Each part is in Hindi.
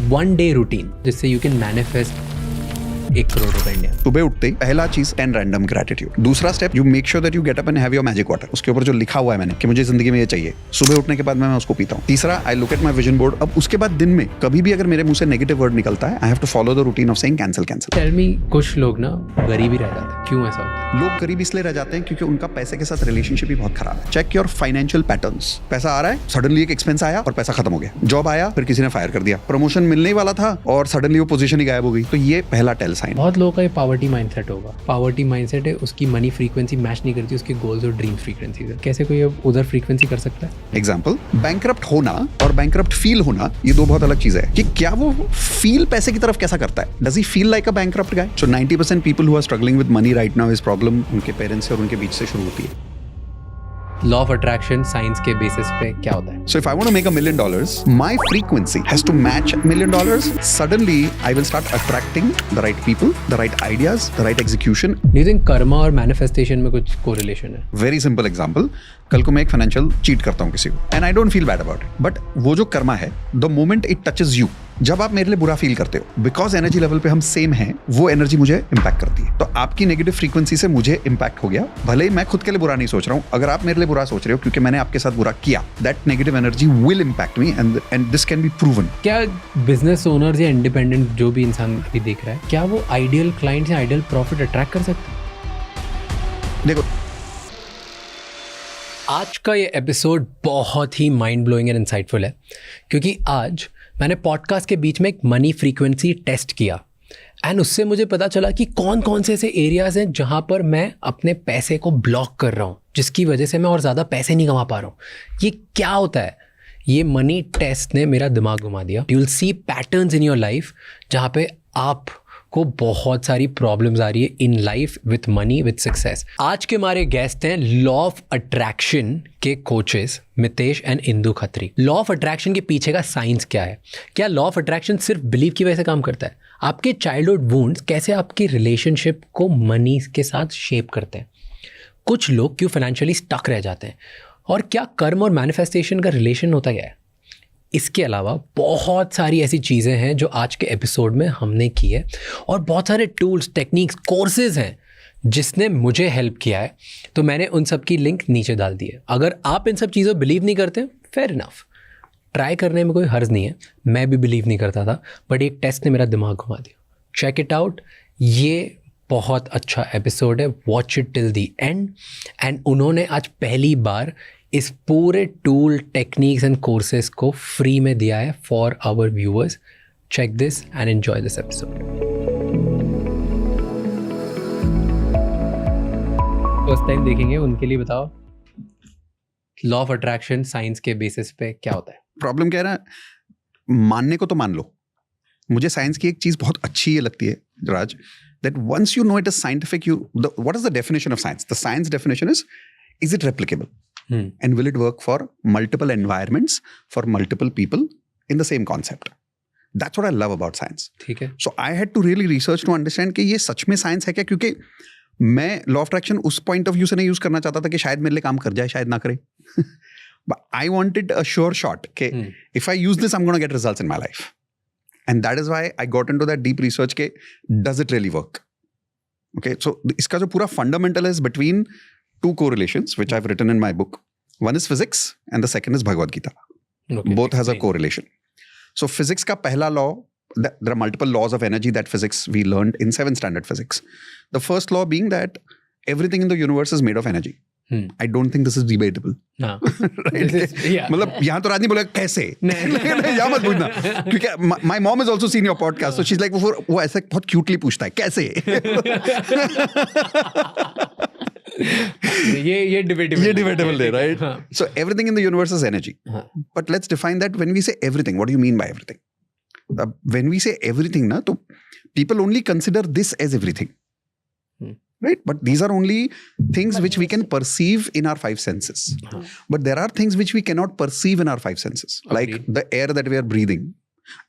1 day routine जिससे you can manifest 1 करोड़ रुपए इंडिया। सुबह उठते ही पहला चीज 10 रैंडम ग्रेटिट्यूड। दूसरा step, you make sure that you get up and have your magic water. उसके ऊपर जो लिखा हुआ है मैंने कि मुझे जिंदगी में ये चाहिए, सुबह उठने के बाद मैं उसको पीता हूँ। तीसरा, I look at my vision board. अब उसके बाद दिन में कभी भी अगर मेरे मुंह से नेगेटिव वर्ड निकलता है, I have to follow the routine of saying cancel cancel. Tell me, कुछ लोग ना गरीब ही रह जाते हैं, क्यों ऐसा होता है? लोग गरीब इसलिए रह जाते हैं क्योंकि उनका पैसे के साथ रिलेशनशिप भी बहुत खराब है। Check your financial patterns. पैसा आ रहा है, सडनली एक एक्सपेंस आया और पैसा खत्म हो गया। जॉब आया, फिर किसी ने फायर कर दिया। प्रमोशन मिलने ही वाला था और सडनली वो पोजीशन ही गायब हो गई। तो ये पहला टेल साइन। बहुत लोगों का ये पॉवर्टी माइंडसेट होगा। पॉवर्टी माइंडसेट है, उसकी मनी फ्रीक्वेंसी मैच नहीं करती उसके गोल्स और ड्रीम फ्रीक्वेंसी से। कैसे कोई अब उधर फ्रीक्वेंसी कर सकता है? एग्जाम्पल, बैंकरप्ट होना और बैंकरप्ट फील होना, ये दो बहुत अलग चीजें हैं। कि क्या वो फील पैसे की तरफ कैसा करता है? Does he feel like a bankrupt guy? So 90% people who are struggling with money right now, इस प्रॉब्लम उनके पेरेंट्स से और उनके बीच से शुरू होती है। लॉ ऑफ अट्रैक्शन साइंस के बेसिस पे क्या होता है? So if I want to make $1 million, my frequency has to match $1 million. Suddenly, I will start attracting the right people, the right ideas, the right execution. Do you think Karma और मैनिफेस्टेशन में कुछ कोरिलेशन है? Very simple example. कल को मैं एक फाइनेंशियल चीट करता हूँ किसी को, and I don't feel bad about it, but वो जो कर्मा है, the moment it touches you, जब आप मेरे लिए बुरा फील करते हो, बिकॉज एनर्जी लेवल पे हम सेम हैं, वो एनर्जी मुझे इंपैक्ट करती है। तो आपकी नेगेटिव फ्रीक्वेंसी से मुझे इंपैक्ट हो गया। भले ही मैं खुद के लिए बुरा नहीं सोच रहा हूँ, अगर आप मेरे लिए बुरा सोच रहे हो क्योंकि मैंने आपके साथ बुरा किया, that negative energy will impact me and this can be proven. क्या बिजनेस ओनर्स या इंडिपेंडेंट जो भी इंसान अभी देख रहा है, क्या वो आइडियल क्लाइंट या आइडियल प्रॉफिट अट्रैक्ट कर सकते हैं? देखो, आज का ये एपिसोड बहुत ही माइंड ब्लोइंग एंड इंसाइटफुल है, क्योंकि आज मैंने पॉडकास्ट के बीच में एक मनी फ्रीक्वेंसी टेस्ट किया एंड उससे मुझे पता चला कि कौन कौन से ऐसे एरियाज हैं जहाँ पर मैं अपने पैसे को ब्लॉक कर रहा हूँ, जिसकी वजह से मैं और ज़्यादा पैसे नहीं कमा पा रहा हूँ। ये क्या होता है? ये मनी टेस्ट ने मेरा दिमाग घुमा दिया। You will see patterns in your life जहाँ पे आप को बहुत सारी प्रॉब्लम्स आ रही है in life with money with success. आज के हमारे गेस्ट हैं लॉ ऑफ अट्रैक्शन के coaches Mitesh and Indu Khatri. Law of attraction के पीछे का साइंस क्या है? क्या लॉ ऑफ अट्रैक्शन सिर्फ बिलीव की वजह से काम करता है? आपके चाइल्डहुड वुंड्स कैसे आपकी रिलेशनशिप को मनी के साथ शेप करते हैं? कुछ लोग क्यों फाइनेंशियली स्टक रह जाते हैं? और क्या कर्म और मैनिफेस्टेशन का रिलेशन होता क्या है? इसके अलावा बहुत सारी ऐसी चीज़ें हैं जो आज के एपिसोड में हमने की है, और बहुत सारे टूल्स, टेक्निक्स, कोर्सेज हैं जिसने मुझे हेल्प किया है। तो मैंने उन सब की लिंक नीचे डाल दी है। अगर आप इन सब चीज़ों बिलीव नहीं करते, फेयर इनफ, ट्राई करने में कोई हर्ज नहीं है। मैं भी बिलीव नहीं करता था, बट एक टेस्ट ने मेरा दिमाग घुमा दिया। चेक इट आउट, ये बहुत अच्छा एपिसोड है, watch it till the end. And उन्होंने आज पहली बार इस पूरे टूल, टेक्निक्स एंड कोर्सेज को फ्री में दिया है for our viewers. Check this and enjoy this episode. First time देखेंगे उनके लिए बताओ, लॉ ऑफ अट्रैक्शन साइंस के बेसिस पे क्या होता है? प्रॉब्लम क्या है ना, मानने को तो मान लो। मुझे साइंस की एक चीज बहुत अच्छी ये लगती है राज, that once you know it is scientific, what is the definition of science? The science definition is it replicable? And will it work for multiple environments, for multiple people in the same concept? That's what I love about science. ठीक है। So I had to really research to understand कि ये सच में साइंस है क्या, क्योंकि मैं लॉ ऑफ अट्रैक्शन उस पॉइंट ऑफ व्यू से नहीं यूज करना चाहता था कि शायद मेरे लिए काम कर जाए, शायद ना करे। But I wanted a sure shot कि if I use this, I'm going to get results in my life. And that is why I got into that deep research के does it really work? Okay, so इसका जो पूरा fundamental is between two correlations which I've written in my book. One is physics and the second is Bhagavad Gita. Okay, both has a correlation. So physics का पहला law, there are multiple laws of energy that physics we learned in 7th standard physics. The first law being that everything in the universe is made of energy. I don't think this is debatable. Right? मतलब यहाँ तो राज नहीं बोला कैसे, यहाँ मत पूछना, क्योंकि my mom has also seen your podcast, so she's like वो ऐसे बहुत क्यूटली पूछता है कैसे। ये debatable है, right? So everything in the universe is energy. But let's define that. When we say everything, what do you mean by everything? When we say everything, na, तो people only consider this as everything. Right? But these are only things which we can perceive in our 5 senses. But there are things which we cannot perceive in our 5 senses. Like the air that we are breathing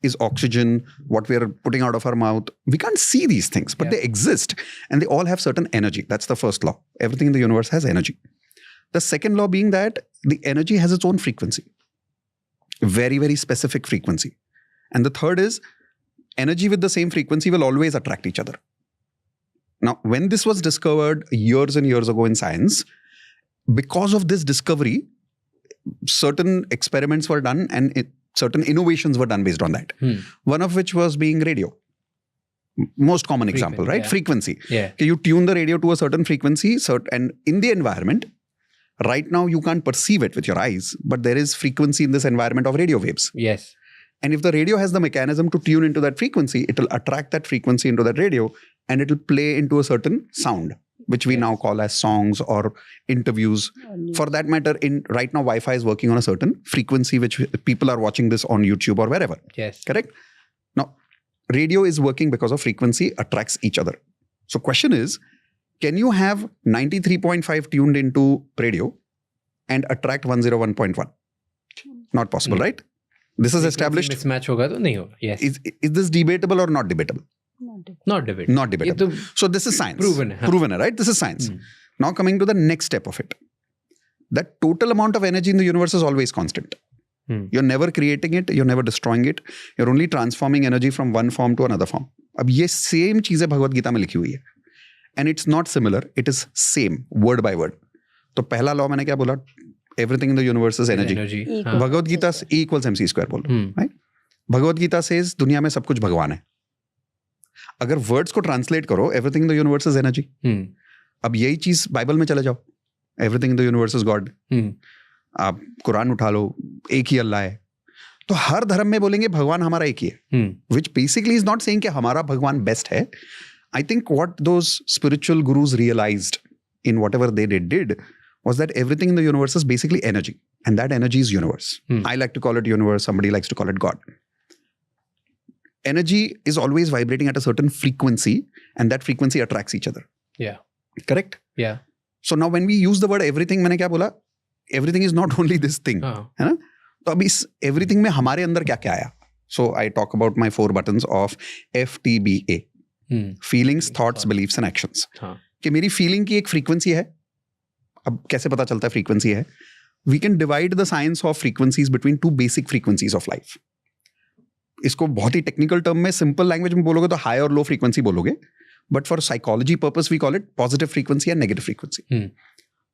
is oxygen, what we are putting out of our mouth. We can't see these things, but they exist. And they all have certain energy. That's the first law. Everything in the universe has energy. The second law being that the energy has its own frequency. Very, very specific frequency. And the third is energy with the same frequency will always attract each other. Now, when this was discovered years and years ago in science, because of this discovery, certain experiments were done and certain innovations were done based on that. One of which was being radio. Most common example, right? Yeah. Frequency. Yeah. You tune the radio to a certain frequency, and in the environment, right now you can't perceive it with your eyes, but there is frequency in this environment of radio waves. Yes. And if the radio has the mechanism to tune into that frequency, it will attract that frequency into that radio and it will play into a certain sound, which we now call as songs or interviews. For that matter, right now Wi-Fi is working on a certain frequency, which people are watching this on YouTube or wherever. Yes. Correct? Now, radio is working because of frequency attracts each other. So question is, can you have 93.5 tuned into radio and attract 101.1? Not possible, right? This is established. Mismatch होगा तो नहीं होगा. Yes. Is this debatable or not debatable? Not debatable. Not debatable. So this is science. Proven. Proven, right? This is science. Now coming to the next step of it. The total amount of energy in the universe is always constant. You're never creating it. You're never destroying it. You're only transforming energy from one form to another form. अब ये same चीज़ें भगवद गीता में लिखी हुई है. And it's not similar. It is same, word by word. तो पहला law मैंने क्या बोला? Everything in the universe is energy. Bhagavad Gita E equals MC square बोल रहा हूँ. Right? भगवद गीता says दुनिया में सब कुछ भगवान है. अगर वर्ड्स को ट्रांसलेट करो, everything in the universe is energy. अब यही चीज बाइबल में चले जाओ, everything in the universe is God. आप कुरान उठा लो, एक ही अल्लाह है. तो हर धर्म में बोलेंगे भगवान हमारा एक ही है, which basically is not saying कि हमारा भगवान बेस्ट है. I think what those spiritual gurus realised in whatever they did was that everything in the universe is basically energy, and that energy is universe. I like to call it universe, somebody likes to call it God. Energy is always vibrating at a certain frequency, and that frequency attracts each other. Yeah. Correct? Yeah. So now when we use the word everything, मैंने क्या बोला? Everything is not only this thing. है ना? तो अब इस everything में हमारे अंदर क्या क्या आया? So I talk about my 4 buttons of FTBA. Feelings, thoughts, beliefs and actions. कि मेरी feeling की एक frequency है. अब कैसे पता चलता है frequency है? We can divide the science of frequencies between 2 basic frequencies of life. इसको बहुत ही टेक्निकल टर्म में सिंपल लैंग्वेज में बोलोगे तो हाई और लो फ्रीक्वेंसी बोलोगे, but for psychology purpose we call it positive frequency and negative frequency.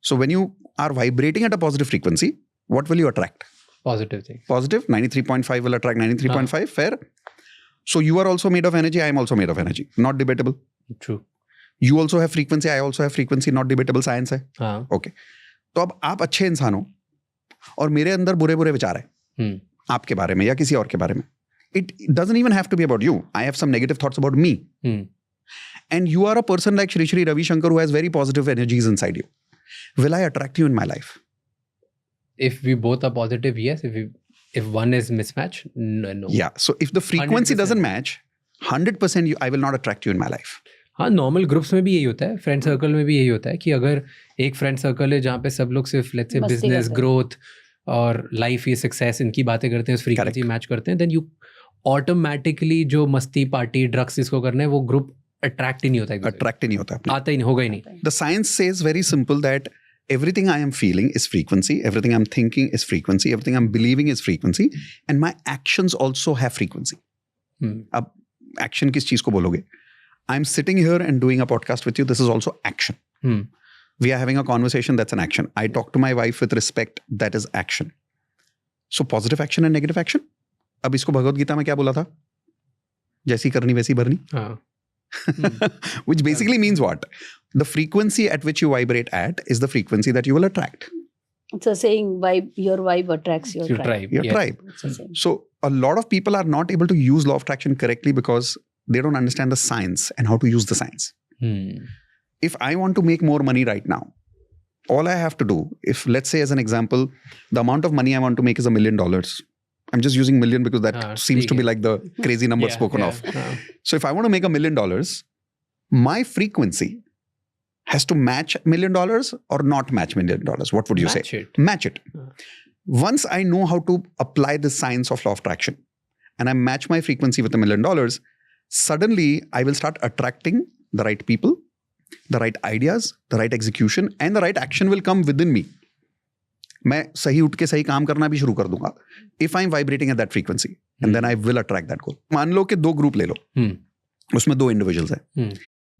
So when you are vibrating at a positive frequency, what will you attract? Positive thing. Positive. 93.5 will attract 93.5. Fair. So you are also made of energy. I am also made of energy. Not debatable. True. You also have frequency. I also have frequency. Not debatable. Science है. Okay. तो अब आप अच्छे इंसान हो और मेरे अंदर बुरे बुरे विचार है आपके बारे में या किसी और के बारे में. It doesn't even have to be about you. I have some negative thoughts about me. And you are a person like Shri Shri Ravi Shankar who has very positive energies inside you. Will I attract you in my life? If we both are positive, yes. If one is mismatch, no. Yeah. So if the frequency 100%. doesn't match, 100% I will not attract you in my life. हाँ, नॉर्मल ग्रुप्स में भी यही होता है, फ्रेंड सर्कल में भी यही होता है कि अगर एक फ्रेंड सर्कल है जहाँ पे सब लोग सिर्फ लेट्स से बिजनेस ग्रोथ और लाइफ ये सक्सेस इनकी बातें करते हैं, उस फ्रीक्वेंसी मैच करते हैं, देन यू ऑटोमेटिकली जो मस्ती पार्टी ड्रग्स इसको करना है वो ग्रुप अट्रैक्ट ही नहीं होता है, अट्रैक्ट ही नहीं होता, आता ही नहीं, होगा ही नहीं. The science says very simple that everything I am feeling is frequency, everything I'm thinking is frequency, everything I'm believing is frequency, and my actions also have frequency. अब action किस चीज को बोलोगे? I'm sitting here and doing a podcast with you. This is also action. We are having a conversation. That's an action. I talk to my wife with respect. That is action. So positive action and negative action. अब इसको भगवद गीता में क्या बोला था? जैसी करनी वैसी भरनी. Which basically means what? The frequency at which you vibrate at is the frequency that you will attract. It's a saying, your vibe attracts your tribe. Your tribe. So a lot of people are not able to use law of attraction correctly because they don't understand the science and how to use the science. If I want to make more money right now, all I have to do, if let's say as an example, the amount of money I want to make is $1 million. I'm just using million because that seems to be like the crazy number spoken of. So if I want to make $1 million, my frequency has to match $1 million or not match $1 million. What would you say? Match it. Once I know how to apply the science of law of attraction and I match my frequency with $1 million, suddenly I will start attracting the right people, the right ideas, the right execution, and the right action will come within me. मैं सही उठ के सही काम करना भी शुरू कर दूंगा if I'm vibrating at that frequency. And then I will attract that goal. मान लो कि 2 ग्रुप ले लो, उसमें 2 इंडिविजुअल्स हैं.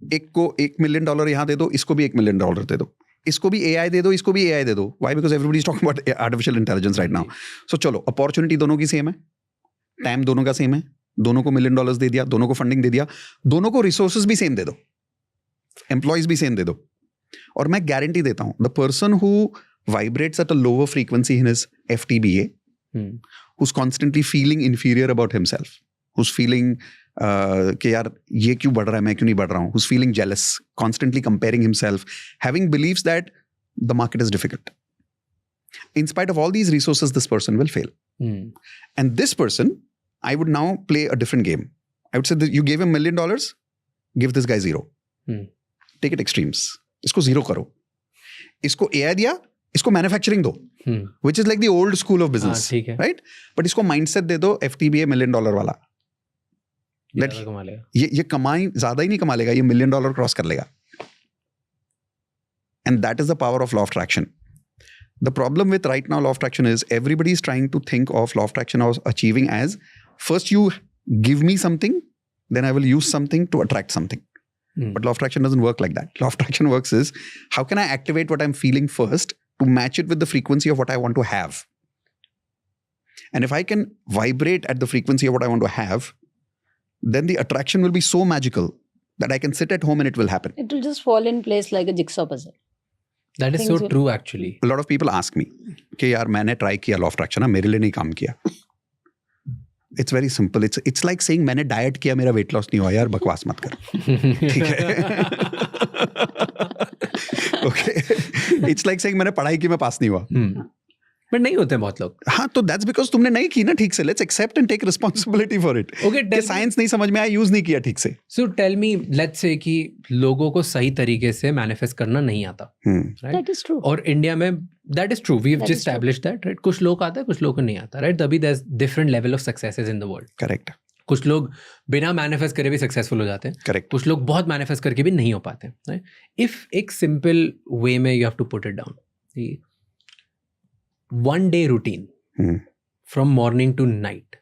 एक को $1 मिलियन यहाँ दे दो, इसको भी $1 मिलियन दे दो, इसको भी AI दे दो, इसको भी AI दे दो. Why? Because everybody is talking about artificial intelligence right now. So चलो, अपॉर्चुनिटी दोनों की सेम है, टाइम दोनों का सेम है, दोनों को $1 मिलियन दे दिया, दोनों को फंडिंग दे दिया, दोनों को रिसोर्सेज भी सेम दे दो, एम्प्लॉयज भी सेम दे दो. और मैं गारंटी देता हूं, the person who vibrates at a lower frequency in his FTBA, who's constantly feeling inferior about himself, who's feeling कि यार ये क्यों बढ़ रहा है, मैं क्यों नहीं बढ़ रहा हूँ, who's feeling jealous, constantly comparing himself, having beliefs that the market is difficult. In spite of all these resources, this person will fail. And this person, I would now play a different game. I would say that you gave him $1 million, give this guy 0. Take it extremes. इसको 0 करो. इसको AI दिया, इसको मैन्युफैक्चरिंग दो, which is like the old school of business, right? But इसको mindset दे दो FTBA $1 million वाला. ये कमाई ज्यादा ही नहीं कमा लेगा, ये $1 million क्रॉस कर लेगा. And that is the power of law of attraction. The problem with right now law of attraction is everybody is trying to think of law of attraction as achieving as first you give me something, then I will use something to attract something. But law of attraction doesn't work like that. Law of attraction works is how can I activate what I'm feeling first to match it with the frequency of what I want to have. And if I can vibrate at the frequency of what I want to have, then the attraction will be so magical that I can sit at home and it will happen. It will just fall in place like a jigsaw puzzle. That is so true actually. A lot of people ask me कि यार मैंने try किया law of attraction, मेरे लिए नहीं काम किया. It's very simple. It's like saying मैंने डाइट किया, मेरा वेट लॉस नहीं हुआ. यार बकवास मत कर. ठीक है. Okay. It's like saying मैंने पढ़ाई की, मैं पास नहीं हुआ. बट नहीं होते बहुत लोग. हाँ, तो that's because तुमने नहीं की ना ठीक से. Let's accept and take responsibility for it. Okay, कि साइंस नहीं समझ में आया, यूज नहीं किया ठीक से. So tell me, let's say कि लोगों को सही तरीके से मैनिफेस्ट करना नहीं आता. Right? That is true. और इंडिया में that is true. We've just established that, right? कुछ लोग आता है, कुछ लोगों को नहीं आता, right? तभी there's different level of successes in the world. Correct. कुछ लोग बिना मैनिफेस्ट करे भी सक्सेसफुल हो जाते हैं. Correct. कुछ लोग बहुत मैनिफेस्ट करके भी नहीं हो पाते हैं. Right? If एक सिंपल वे में you have to put it down, one day routine from morning to night,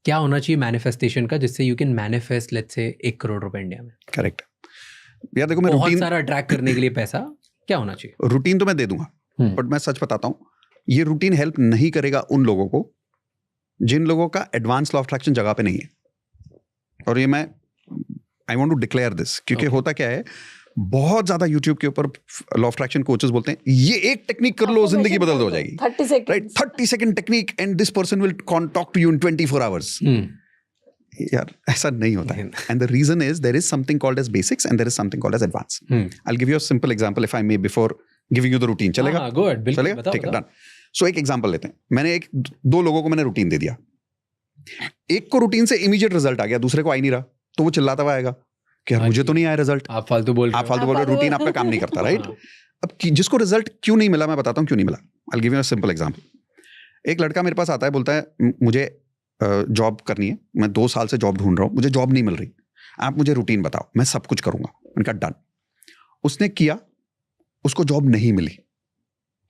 क्या होना चाहिए मैनिफेस्टेशन का जिससे you can manifest let's say 1 crore रुपए इंडिया में. Correct. यार देखो, मैं बहुत रूटीन सारा अट्रैक्ट करने के लिए पैसा क्या होना चाहिए. रूटीन तो मैं दे दूंगा, बट मैं सच बताता हूँ, ये रूटीन हेल्प नहीं करेगा उन लोगों को जिन लोगों का एडवांस लॉ ऑफ अट्रैक्शन जगह पे नहीं है. और ये मैं I want to declare this, क्योंकि होता क्या है, बहुत ज्यादा यूट्यूब के ऊपर लॉ ऑफ अट्रैक्शन कोचेस बोलते हैं ये एक टेक्निक कर लो जिंदगी बदल हो जाएगी. 30 seconds. Right, 30 second technique and this person will talk to you in 24 hours. यार ऐसा नहीं होता है. And the reason is there is something called as basics and there is something called as advance. I will give you a simple example if I may before giving you the routine. चलेगा? गो अहेड, बिल्कुल चलेगा, ठीक है, डन. सो एक एग्जांपल लेते हैं. मैंने 2 लोगों को मैंने रूटीन दे दिया. एक को रूटीन से इमीडिएट रिजल्ट आ गया, दूसरे को आ ही नहीं रहा, तो वो चिल्लाता हुआ आएगा कि यार मुझे तो नहीं आया रिजल्ट. आप फालतू बोल रहे हो, रूटीन आपका काम नहीं करता, राइट? अब जिसको रिजल्ट क्यों नहीं मिला मैं बताता हूँ क्यों नहीं मिला. आई will give you a simple example. एक लड़का मेरे पास आता है, बोलता है मुझे जॉब करनी है, मैं 2 साल से जॉब ढूंढ रहा हूँ, मुझे जॉब नहीं मिल रही, आप मुझे रूटीन बताओ, मैं सब कुछ करूंगा. उनका डन. उसने किया, उसको जॉब नहीं मिली.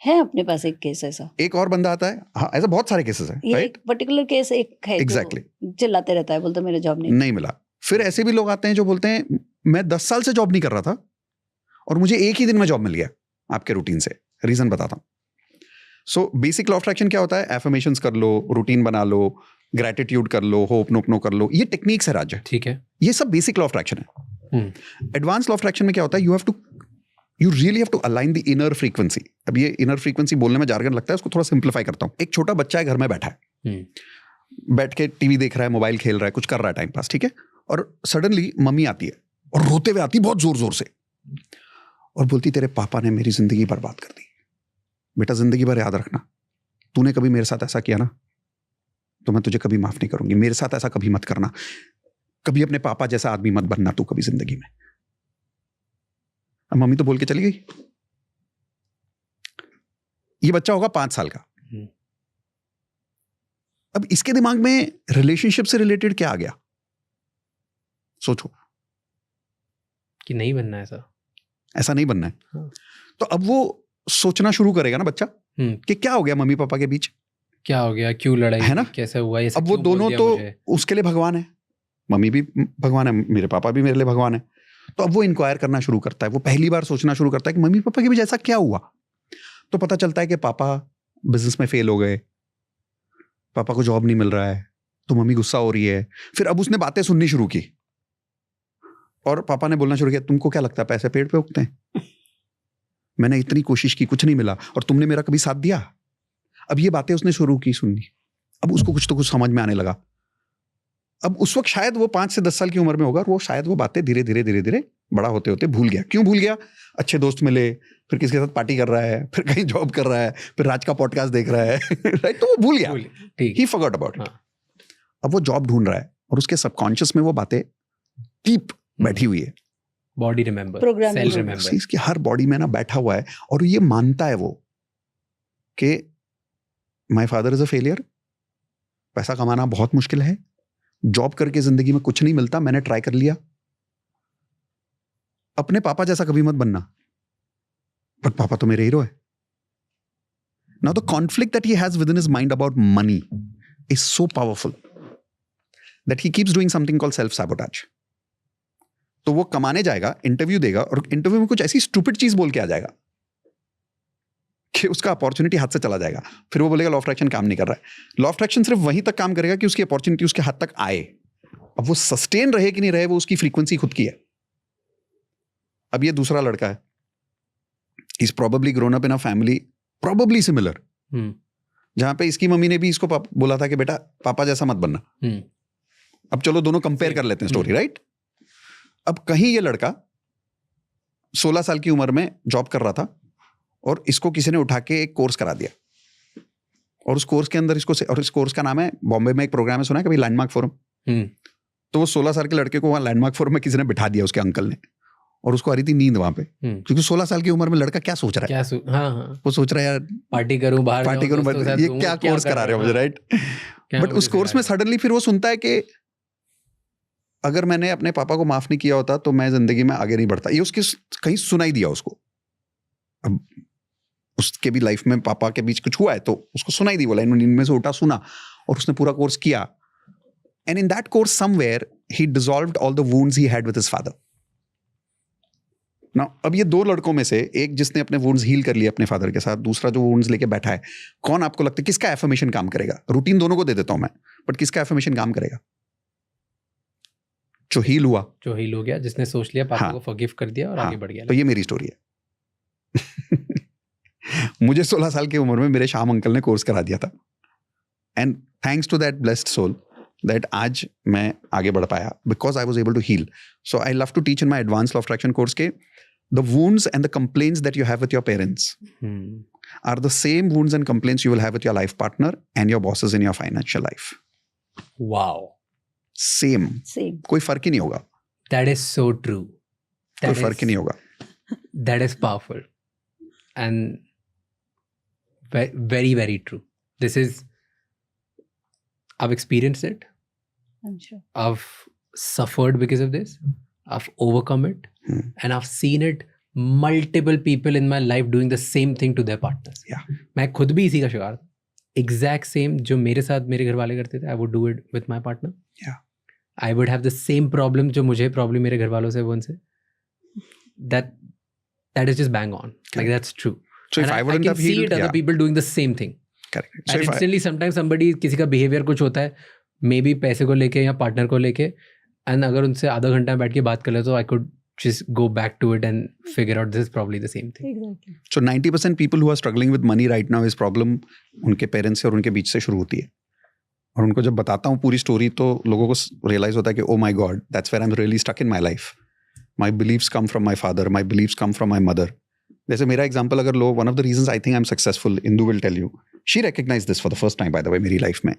है अपने पास एक केस ऐसा. एक और बंदा आता है, हाँ ऐसा बहुत सारे केसेस हैं, राइट? पर्टिकुलर केस एक है. Exactly. चिल्लाते रहता है, बोलता मेरे जॉब नहीं मिला. फिर ऐसे भी लोग आते हैं जो बोलते हैं मैं 10 साल से जॉब नहीं कर रहा था और मुझे एक ही दिन में जॉब मिल गया आपके रूटीन से. रीजन बताता हूँ. So basic law of attraction क्या होता है? एफर्मेशंस कर लो, रूटीन बना लो, ग्रेटिट्यूड कर लो, होप नोपनो कर लो, ये टेक्निक्स है राज. ठीक है, ये सब बेसिक लॉ ऑफ अट्रैक्शन है. एडवांस लॉ ऑफ अट्रैक्शन में क्या होता है? You really have to align the inner frequency. अब ये इनर फ्रीक्वेंसी बोलने में जार्गन लगता है, उसको थोड़ा सिंप्लीफाई करता हूँ. एक छोटा बच्चा है, घर में बैठा है, बैठ के टीवी देख रहा है, मोबाइल खेल रहा है, कुछ कर रहा है टाइम पास, ठीक है. और सडनली मम्मी आती है और रोते हुए आती है बहुत जोर जोर से और बोलती तेरे पापा ने मेरी जिंदगी बर्बाद कर दी. बेटा जिंदगी भर याद रखना, तूने कभी मेरे साथ ऐसा किया ना तो मैं तुझे कभी माफ नहीं करूंगी. मेरे साथ ऐसा कभी मत करना, कभी अपने पापा जैसा आदमी मत बनना तू कभी जिंदगी में. अब मम्मी तो बोल के चली गई. ये बच्चा होगा 5 साल का. अब इसके दिमाग में रिलेशनशिप से रिलेटेड क्या आ गया? सोचो कि नहीं बनना है, ऐसा नहीं बनना है. तो अब वो सोचना शुरू करेगा ना बच्चा कि क्या हो गया मम्मी पापा के बीच, क्या हो गया, क्यों लड़ाई है ना? कैसे हुआ, ये सब अब वो क्यों बोल दोनों दिया तो मुझे? उसके लिए भगवान है, मम्मी भी भगवान है, मेरे पापा भी मेरे लिए भगवान है। तो अब वो इंक्वायर करना शुरू करता है, वो पहली बार सोचना शुरू करता है कि मम्मी पापा के बीच ऐसा क्या हुआ। तो पता चलता है कि पापा बिजनेस में फेल हो गए, पापा को जॉब नहीं मिल रहा है, तो मम्मी गुस्सा हो रही है। फिर अब उसने बातें सुननी शुरू की और पापा ने बोलना शुरू किया, तुमको क्या लगता है पैसे पेड़ पे उगते हैं? मैंने इतनी कोशिश की, कुछ नहीं मिला, और तुमने मेरा कभी साथ दिया? अब ये बातें उसने शुरू की सुननी। अब उसको कुछ तो कुछ समझ में आने लगा। अब उस वक्त शायद वो 5 से 10 साल की उम्र में होगा, और वो शायद वो बातें धीरे धीरे धीरे धीरे बड़ा होते होते भूल गया। क्यों भूल गया? अच्छे दोस्त मिले, फिर किसके साथ पार्टी कर रहा है, फिर कहीं जॉब कर रहा है, फिर राज का पॉडकास्ट देख रहा है राइट, तो वो भूल गया, ठीक। ही फॉरगॉट अबाउट इट। अब वो जॉब ढूंढ रहा है और उसके सबकॉन्शियस में वो बातें डीप बैठी हुई है, बॉडी रिमेंबर, Programming सेल होगा। रिमेंबर। इसकी हर बॉडी में ना बैठा हुआ है, और ये मानता है वो कि my father is a failure, पैसा कमाना बहुत मुश्किल है, जॉब करके जिंदगी में कुछ नहीं मिलता, मैंने ट्राई कर लिया, अपने पापा जैसा कभी मत बनना, बट पापा तो मेरे हीरो है। Now the conflict that he has with in his mind about money is so powerful that he keeps doing something called self sabotage. तो वो कमाने जाएगा, इंटरव्यू देगा, और इंटरव्यू में कुछ ऐसी स्टूपिड चीज बोल के आ जाएगा कि उसका अपॉर्चुनिटी हाथ से चला जाएगा। फिर वो बोलेगा लॉ ऑफ अट्रैक्शन काम नहीं कर रहा है। लॉ ऑफ अट्रैक्शन सिर्फ वहीं तक काम करेगा कि उसकी अपॉर्चुनिटी उसके हाथ तक आए। अब वो सस्टेन रहे कि नहीं रहे, वो उसकी फ्रीक्वेंसी खुद की है। अब ये दूसरा लड़का है, is probably grown up in a family probably similar, जहां पे इसकी मम्मी ने भी इसको बोला था कि बेटा पापा जैसा मत बनना। अब चलो दोनों कंपेयर कर लेते हैं स्टोरी, राइट? अब कहीं ये लड़का 16 साल की उम्र में जॉब कर रहा था, और इसको किसी ने उठा के एक कोर्स करा दिया, और उस कोर्स के अंदर और इस कोर्स का नाम है, बॉम्बे में एक प्रोग्राम है, सुना है कभी, लैंडमार्क फोरम? तो वो 16 साल के लड़के को वहां लैंडमार्क फोरम में किसी ने बिठा दिया, उसके अंकल ने, और उसको आ रही थी नींद वहां पे, क्योंकि 16 साल की उम्र में लड़का क्या सोच रहा है, वो सोच रहा है यार पार्टी करूं, बाहर पार्टी करूं, ये क्या कोर्स करा रहे हो मुझे, राइट? बट उस कोर्स में सडनली फिर वो सुनता है कि अगर मैंने अपने पापा को माफ नहीं किया होता तो मैं जिंदगी में आगे नहीं बढ़ता। ये उसकी कहीं सुनाई दिया उसको। अब उसके भी लाइफ में पापा के बीच कुछ हुआ है, तो उसको सुनाई दी, बोला नींद में से उठा, सुना, और उसने पूरा कोर्स किया। And in that course somewhere he dissolved all the wounds he had with his father. Now अब ये दो लड़कों में से एक जिसने अपने वुंड्स हील कर लिए अपने फादर के साथ, दूसरा जो वुंड्स लेके बैठा है, कौन आपको लगता है किसका एफर्मेशन काम करेगा? रूटीन दोनों को दे देता हूं मैं, बट किसका एफर्मेशन काम करेगा? जो हील हुआ, जो हील हो गया, जिसने सोच लिया, पापा को फॉरगिव कर दिया और आगे बढ़ गया। तो ये मेरी स्टोरी है। मुझे 16 साल की उम्र में मेरे श्याम अंकल ने कोर्स करा दिया था, and thanks to that blessed soul that आज मैं आगे बढ़ पाया, because I was able to heal. So I love to teach in my advance law of attraction course के the wounds and the complaints that you have with your parents are the same wounds and complaints you will have with your life partner and your bosses in your financial life. Wow. Same. कोई फर्क ही नहीं होगा। That is so true. कोई फर्क ही नहीं होगा। That is powerful and very very true. This is, I've experienced it. I'm sure. I've suffered because of this. I've overcome it. And I've seen it multiple people in my life doing the same thing to their partners. Yeah. मैं खुद भी इसी का शिकार था। Exact same जो मेरे साथ मेरे घर वाले करते थे, I would do it with my partner. Yeah. I would have the same problem जो मुझे problem मेरे घर वालों से वो उनसे. That is just bang on. Like that's true. So if I wouldn't have healed, I can see it other people doing the same thing. Correct. So and instantly sometimes somebody किसी का behavior कुछ होता है, maybe पैसे को लेके या partner को लेके, and अगर उनसे आधा घंटा बैठ के बात कर ले तो I could just go back to it and figure out this is probably the same thing. Exactly. So 90% people who are struggling with money right now is problem उनके पेरेंट्स से और उनके बीच से शुरू होती है। और उनको जब बताता हूँ पूरी स्टोरी तो लोगों को रियलाइज होता है कि oh my God, that's where I'm really stuck in my life. My beliefs come from my father. My beliefs come from my mother. जैसे मेरा एग्जाम्पल अगर लो, one of the reasons I think I'm successful, Indu will tell you, she recognized this for the first time by the way मेरी life में,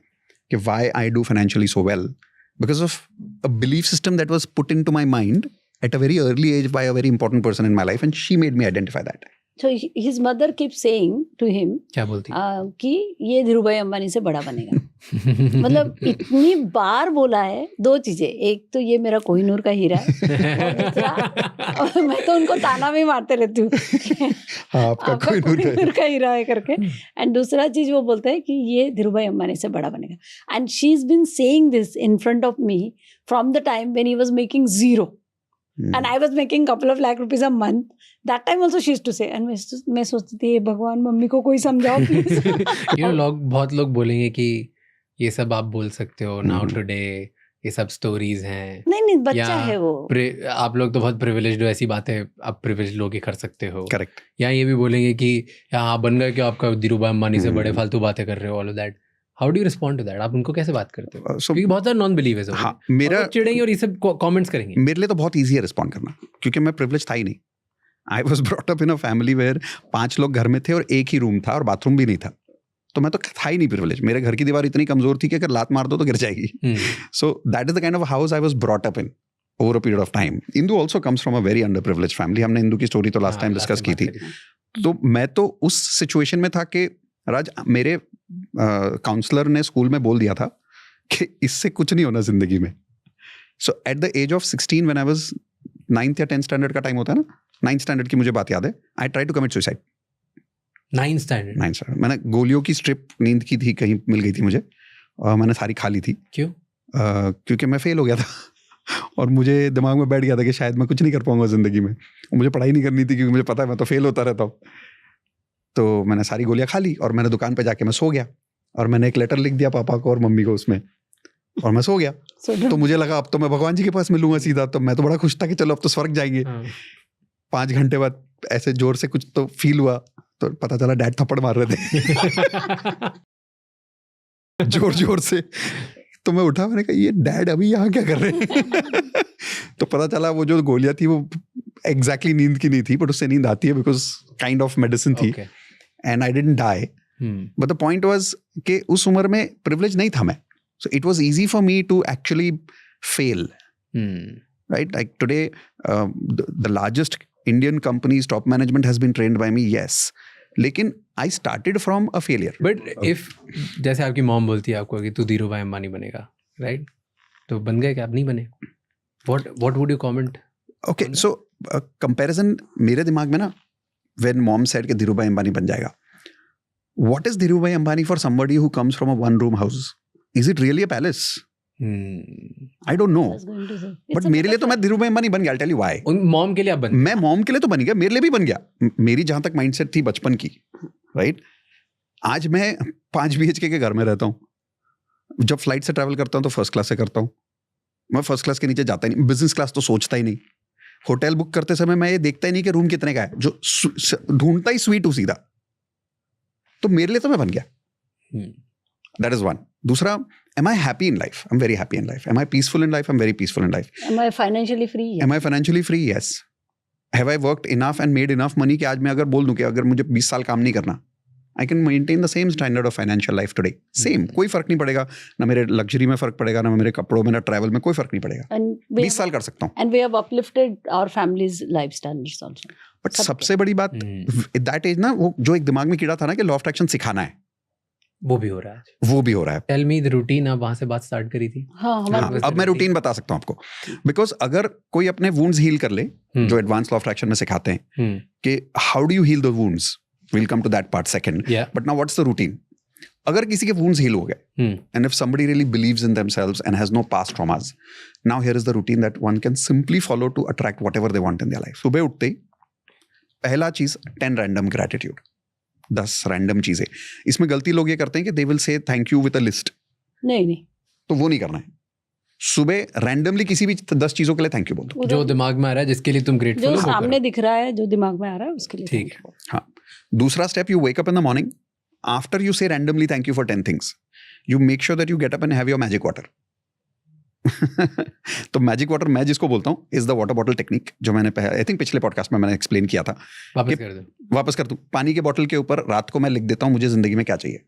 कि why I do financially so well, because of a belief system that was put into my mind at a very early age by a very important person in my life, and she made me identify that. So his mother keeps saying to him क्या बोलती? कि ये धीरूभाई अंबानी से बड़ा बनेगा. मतलब इतनी बार बोला है. दो चीजें, एक तो ये मेरा कोहिनूर का हीरा है और दूसरा मैं तो उनको ताना भी मारते रहती हूँ आपका कोहिनूर का हीरा है करके. एंड दूसरा चीज वो बोलते हैं कि ये धीरूभाई अंबानी से बड़ा बनेगा. And she is been saying this in front of me from the time when he was making zero. And I was making couple of lakh rupees a month. That time also she used to say. And मैं सोचती थी भगवान मम्मी को कोई समझाओ प्लीज. बहुत लोग बोलेंगे कि ये सब आप बोल सकते हो नाउ टुडे, ये सब स्टोरीज हैं. नहीं बच्चा है वो. आप लोग तो बहुत प्रिविलेज्ड हो, ऐसी बातें आप प्रिविलेज्ड लोग ही कर सकते हो. करेक्ट. या ये भी बोलेंगे कि यहाँ बन गए कि आपका धीरूभाई अंबानी से बड़े फालतू बातें कर रहे हो, all of that. How do you respond to that? आप उनको कैसे बात करते हो? क्योंकि बहुत सारे नॉन बिलीवर्स हो. हाँ, मेरा चिढ़ेंगे और ये सब कमेंट्स करेंगे. मेरे लिए तो बहुत ईजी है रिस्पॉन्ड करना, क्योंकि मैं प्रिविलेज था ही नहीं. I was brought up in a family where 5 लोग घर में थे और एक ही रूम था और बाथरूम भी नहीं था. तो मैं तो था ही नहीं प्रिविलेज. मेरे घर की दीवार इतनी कमजोर थी कि अगर लात मार दो तो गिर जाएगी. सो that is the kind of house I was brought up in over a period of time. Indu also comes from a very under privilege family. हमने इंदू की स्टोरी तो लास्ट टाइम डिस्कस की थी. तो मैं तो उस सिचुएशन में था कि राज, मेरे काउंसलर ने स्कूल में बोल दिया था कि इससे कुछ नहीं होना जिंदगी में. So at the age of 16 when I was 9th या 10th स्टैंडर्ड का टाइम होता है ना, 9th स्टैंडर्ड की मुझे बात याद है. I try to commit suicide. 9th standard मैंने गोलियों की स्ट्रिप नींद की थी, कहीं मिल गई थी मुझे, और मैंने सारी खा ली थी. क्यों? क्योंकि मैं फेल हो गया था और मुझे दिमाग में बैठ गया था कि शायद मैं कुछ नहीं कर पाऊंगा जिंदगी में. मुझे पढ़ाई नहीं करनी थी क्योंकि मुझे पता है मैं तो फेल होता रहता हूँ. तो मैंने सारी गोलियां खा ली और मैंने दुकान पे जाके मैं सो गया और मैंने एक लेटर लिख दिया पापा को और मम्मी को उसमें, और मैं सो गया. तो मुझे लगा अब तो मैं भगवान जी के पास मिलूंगा सीधा. तो मैं तो बड़ा खुश था कि चलो अब तो स्वर्ग जाएंगे. 5 घंटे बाद ऐसे जोर से कुछ तो फील हुआ तो पता चला डैड थप्पड़ मार रहे थे जोर जोर से. तो मैं उठा, मैंने कहा ये डैड अभी यहाँ क्या कर रहे हैं तो पता चला वो जो गोलियां थी वो एग्जैक्टली नींद की नहीं थी, बट उससे नींद आती है बिकॉज काइंड ऑफ मेडिसिन थी. And I didn't die. But the point was कि उस उम्र में प्रिविलेज नहीं था मैं. So it was easy for me to actually fail. Right, like today the largest Indian companies top management has been trained by me, yes, लेकिन I started from a failure. But if जैसे आपकी मॉम बोलती है आपको कि तू धीरूभाई अंबानी बनेगा, राइट, तो बन गए क्या? आप नहीं बने. What would you comment? Okay, so comparison मेरे दिमाग में ना, व्हेन मॉम सेड कि धीरूभाई अंबानी बन जाएगा, what is Dhirubhai Ambani for somebody who comes from a one room house? Is it really a palace? I don't know. But मेरे लिए तो मैं धीरूभाई अंबानी बन गया. I'll tell you why. Mom के लिए आप बन? मैं मॉम के लिए तो बन गया, मेरे लिए भी बन गया. मेरी जहां तक माइंडसेट थी बचपन की, राइट, आज मैं 5 BHK के घर में रहता हूँ. जब फ्लाइट से ट्रैवल करता हूँ तो फर्स्ट क्लास से करता हूँ. मैं फर्स्ट क्लास के नीचे जाता ही नहीं, बिजनेस क्लास तो सोचता ही नहीं. होटल बुक करते समय मैं ये देखता ही नहीं कि रूम कितने का है, जो ढूंढता ही स्वीट हूँ सीधा. तो मेरे लिए तो मैं बन गया. That is one. दूसरा, am I happy in life? I'm very happy in life. Am I peaceful in life? I'm very peaceful in life. Am I financially free? Yes. Am I financially free? Yes. Have I worked enough and made enough money कि आज मैं अगर बोल दूं कि अगर मुझे 20 साल काम नहीं करना, I can maintain the same standard of financial life today. Same. कोई फर्क नहीं पड़ेगा. ना मेरे लग्जरी में फर्क पड़ेगा, ना मेरे कपड़ों में, ना ट्रैवल में, कोई फर्क नहीं पड़ेगा. 20 साल कर सकता हूँ. And we have uplifted our family's lifestyles also. But सबसे बड़ी बात that age ना, वो जो एक दिमाग में कीड़ा था ना कि लॉ ऑफ अट्रैक्शन सिखाना है, वो भी हो रहा है. वो भी हो रहा है. Tell me the routine. आप वहां से बात स्टार्ट करी थी. हाँ, अब मैं रूटीन बता सकता हूँ आपको. बिकॉज अगर कोई अपने वुंड्स हील कर ले, जो एडवांस लॉ ऑफ अट्रैक्शन में सिखाते हैं कि how do you heal the wounds, will come to that part second. But now what's the routine? अगर किसी के वुंड्स हील हो गए, and if somebody really believes in themselves and has no past traumas, now here is the routine that one can simply follow to attract whatever they want in their life. सुबह उठते ही पहला चीज 10 रैंडम ग्रैटिट्यूड. 10 रैंडम चीजें. इसमें गलती लोग ये करते हैं कि they will say thank you with a list. नहीं, तो वो नहीं करना है. सुबह रैंडमली किसी भी 10 चीजों के लिए थैंक यू बोल दो. जो दिमाग में आ रहा है, जिसके लिए तुम ग्रेटफुल हो, जो सामने दिख रहा है, जो दिमाग में आ रहा है, उसके लिए ठीक है. हाँ. दूसरा step, you wake up in the morning. After you say randomly thank you for 10 things, you make sure that you get up and have your magic water. तो मैजिक वाटर मैं जिसको बोलता हूँ is the water bottle technique, जो मैंने आई थिंक पिछले पॉडकास्ट में मैंने एक्सप्लेन किया था. वापस कर दूं. पानी के बॉटल के ऊपर रात को मैं लिख देता हूँ मुझे जिंदगी में क्या चाहिए.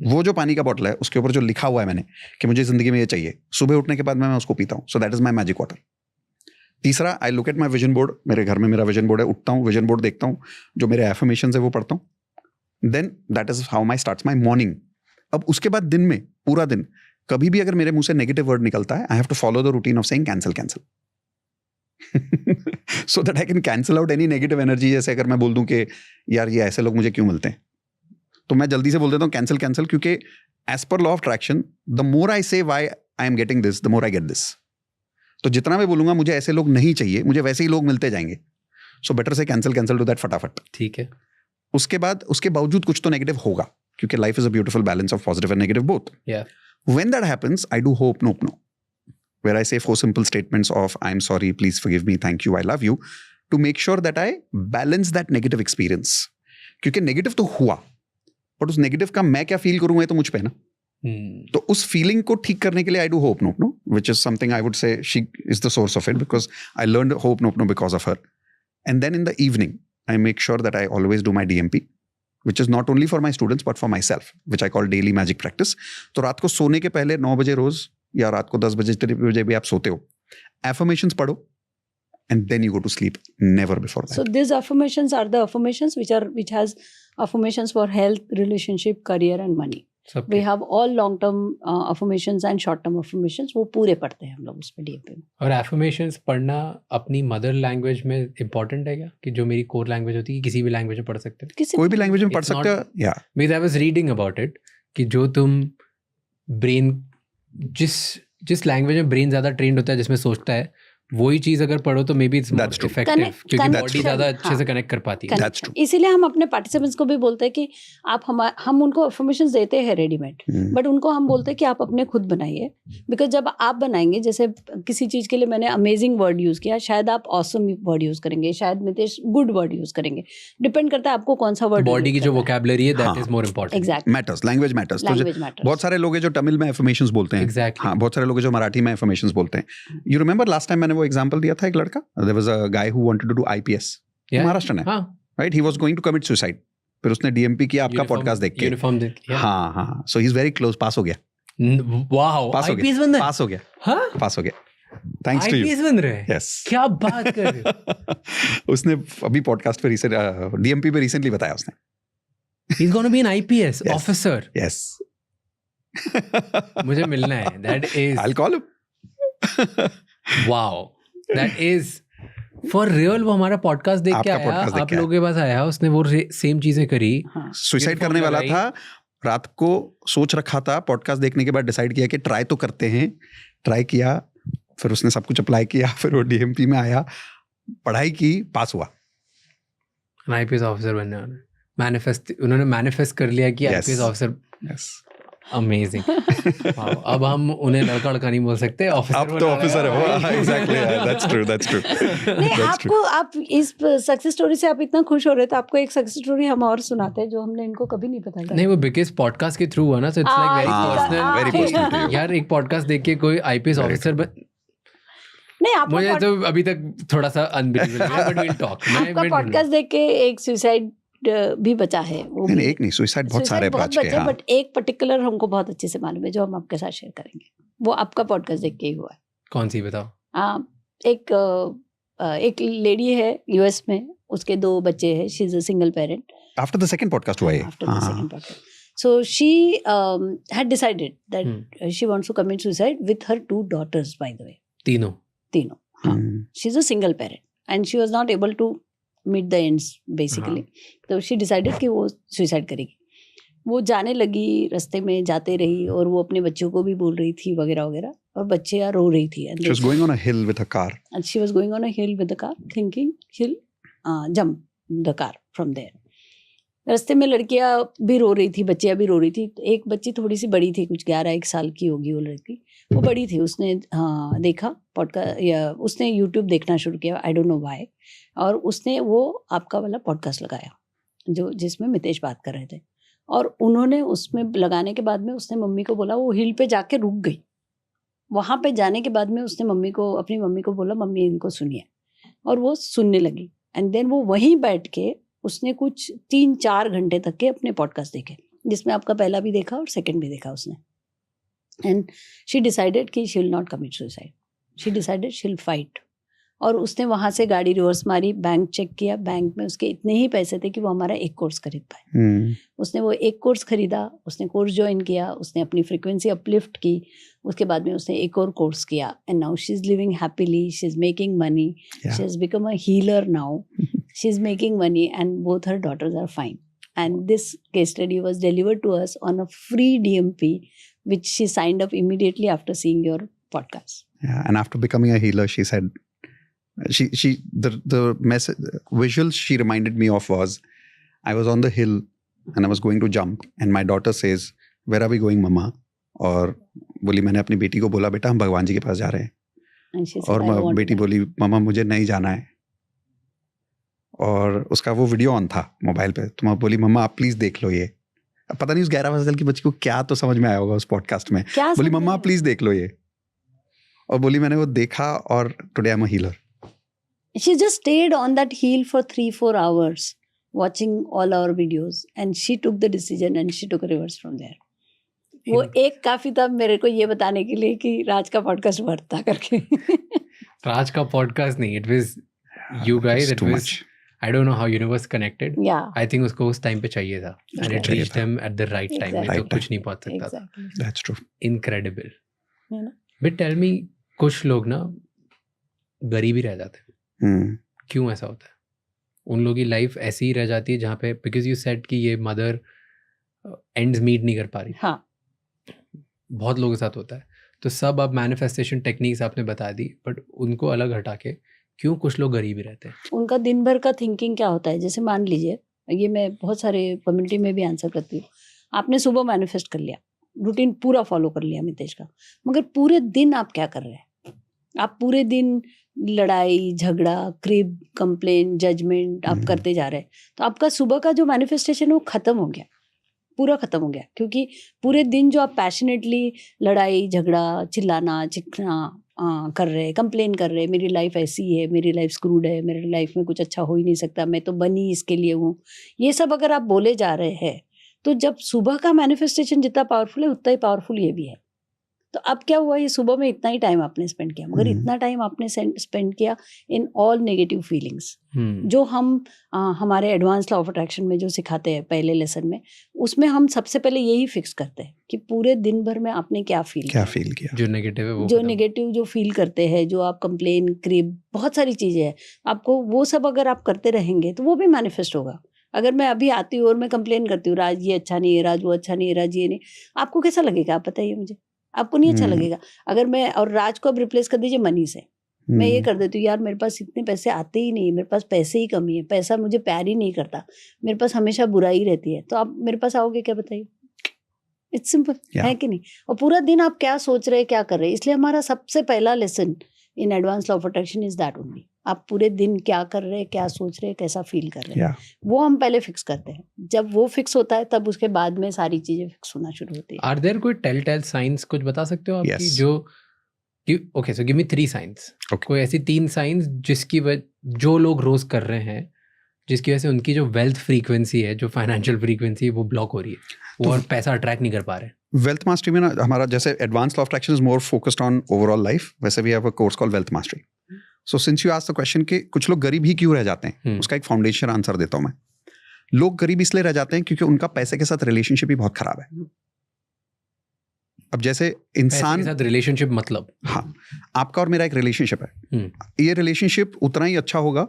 वो जो पानी का बॉटल है उसके ऊपर जो लिखा हुआ है मैंने कि मुझे जिंदगी में ये चाहिए, सुबह उठने के बाद मैं उसको पीता हूँ. So that is my magic water. तीसरा, I look at my vision board, मेरे घर में मेरा विजन बोर्ड है, उठता हूँ, विजन बोर्ड देखता हूँ, जो मेरे एफर्मेशंस है वो पढ़ता हूँ, then that is how my starts my morning. अब उसके बाद दिन में पूरा दिन कभी भी अगर मेरे मुंह से नेगेटिव वर्ड निकलता है, I have to follow the routine of saying cancel cancel, so that I can cancel out any negative energy. जैसे अगर मैं बोल दूं कि यार ये ऐसे लोग मुझे क्यों मिलते हैं, तो मैं जल्दी से बोल देता हूँ कैंसिल कैंसिल, क्योंकि as per law of attraction the more I say why I am getting this, the more I get this. तो जितना मैं बोलूंगा मुझे ऐसे लोग नहीं चाहिए, मुझे वैसे ही लोग मिलते जाएंगे. सो बेटर से कैंसिल कैंसिल टू दैट फटाफट. ठीक है. उसके बाद उसके बावजूद कुछ तो नेगेटिव होगा, क्योंकि life is a beautiful balance of positive and negative both. When that happens, I do hope no, where I say 4 simple statements of I'm sorry, please forgive me, thank you, I love you, to make sure that I balance that negative experience. क्योंकि नेगेटिव तो हुआ, बट उस नेगेटिव का मैं क्या फील करूंगा ये तो मुझ पे ना. तो उस फीलिंग को ठीक करने के लिए I do hope no, which is something I would say she is the source of it, because I learned hope no because of her. And then in the evening, I make sure that I always do my DMP, which is not only for my students but for myself, which I call daily magic practice. तो रात को सोने के पहले 9 बजे रोज या रात को 10 बजे भी आप सोते हो, affirmations पढ़ो, and then you go to sleep, never before that. So these affirmations are the affirmations which has affirmations for health, relationship, career and money. We have all long term affirmations and short term affirmations. वो पूरे पढ़ते हैं हम लोग उस पे DMP में. और affirmations पढ़ना अपनी मदर लैंग्वेज में इम्पोर्टेंट है क्या, कि जो मेरी कोर लैंग्वेज होती है किसी भी लैंग्वेज में पढ़ सकते हो? कोई भी लैंग्वेज में पढ़ सकते हो. या because I was reading about it कि जो तुम ब्रेन जिस लैंग्वेज में ब्रेन ज्यादा ट्रेंड होता है, जिसमें सोचता है, वही चीज अगर पढ़ो तो may be it's more effective, क्योंकि बॉडी ज्यादा अच्छे से कनेक्ट कर पाती है. इसीलिए हम अपने पार्टिसिपेंट्स को भी बोलते हैं कि आप हम उनको अफर्मेशंस देते हैं रेडीमेड, बट उनको हम बोलते हैं कि आप अपने खुद बनाइए. बिकॉज जब आप बनाएंगे, जैसे किसी चीज के लिए मैंने अमेजिंग वर्ड यूज किया, शायद आप ऑसम वर्ड यूज करेंगे, शायद मितेश गुड वर्ड यूज करेंगे, डिपेंड करता है आपको कौन सा वर्ड. बॉडी की जो वोकैबुलरी है that is more important. Exactly, matters, language matters. बहुत सारे लोग हैं जो तमिल में अफर्मेशंस बोलते हैं. एग्जैक्टली. हाँ, बहुत सारे लोग हैं जो मराठी में अफर्मेशंस बोलते हैं. यू रिमेंबर लास्ट टाइम मैंने वो एग्जांपल दिया था, लड़का, there was a guy who wanted to do IPS, Maharashtra में, right? He was going to commit suicide, फिर उसने DMP किया आपका पॉडकास्ट देख के. यूनिफॉर्म देख के. हाँ हाँ, so he's very close, पास हो गया. वाओ, IPS बन रहा है. पास हो गया. हाँ, पास हो गया. Thanks to you. IPS बन रहे हैं. Yes. क्या बात कर रहे हो? उसने अभी पॉडकास्ट पे DMP पे रिसेंटली बताया उसने. He's going to be an IPS officer. Yes. मुझे मिलना है. That is. I'll call him. Wow. That is for real. वो हमारा पॉडकास्ट देख के आया, आप लोगों के पास आया, उसने वो सेम चीजें करी. सुसाइड करने वाला था, रात को सोच रखा था, पॉडकास्ट देखने के बाद डिसाइड किया कि ट्राई तो करते हैं. ट्राई किया, फिर उसने सब कुछ अप्लाई किया, फिर वो DMP में आया, पढ़ाई की, पास हुआ. IPS ऑफिसर बनने वाला. उन्होंने मैनिफेस्ट कर लिया कि IPS ऑफिसर. अमेजिंग. अब हम उन्हें लड़का नहीं बोल सकते, ऑफिसर. अब तो ऑफिसर है. Exactly, that's true. नहीं, आप इस सक्सेस स्टोरी से आप इतना खुश हो रहे, तो आपको एक सक्सेस स्टोरी हम और सुनाते हैं जो हमने इनको कभी नहीं पता था. नहीं, वो बिकॉज़ पॉडकास्ट के थ्रू हुआ ना, so it's like very personal. यार एक पॉडकास्ट देख के कोई IPS ऑफिसर नहीं, आप मुझे तो अभी तक थोड़ा सा अनबिलीवेबल है, बट वी विल टॉक. मैं पॉडकास्ट देख के एक सुसाइड भी बचा है. वो नहीं, एक नहीं, सुसाइड बहुत सारे बचे हैं, बट एक पर्टिकुलर हमको बहुत अच्छे से मालूम है, जो हम आपके साथ शेयर करेंगे. वो आपका पॉडकास्ट देख के ही हुआ है. कौन सी बताओ? एक लेडी है US में, उसके 2 बच्चे हैं, she is a single parent. After the second podcast हुआ है. After the second podcast, so she had decided that she wants to commit suicide with her 2 daughters, by the way. तीनों. हाँ, she is a single parent and she was not able to meet the ends basically. तो शी डिसाइडेड कि वो सुसाइड करेगी. वो जाने लगी, रास्ते में जाते रही, और वो अपने बच्चों को भी बोल रही थी वगैरह वगैरह, और बच्चे यार रो रही थी. She was going on a hill with a car. And she was going on a hill with the car, thinking she'll jump the car from there. रास्ते में लड़कियां भी रो रही थी, बच्चियां भी रो रही थी. एक बच्ची थोड़ी सी बड़ी थी, कुछ 11-1 साल की होगी वो लड़की. वो बड़ी थी, उसने देखा पॉडकास्ट, या उसने YouTube देखना शुरू किया, आई डोंट नो व्हाई, और उसने वो आपका वाला पॉडकास्ट लगाया जो जिसमें मितेश बात कर रहे थे. और उन्होंने उसमें लगाने के बाद में उसने मम्मी को बोला, वो हिल पे जाके रुक गई. वहाँ पे जाने के बाद में उसने अपनी मम्मी को बोला, मम्मी इनको सुनिए, और वो सुनने लगी. एंड देन वो वहीं बैठ के उसने कुछ 3-4 घंटे तक के अपने पॉडकास्ट देखे, जिसमें आपका पहला भी देखा और सेकंड भी देखा उसने. एंड शी डिसाइडेड कि she will not commit suicide. She decided she will fight. और उसने वहाँ से गाड़ी रिवर्स मारी, बैंक चेक किया, बैंक में उसके इतने ही पैसे थे कि वो हमारा एक कोर्स खरीद पाए। उसने वो एक कोर्स खरीदा, उसने कोर्स ज्वाइन किया, उसने अपनी फ्रीक्वेंसी अपलिफ्ट की, उसके बाद में उसने एक और कोर्स किया, and now she is living happily, she is making money, she has become a healer now, she is making money, and both her daughters are fine. And this case study was delivered to us on a free DMP, which she signed up immediately after seeing your podcast. Yeah, and after becoming a healer, she said, the message, visual she reminded me of was, I was on the hill and I was going to jump, and my daughter says, "Where are we going, mama?" और बोली, मैंने अपनी बेटी को बोला, बेटा हम भगवान जी के पास जा रहे हैं. And she said, और बेटी बोली, मामा मुझे नहीं जाना है. और उसका वो वीडियो ऑन था मोबाइल पे, तो मैं बोली, मम्मा आप प्लीज देख लो ये. अब पता नहीं उस 11 साल की बच्ची को क्या तो समझ में आया होगा उस पॉडकास्ट में. बोली, मम्मा आप प्लीज देख लो ये. और बोली, मैंने वो देखा और today I am a healer. She just stayed on that heel for 3-4 hours watching all our videos, and she took the decision and she took a reverse from there. वो एक काफी था मेरे को ये बताने के लिए कि राज का पॉडकास्ट वर्थ था करके. राज का पॉडकास्ट नहीं, it was you guys, it was I don't know how universe connected. Yeah. I think उसको उस टाइम पे चाहिए था, and it reached him at the right time. Exactly. तो कुछ नहीं पहुंच सकता था. Exactly. That's true. Incredible. You know? But tell me, कुछ लोग ना गरीब ही रह जाते हैं. क्यों ऐसा होता है? उन लोगों की लाइफ ऐसी ही रह जाती है जहाँ पे, because you said कि ये मदर ends meet नहीं कर पा रही. हाँ. बहुत लोगों के साथ होता है. तो सब अब मैनिफेस्टेशन टेक्निक्स आपने बता दी, बट उनको अलग हटा के क्यों कुछ लोग गरीब ही रहते हैं? उनका दिन भर का थिंकिंग क्या होता है, जैसे मान लीजिए, ये मैं बहुत सारे कम्युनिटी में भी आंसर करती हूँ. आपने सुबह मैनिफेस्ट कर लिया, रूटीन पूरा फॉलो कर लिया मितेश का, मगर पूरे दिन आप क्या कर रहे हैं? आप पूरे दिन लड़ाई झगड़ा, क्रिब, कंप्लेन, जजमेंट आप करते जा रहे हैं. तो आपका सुबह का जो मैनिफेस्टेशन है वो खत्म हो गया, पूरा खत्म हो गया. क्योंकि पूरे दिन जो आप पैशनेटली लड़ाई झगड़ा, चिल्लाना चिखना कर रहे, कंप्लेन कर रहे, मेरी लाइफ ऐसी है, मेरी लाइफ स्क्रूड है, मेरी लाइफ में कुछ अच्छा हो ही नहीं सकता, मैं तो बनी इसके लिए हूँ, ये सब अगर आप बोले जा रहे हैं, तो जब सुबह का मैनिफेस्टेशन जितना पावरफुल है उतना ही पावरफुल ये भी है. तो अब क्या हुआ, ये सुबह में इतना ही टाइम आपने स्पेंड किया, मगर इतना टाइम आपने स्पेंड किया इन ऑल नेगेटिव फीलिंग्स, जो हम हमारे एडवांस लॉ ऑफ अट्रैक्शन में जो सिखाते हैं पहले लेसन में, उसमें हम सबसे पहले यही फिक्स करते हैं कि पूरे दिन भर में आपने क्या फील किया, जो नेगेटिव है वो, जो नेगेटिव जो फील करते हैं, जो आप कंप्लेन, क्रिब, बहुत सारी चीज़ें हैं, आपको वो सब अगर आप करते रहेंगे तो वो भी मैनिफेस्ट होगा. अगर मैं अभी आती हूँ और मैं कंप्लेन करती हूँ, राज ये अच्छा नहीं है, राज वो अच्छा नहीं है, राज ये नहीं, आपको कैसा लगेगा आप बताइए मुझे? आपको नहीं अच्छा लगेगा. अगर मैं और राज को अब रिप्लेस कर दीजिए मनी से, मैं ये कर देती हूँ, यार मेरे पास इतने पैसे आते ही नहीं, मेरे पास पैसे ही कमी है, पैसा मुझे प्यार ही नहीं करता, मेरे पास हमेशा बुराई रहती है, तो आप मेरे पास आओगे क्या बताइए? इट्स सिंपल है कि नहीं? और पूरा दिन आप क्या सोच रहे हैं, क्या कर रहे हैं. इसलिए हमारा सबसे पहला lesson in advance law of attraction is that only. आप पूरे दिन क्या कर रहे हैं, क्या सोच रहे हैं, कैसा फील कर रहे हैं, वो हम पहले फिक्स करते हैं. जब वो फिक्स होता है तब उसके बाद में सारी चीजें फिक्स होना शुरू होती है. आर देयर कोई टेल साइंस कुछ बता सकते हो आपकी? जो okay, so give me 3 science. कोई ऐसी 3 साइंस जिसकी जो लोग रोज कर रहे हैं, जिसकी वजह से उनकी जो वेल्थ फ्रीक्वेंसी है, जो फाइनेंशियल फ्रीक्वेंसी है, वो ब्लॉक हो रही है, वो और पैसा अट्रैक्ट नहीं कर पा रहे. वेल्थ मास्टरी में ना, हमारा जैसे advance law of attraction is more focused on overall life, वैसे we have a course called wealth mastery. So since you asked the question कि कुछ लोग गरीब ही क्यों रह जाते हैं, उसका एक फाउंडेशन आंसर देता हूं मैं. लोग गरीब इसलिए रह जाते हैं क्योंकि उनका पैसे के साथ रिलेशनशिप ही बहुत खराब है. अब जैसे इंसान के साथ रिलेशनशिप, मतलब हाँ, आपका और मेरा एक रिलेशनशिप है. ये रिलेशनशिप उतना ही अच्छा होगा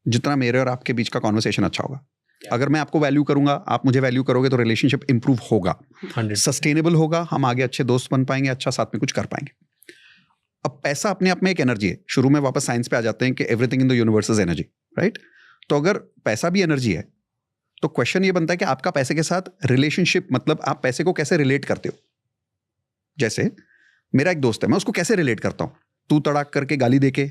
जितना मेरे और आपके बीच का कॉन्वर्सेशन अच्छा होगा. अगर मैं आपको वैल्यू करूंगा, आप मुझे वैल्यू करोगे, तो रिलेशनशिप इंप्रूव होगा, सस्टेनेबल होगा, हम आगे अच्छे दोस्त बन पाएंगे, अच्छा साथ में कुछ कर पाएंगे. अब पैसा अपने आप में एक एनर्जी है. शुरू में वापस साइंस पे आ जाते हैं कि everything in the universe is energy, right? तो अगर पैसा भी एनर्जी है, तो क्वेश्चन ये बनता है कि आपका पैसे के साथ रिलेशनशिप, मतलब आप पैसे को कैसे रिलेट करते हो. जैसे मेरा एक दोस्त है, मैं उसको कैसे रिलेट करता हूँ? तू तड़ाक करके, गाली देके,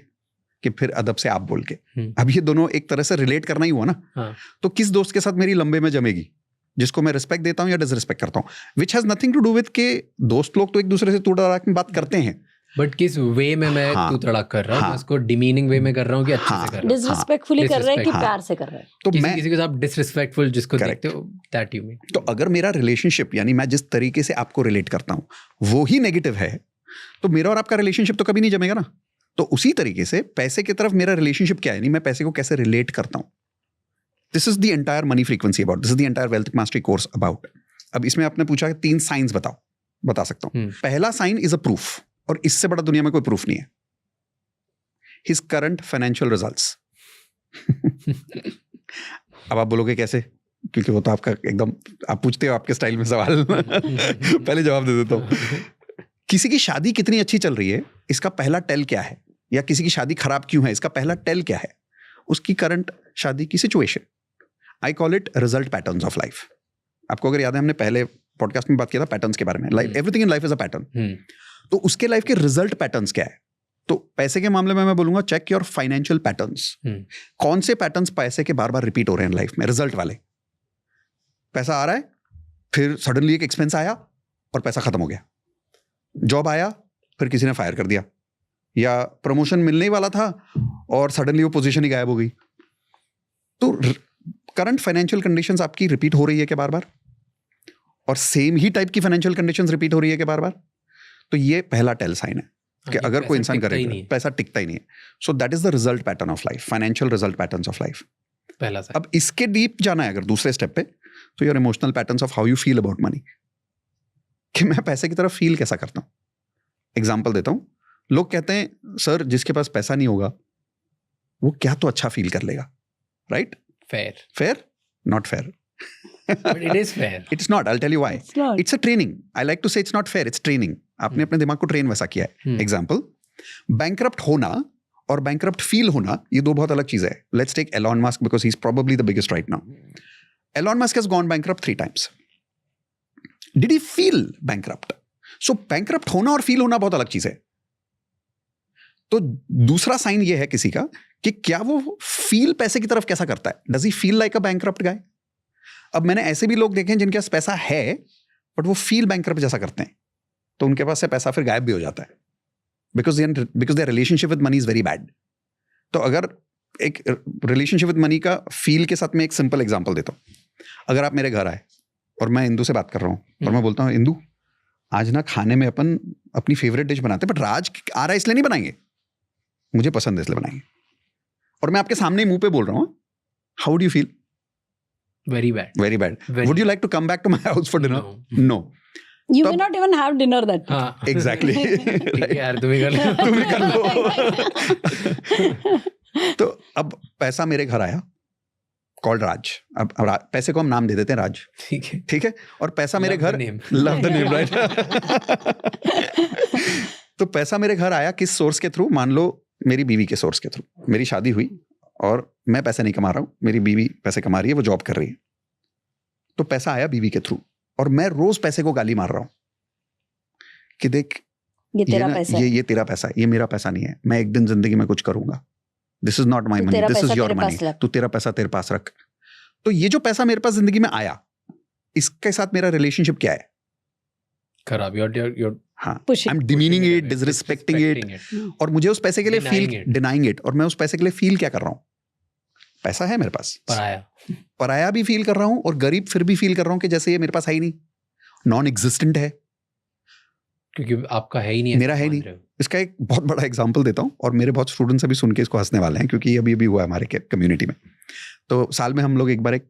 कि फिर अदब से आप बोल के. अब ये दोनों एक तरह से रिलेट करना ही हुआ ना. हाँ. तो किस दोस्त के साथ मेरी लंबे में जमेगी? जिसको मैं रिस्पेक्ट देता हूँ या डिसरिस्पेक्ट करता हूँ, which has nothing to do with के दोस्त लोग तो एक दूसरे से तू तड़ाक में बात करते हैं, बट किस वे में मैं तू तड़ाक कर रहा हूँ, मैं उसको डिमीनिंग वे में कर रहा हूँ कि अच्छे से कर रहा हूँ, डिसरिस्पेक्टफुली कर रहे हैं कि प्यार से कर रहे हैं. तो मैं किसी के साथ डिसरिस्पेक्टफुल जिसको देखते हो, दैट यू मीन. तो अगर मेरा रिलेशनशिप, यानी मैं जिस तरीके से आपको रिलेट करता हूँ वो ही नेगेटिव है, तो मेरा और आपका रिलेशनशिप तो कभी नहीं जमेगा ना. तो उसी तरीके से पैसे की तरफ मेरा रिलेशनशिप क्या है, नहीं मैं पैसे को कैसे रिलेट करता हूं. This is the entire money frequency about, this is the entire wealth mastery course about. अब इसमें आपने पूछा कि 3 साइंस बताओ, बता सकता हूं. पहला साइन इज अ प्रूफ, और इससे बड़ा दुनिया में कोई प्रूफ नहीं है. His current financial results. अब आप बोलोगे कैसे, क्योंकि वो तो आपका एकदम, आप पूछते हो आपके स्टाइल में सवाल. पहले जवाब दे देता हूं. किसी की शादी कितनी अच्छी चल रही है, इसका पहला टेल क्या है, या किसी की शादी खराब क्यों है, इसका पहला टेल क्या है, उसकी करंट शादी की situation. I call it result patterns of life. आपको अगर याद है, हमने पहले पॉडकास्ट में बात किया था पैटर्न्स के बारे में. Life, everything in life is a pattern. तो उसके लाइफ के रिजल्ट पैटर्न्स क्या है. तो पैसे के मामले में मैं बोलूंगा चेक योर फाइनेंशियल पैटर्न्स. कौन से पैटर्न्स पैसे के बार बार रिपीट हो रहे हैं लाइफ में, रिजल्ट वाले. पैसा आ रहा है, फिर सडनली एक एक्सपेंस आया और पैसा खत्म हो गया. जॉब आया, फिर किसी ने फायर कर दिया, या प्रमोशन मिलने ही वाला था और सडनली वो पोजीशन ही गायब हो गई. तो करंट फाइनेंशियल कंडीशंस आपकी रिपीट हो रही है क्या बार बार, और सेम ही टाइप की फाइनेंशियल कंडीशंस रिपीट हो रही है क्या बार बार. तो ये पहला टेल साइन है कि अगर कोई इंसान करे, पैसा टिकता ही नहीं है. So that is the result pattern of life, financial result patterns of life. पहला साइन. अब इसके डीप जाना है अगर दूसरे स्टेप पे, तो your emotional patterns of how you feel about money, कि मैं पैसे की तरफ फील कैसा करता हूं. एग्जाम्पल देता हूं. लोग कहते हैं सर जिसके पास पैसा नहीं होगा वो क्या तो अच्छा फील कर लेगा, right? Fair. Fair? Not fair. But it is fair. It's not. I'll tell you why. It's not. It's a training. I like to say it's not fair. It's training. आपने अपने दिमाग को ट्रेन वैसा किया है. एग्जाम्पल, बैंकरप्ट होना और बैंकरप्ट फील होना, ये दो बहुत अलग चीजें है. Let's take Elon Musk because he is probably the biggest right now. Elon Musk has gone bankrupt 3 times. Did he feel bankrupt? So bankrupt होना और फील होना बहुत अलग चीज है. तो दूसरा साइन ये है किसी का कि क्या वो फील पैसे की तरफ कैसा करता है. Does he feel like a bankrupt guy? अब मैंने ऐसे भी लोग देखे हैं जिनके पास पैसा है बट वो फील बैंकरप्ट जैसा करते हैं, तो उनके पास से पैसा फिर गायब भी हो जाता है because their relationship with money is very bad. तो अगर एक रिलेशनशिप विद मनी का फील के साथ में एक सिंपल एग्जांपल देता हूं. अगर आप मेरे घर आए और मैं इंदू से बात कर रहा हूं और मैं बोलता हूं इंदू आज ना खाने में अपन अपनी फेवरेट डिश बनाते हैं, बट राज आ रहा है इसलिए नहीं बनाएंगे, मुझे पसंद है इसलिए बनाएंगे, और मैं आपके सामने मुंह पे बोल रहा हूं, how do you feel? Very bad. Very bad. Would you like to come back to my house for dinner? No. You may not even have dinner that day. हाँ. Exactly. ठीक है यार, तुम ही कर लो. तुम ही कर लो. तो अब पैसा मेरे घर आया, कॉल्ड राज. अब पैसे को हम नाम दे देते हैं राज. ठीक है. ठीक है. और पैसा मेरे Love घर, the name. Love the name, right. तो पैसा मेरे घर आया किस सोर्स के थ्रू? मान लो मेरी बीवी के सोर्स के थ्रू. मेरी शादी हुई और मैं पैसे नहीं कमा रहा हूं, मेरी बीवी पैसे कमा रही है, वो जॉब कर रही है. तो पैसा आया बीवी के थ्रू और मैं रोज पैसे को गाली मार रहा हूं कि देख ये तेरा पैसा है. ये तेरा पैसा है, ये मेरा पैसा नहीं है, मैं एक दिन जिंदगी में कुछ करूंगा. This is not my money, this is your money. तू तेरा पैसा तेरे पास रख. तो ये जो पैसा मेरे पास जिंदगी में आया, इसके साथ मेरा रिलेशनशिप क्या है? खराब. You're हाँ, I am demeaning it, disrespecting it, और मुझे उस पैसे के लिए फील, डिनाइंग इट, और मैं उस पैसे के लिए फील क्या कर रहा हूँ? पैसा है मेरे पास, पराया भी फील कर रहा हूँ, और गरीब फिर भी फील कर रहा हूँ कि जैसे ये मेरे पास है ही नहीं, नॉन एग्जिस्टेंट है, क्योंकि आपका है ही नहीं, मेरा है नहीं. इसका एक बहुत बड़ा एग्जांपल देता हूँ, और मेरे बहुत स्टूडेंट्स अभी सुन के इसको हंसने वाले हैं, क्योंकि अभी अभी हुआ है हमारे कम्युनिटी में. तो साल में हम लोग एक बार एक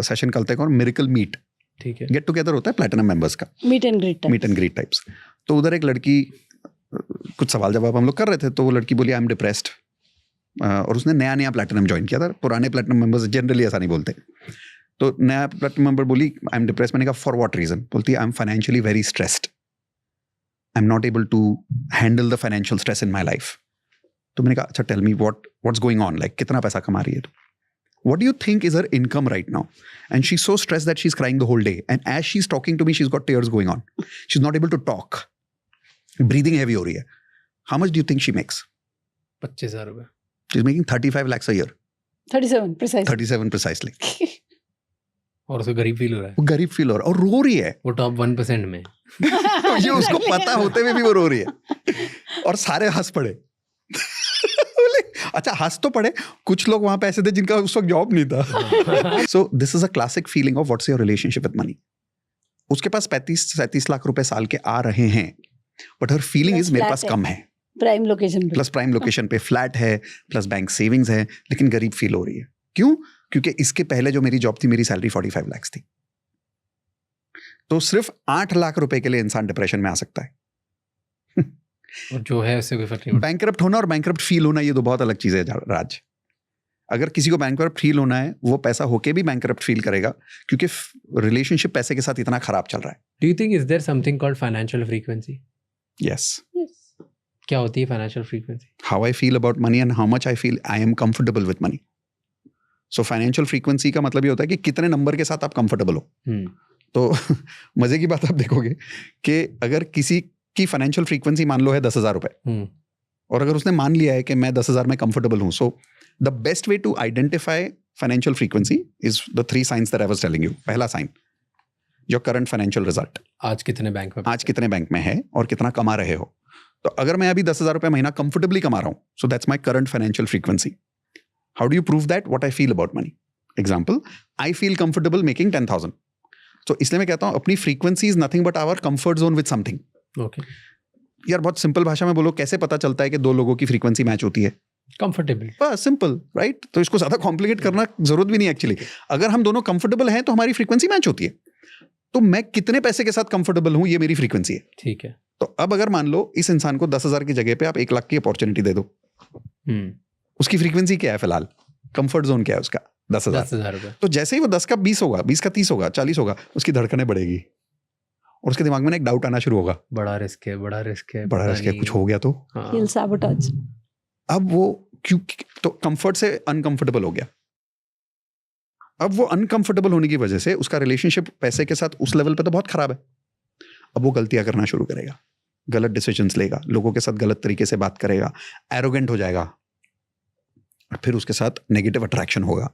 सेशन करते हैं और मिरेकल मीट, ठीक है, गेट टुगेदर होता है प्लैटिनम मेंबर्स का, मीट एंड ग्रीट टाइप्स. तो उधर एक लड़की, कुछ सवाल जवाब हम लोग कर रहे थे, तो वो लड़की बोली आई एम डिप्रेस्ड, और उसने नया प्लैटिनम ज्वाइन किया था. पुराने प्लैटिनम मेंबर्स जनरली ऐसा नहीं बोलते. तो नया प्लैटिनम मेंबर बोली आई एम डिप्रेस्ड. मैंने कहा फॉर व्हाट रीजन? बोलती है I am financially very stressed, I am not able to handle the financial stress in my life. तो मैंने कहा अच्छा tell me what's going on, like कितना पैसा कमा रही है तो? What do you think is her income right now? And she's so stressed that she's crying the whole day. And as she's talking to me, she's got tears going on. She's not able to talk. Breathing heavy हो रही है. How much do you think she makes? 25,000 रुपए. She's making 35 lakhs a year. 37 precisely. 37 precisely. और उसे गरीब फील हो रहा है. वो गरीब फील हो रहा है और रो रही है. वो टॉप 1% में. ये उसको पता होते हुए भी वो रो रही है. और सारे हंस पड़े. अच्छा हंस तो पड़े, कुछ लोग वहां पे ऐसे थे जिनका उस वक्त जॉब नहीं था. सो this is a classic feeling of what's your relationship with money. उसके पास 35-37 लाख रुपए साल के आ रहे हैं, बट हर फीलिंग इज मेरे पास कम है. प्राइम लोकेशन पे, प्लस प्राइम लोकेशन पे फ्लैट है, प्लस बैंक सेविंग्स है, लेकिन गरीब फील हो रही है। क्यों? क्योंकि इसके पहले जो मेरी जॉब थी, मेरी सैलरी 45 लाख थी। तो सिर्फ 8 लाख रुपए के लिए इंसान डिप्रेशन में आ सकता है। और जो है उससे कोई फर्क नहीं पड़ता। बैंकरप्ट होना और बैंकरप्ट फील होना, ये तो बहुत अलग चीज है राज। अगर किसी को बैंकरप्ट फील होना है, वो पैसा होके भी बैंकरप्ट फील करेगा, क्योंकि रिलेशनशिप पैसे के साथ इतना खराब चल रहा है। Do you think is there something called financial frequency? Yes. क्या होती है financial frequency? How I feel about money and how much I feel I am comfortable with money. So financial frequency का मतलब ये होता है कि कितने नंबर के साथ आप कंफर्टेबल हो। तो मजे की बात आप देखोगे कि अगर किसी की फाइनेंशियल फ्रीक्वेंसी मान लो है 10,000 रुपए, और अगर उसने मान लिया है कि मैं 10,000 में कंफर्टेबल हूं, so the best way to identify financial frequency is the 3 signs that I was telling you. पहला sign, your current financial result. आज कितने बैंक में है और कितना कमा रहे हो। तो अगर मैं अभी 10,000 रुपए महीना कंफर्टेबली कमा रहा हूं, so that's my current financial frequency. How do you prove that? What I feel about money. Example, I feel comfortable making 10,000। तो इसलिए मैं कहता हूं अपनी frequency is nothing but our comfort zone with something. Okay यार बहुत सिंपल भाषा में बोलो, कैसे पता चलता है कि दो लोगों की फ्रीक्वेंसी मैच होती है? कंफर्टेबल। बस सिंपल, राइट? तो इसको ज्यादा कॉम्प्लिकेट करना जरूरत भी नहीं एक्चुअली। अगर हम दोनों कंफर्टेबल हैं तो हमारी फ्रीक्वेंसी मैच होती है। तो मैं कितने पैसे के साथ कंफर्टेबल हूं, ये मेरी फ्रीक्वेंसी है। ठीक है। तो अब अगर मान लो इस इंसान को 10,000 की जगह पे आप 1 लाख की अपॉर्चुनिटी दे दो, उसकी फ्रीक्वेंसी क्या है फिलहाल? कंफर्ट जोन क्या है उसका? 10,000 रुपए। तो जैसे ही वो 10 का 20 होगा, 20 का 30 होगा, 40 होगा, उसकी धड़कनें बढ़ेगी और उसके दिमाग में ना एक डाउट आना शुरू होगा, बड़ा रिस्क है, कुछ हो गया तो। He'll sabotage. अब वो क्यों? तो कंफर्ट से अनकंफर्टेबल हो गया। अब वो अनकंफर्टेबल होने की वजह से उसका रिलेशनशिप पैसे के साथ उस लेवल पे तो बहुत खराब है। अब वो गलतियां करना शुरू करेगा, गलत डिसीजंस लेगा, लोगों के साथ गलत तरीके से बात करेगा, एरोगेंट हो जाएगा, और फिर उसके साथ नेगेटिव अट्रैक्शन होगा।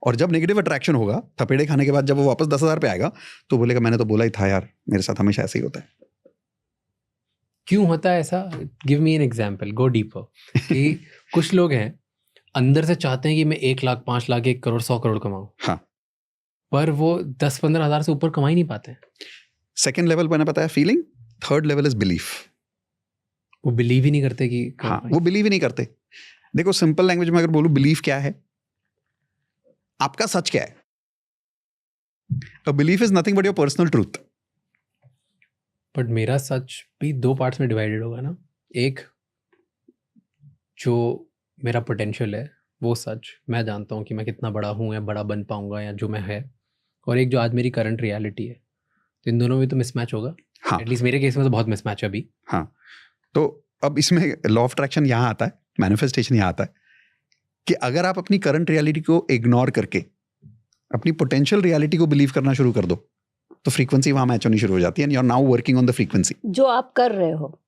और जब नेगेटिव अट्रैक्शन होगा, थपेड़े खाने के बाद जब वो वापस 10,000 पे आएगा, तो बोलेगा मैंने तो बोला ही था यार, मेरे साथ हमेशा ऐसे ही होता है। क्यों होता है ऐसा? Give me an example, go deeper. कि कुछ लोग हैं अंदर से चाहते हैं कि मैं 1 लाख, 5 लाख, 1 करोड़, 100 करोड़ कमाऊं। हाँ, पर वो 10-15 हज़ार से ऊपर कमा ही नहीं पाते। सेकेंड लेवल मैंने बताया feeling, third level is belief. वो बिलीव ही नहीं करते कि हाँ, वो बिलीव ही नहीं करते। देखो सिंपल लैंग्वेज में अगर बोलूं, बिलीफ क्या है? आपका सच क्या है? A belief is nothing but your personal truth. But मेरा सच भी 2 पार्ट्स में डिवाइडेड होगा ना। एक जो मेरा पोटेंशियल है, वो सच मैं जानता हूँ कि मैं कितना बड़ा हूँ या बड़ा बन पाऊंगा या जो मैं है, और एक जो आज मेरी करंट रियलिटी है। तो इन दोनों में तो मिसमैच होगा। हाँ, एटलीस्ट मेरे केस में तो बहुत मिसमैच है अभी। हाँ, तो अब इसमें लॉ ऑफ अट्रैक्शन यहाँ आता है, मैनिफेस्टेशन यहाँ आता है कि अगर आप अपनी करंट रियलिटी को इग्नोर करके अपनी पोटेंशियल रियलिटी को बिलीव करना शुरू कर दो, तो फ्रीक्वेंसी वहां मैच होनी शुरू हो जाती है। You are now working on the frequency. जो आप कर रहे हो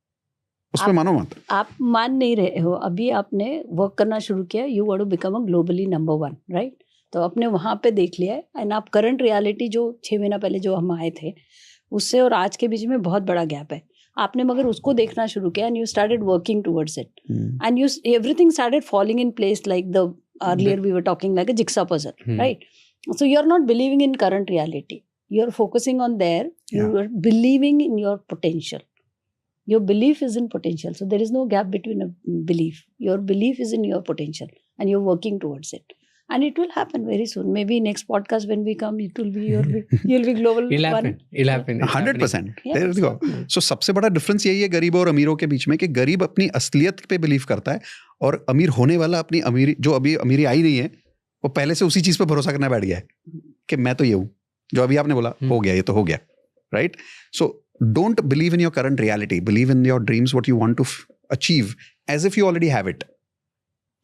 उस पे मानो मत। आप मान नहीं रहे हो, अभी आपने वर्क करना शुरू किया, you want to become a globally number 1, right? तो आपने वहां पे देख लिया है, एंड आप करंट रियलिटी जो 6 महीना पहले जो हम आए थे उससे और आज के बीच में बहुत बड़ा गैप है। आपने मगर उसको देखना शुरू किया and you started working towards it, and you everything started falling in place like the earlier we were talking like a jigsaw puzzle, right? So you are not believing in current reality. You are focusing on there. You are believing in your potential. Your belief is in potential. So there is no gap between a belief. Your belief is in your potential and you're working towards it. And it will happen very soon. Maybe next podcast when we come, it will be you'll be global. It'll happen. 100%. There you go. So सबसे बड़ा डिफरेंस यही है गरीब और अमीरों के बीच में, कि गरीब अपनी असलियत पे बिलीव करता है और अमीर होने वाला अपनी अमीरी, जो अभी अमीरी आई नहीं है, वो पहले से उसी चीज पे भरोसा करना बैठ गया है कि मैं तो ये हूं, जो अभी आपने बोला हो गया, ये तो हो गया, right? So don't believe in your current reality, believe in your dreams, what you want to achieve, as if you already have it.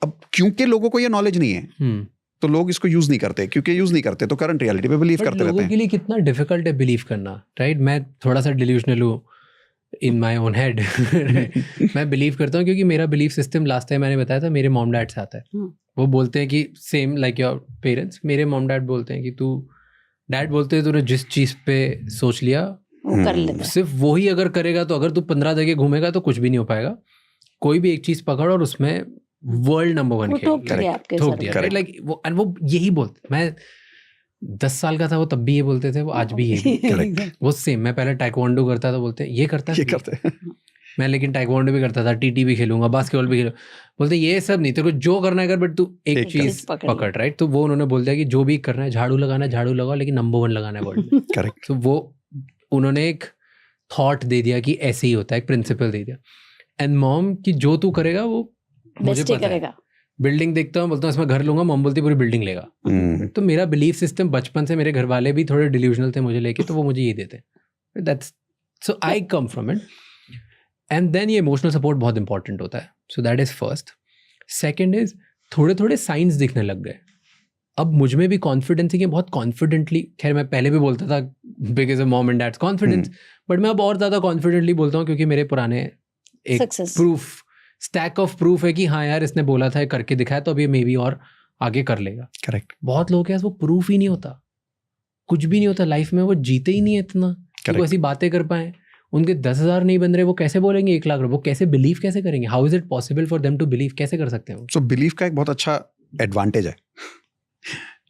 अब क्योंकि लोगों को ये नॉलेज नहीं है, तो लोग इसको यूज नहीं करते, क्योंकि यूज नहीं करते तो करंट रियलिटी पे बिलीव करते रहते हैं। लोगों के लिए कितना डिफिकल्ट है बिलीव करना, राइट? मैं थोड़ा सा डिल्यूशनल हूँ इन माई ओन हेड। मैं बिलीव करता हूँ क्योंकि मेरा बिलीफ सिस्टम लास्ट टाइम मैंने बताया था मेरे मॉम डैड से आता है। वो बोलते हैं कि सेम लाइक योर पेरेंट्स, मेरे मॉम डैड बोलते हैं कि डैड बोलते हैं तूने जिस चीज़ पे सोच लिया वो कर लेगा, सिर्फ वो ही अगर करेगा, तो अगर तू 15 जगह घूमेगा तो कुछ भी नहीं हो पाएगा। कोई भी एक चीज़ पकड़ और उसमें वर्ल्ड नंबर 1 ठोक दिया, लाइक वो यही बोलते। मैं 10 साल का था वो तब भी ये बोलते थे, वो आज भी ये वो सेम। मैं पहले टाइक्वांडो करता था, बोलते ये करता है, मैं लेकिन टाइक्वांडो भी करता था, टीटी भी खेलूंगा, बास्केटबॉल भी खेलूंगा। बोलते ये सब नहीं, तेरे को जो करना है कर, बट तू एक चीज पकड़, राइट? तो वो उन्होंने बोल दिया कि जो भी करना है, झाड़ू लगाना है झाड़ू लगाओ, लेकिन नंबर 1 लगाना है वर्ल्ड में। करेक्ट। तो वो उन्होंने एक थॉट दे दिया कि ऐसे ही होता है, एक प्रिंसिपल दे दिया। एंड मॉम कि जो तू करेगा वो मुझे पता है। बिल्डिंग देखता हूँ, बोलता हूँ इसमें घर लूंगा, मॉम बोलती पूरी बिल्डिंग लेगा। तो मेरा बिलीफ सिस्टम बचपन से, मेरे घर वाले भी थोड़े डिल्यूजनल थे मुझे लेके, तो वो मुझे ये देते। That's so I come from it. And then ये इमोशनल सपोर्ट बहुत इंपॉर्टेंट होता है। So that is first. Second is थोड़े थोड़े साइंस दिखने लग गए। अब मुझ में भी कॉन्फिडेंस है कि बहुत कॉन्फिडेंटली, खैर मैं पहले भी बोलता था because of mom and dad's confidence, but मैं अब और ज़्यादा कॉन्फिडेंटली बोलता हूँ क्योंकि मेरे पुराने एक प्रूफ, स्टैक ऑफ प्रूफ है कि हाँ यार इसने बोला था, करके दिखाया, तो अभी मे बी और आगे कर लेगा। करेक्ट। बहुत लोग हैं वो प्रूफ ही नहीं होता, कुछ भी नहीं होता लाइफ में, वो जीते ही नहीं है इतना कि वो ऐसी बातें कर पाए। उनके 10,000 नहीं बन रहे, वो कैसे बोलेंगे 1 लाख रुपए? वो कैसे बिलीव कैसे करेंगे? How is it possible for them to believe? कैसे कर सकते हैं वो? सो बिलीफ का एक बहुत अच्छा एडवांटेज है,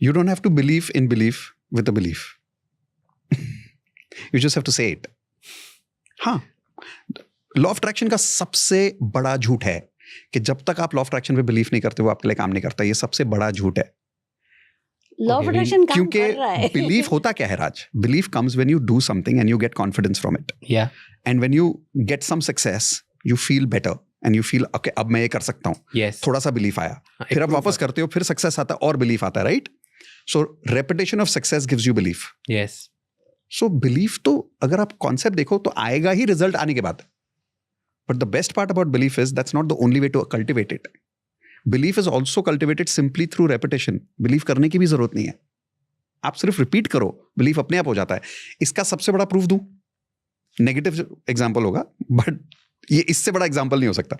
you don't have to believe in belief with a belief, you just have to say it. हाँ, लॉ ऑफ अट्रैक्शन का सबसे बड़ा झूठ है कि जब तक आप लॉ ऑफ अट्रैक्शन पे बिलीव नहीं करते वो आपके लिए काम नहीं करता। ये सबसे बड़ा झूठ है। लॉ ऑफ अट्रैक्शन काम क्योंकि कर रहा है। बिलीफ होता क्या है Raj? Belief comes when you do something and you get confidence from it, या and when you get some success you feel better and you feel okay अब मैं ये कर सकता हूँ। yes. थोड़ा सा बिलीफ आया, फिर आप वापस करते हो, फिर सक्सेस आता है और बिलीफ आता है, right? So repetition of success gives you belief. yes. So belief तो अगर आप कॉन्सेप्ट देखो तो आएगा ही रिजल्ट आने के बाद। But the best part about belief is that's not the only way to cultivate it. Belief is also cultivated simply through repetition. Belief करने की भी जरूरत नहीं है, आप सिर्फ रिपीट करो, बिलीफ अपने आप हो जाता है। इसका सबसे बड़ा प्रूफ दूं, नेगेटिव एग्जाम्पल होगा बट ये इससे बड़ा एग्जाम्पल नहीं हो सकता।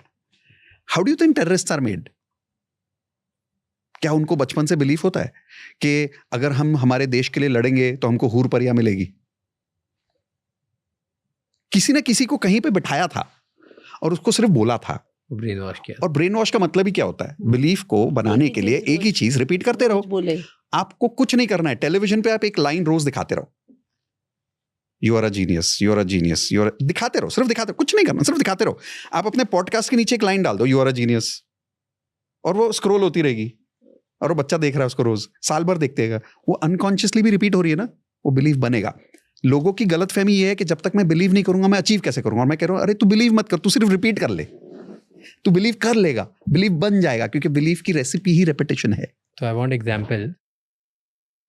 How do you think terrorists are made? क्या उनको बचपन से बिलीफ होता है कि अगर हम हमारे देश के लिए लड़ेंगे तो हमको हूर परिया मिलेगी? किसी ने किसी को कहीं पे बिठाया था और उसको सिर्फ बोला था, ब्रेन वॉश किया। और ब्रेन वॉश का मतलब ही क्या होता है? बिलीफ को बनाने के लिए एक ही चीज रिपीट करते रहो। बोले आपको कुछ नहीं करना है, टेलीविजन पे आप एक लाइन रोज दिखाते रहो, you are a genius, you are a genius, you are, दिखाते रहो, सिर्फ दिखाते रहो, कुछ नहीं करना, सिर्फ दिखाते रहो। आप अपने पॉडकास्ट के नीचे एक लाइन डाल दो, यू आर अ जीनियस, और वो स्क्रॉल होती रहेगी और वो बच्चा देख रहा है उसको, रोज साल भर देखते रहेगा, वो अनकॉन्शियसली भी रिपीट हो रही है ना, वो बिलीव बनेगा। लोगों की गलत फहमी ये है कि जब तक मैं बिलीव नहीं करूंगा मैं अचीव कैसे करूंगा। और मैं कह रहा हूं अरे तू बिलीव मत कर, तू सिर्फ रिपीट कर ले, तू बिलीव कर लेगा, बिलीव बन जाएगा, क्योंकि बिलीव की रेसिपी ही रेपिटेशन है। तो आई वांट एग्जांपल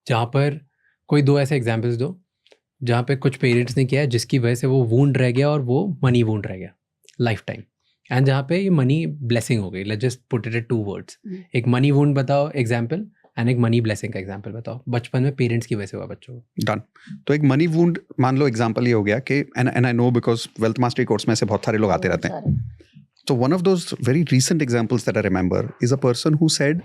जहाँ पर कोई 2 ऐसे एग्जांपल्स दो जहाँ पे कुछ पेरेंट्स ने किया है जिसकी वजह से वो वूंड रह गया और वो मनी वूंड रह गया लाइफ टाइम, एंड जहाँ पे ये मनी ब्लेसिंग हो गई। Let's just put it in 2 words. एक मनी वूंड बताओ एग्जांपल, एंड एक मनी ब्लेसिंग का एग्जांपल बताओ, बचपन में पेरेंट्स की वजह से हुआ बच्चों को। डन। तो एक मनी वूंड मान लो एग्जांपल ये हो गया कि and I know because wealth mastery course में से बहुत सारे लोग आते रहते हैं। तो one of those very recent examples that I remember is a person who said,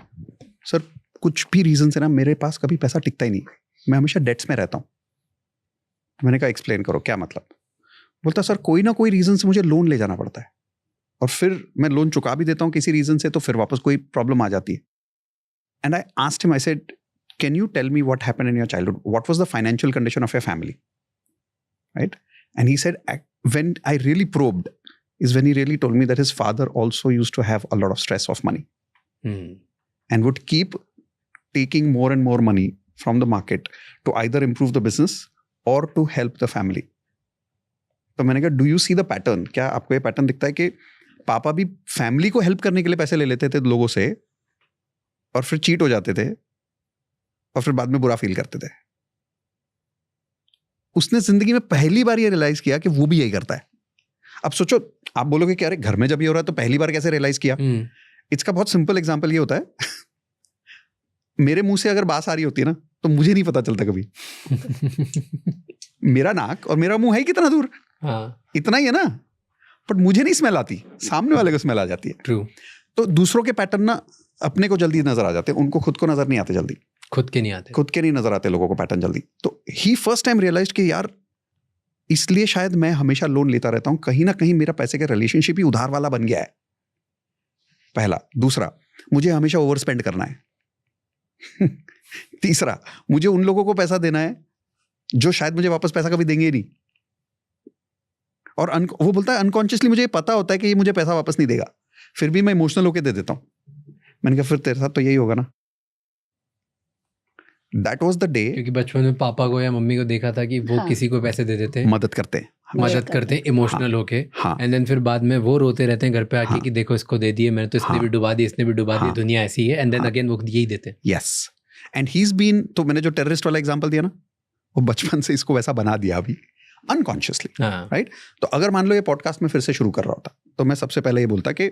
sir कुछ भी रीजन से ना मेरे पास कभी पैसा टिकता ही नहीं, मैं हमेशा डेट्स में रहता हूँ। मैंने कहा एक्सप्लेन करो क्या मतलब? बोलता सर कोई ना कोई रीजन से मुझे लोन ले जाना पड़ता है और फिर मैं लोन चुका भी देता हूँ किसी रीजन से, तो फिर वापस कोई प्रॉब्लम आ जाती है। And I asked him, I said can you tell me what happened in your childhood, what was the financial condition of your family, right? And he said when I really probed is when he really told me that his father also used to have a lot of stress of money and would keep taking more and more money from the market to either improve the business or to help the family. तो मैंने कहा, do you see the pattern? क्या आपको ये पैटर्न दिखता है कि पापा भी फैमिली को हेल्प करने के लिए पैसे ले लेते थे लोगों से और फिर चीट हो जाते थे और फिर बाद में बुरा फील करते थे? उसने जिंदगी में पहली बार ये रियलाइज किया कि वो भी यही करता है। अब सोचो, आप बोलोगे कि अरे घर में जब ये हो रहा है तो पहली बार कैसे रियलाइज किया? इसका बहुत सिंपल एग्जांपल ये होता है मेरे मुंह से अगर बात आ रही होती है ना तो मुझे नहीं पता चलता कभी मेरा नाक और मेरा मुंह है कितना दूर, इतना ही है ना, बट मुझे नहीं स्मेल आती, सामने वाले को स्मेल आ जाती है। ट्रू। तो दूसरों के पैटर्न ना अपने को जल्दी नजर आ जाते हैं, उनको खुद को नजर नहीं आते जल्दी, खुद के नहीं नजर आते लोगों को पैटर्न जल्दी। तो ही फर्स्ट टाइम रियलाइज कि यार इसलिए शायद मैं हमेशा लोन लेता रहता हूं, कहीं ना कहीं मेरा पैसे का रिलेशनशिप ही उधार वाला बन गया है, पहला। दूसरा, मुझे हमेशा ओवर स्पेंड करना है तीसरा, मुझे उन लोगों को पैसा देना है जो शायद मुझे वापस पैसा कभी देंगे ही नहीं, और वो बोलता है अनकॉन्शियसली मुझे पता होता है कि ये मुझे पैसा वापस नहीं देगा, फिर भी मैं इमोशनल होकर दे देता हूँ। मैंने कहा फिर तेरे साथ तो यही होगा ना। That was the day. क्योंकि बचपन में पापा को या मम्मी को देखा था कि वो हाँ। किसी को पैसे दे देते हैं, मदद करते मदद करते हैं इमोशनल होके, हाँ एंड देन फिर बाद में वो रोते रहते हैं घर पे आके हाँ। कि देखो इसको दे दिए मैंने तो, इसने हाँ। भी डुबा दी, इसने भी डुबा दी, हाँ। दुनिया ऐसी है, एंड देन हाँ। अगेन वो यही देते हैं। Yes and he is been, तो मैंने जो टेररिस्ट वाला एग्जांपल दिया ना, वो बचपन से इसको वैसा बना दिया अभी अनकॉन्शियसली, हाँ राइट। तो अगर मान लो ये पॉडकास्ट में फिर से शुरू कर रहा होता तो मैं सबसे पहले ये बोलता कि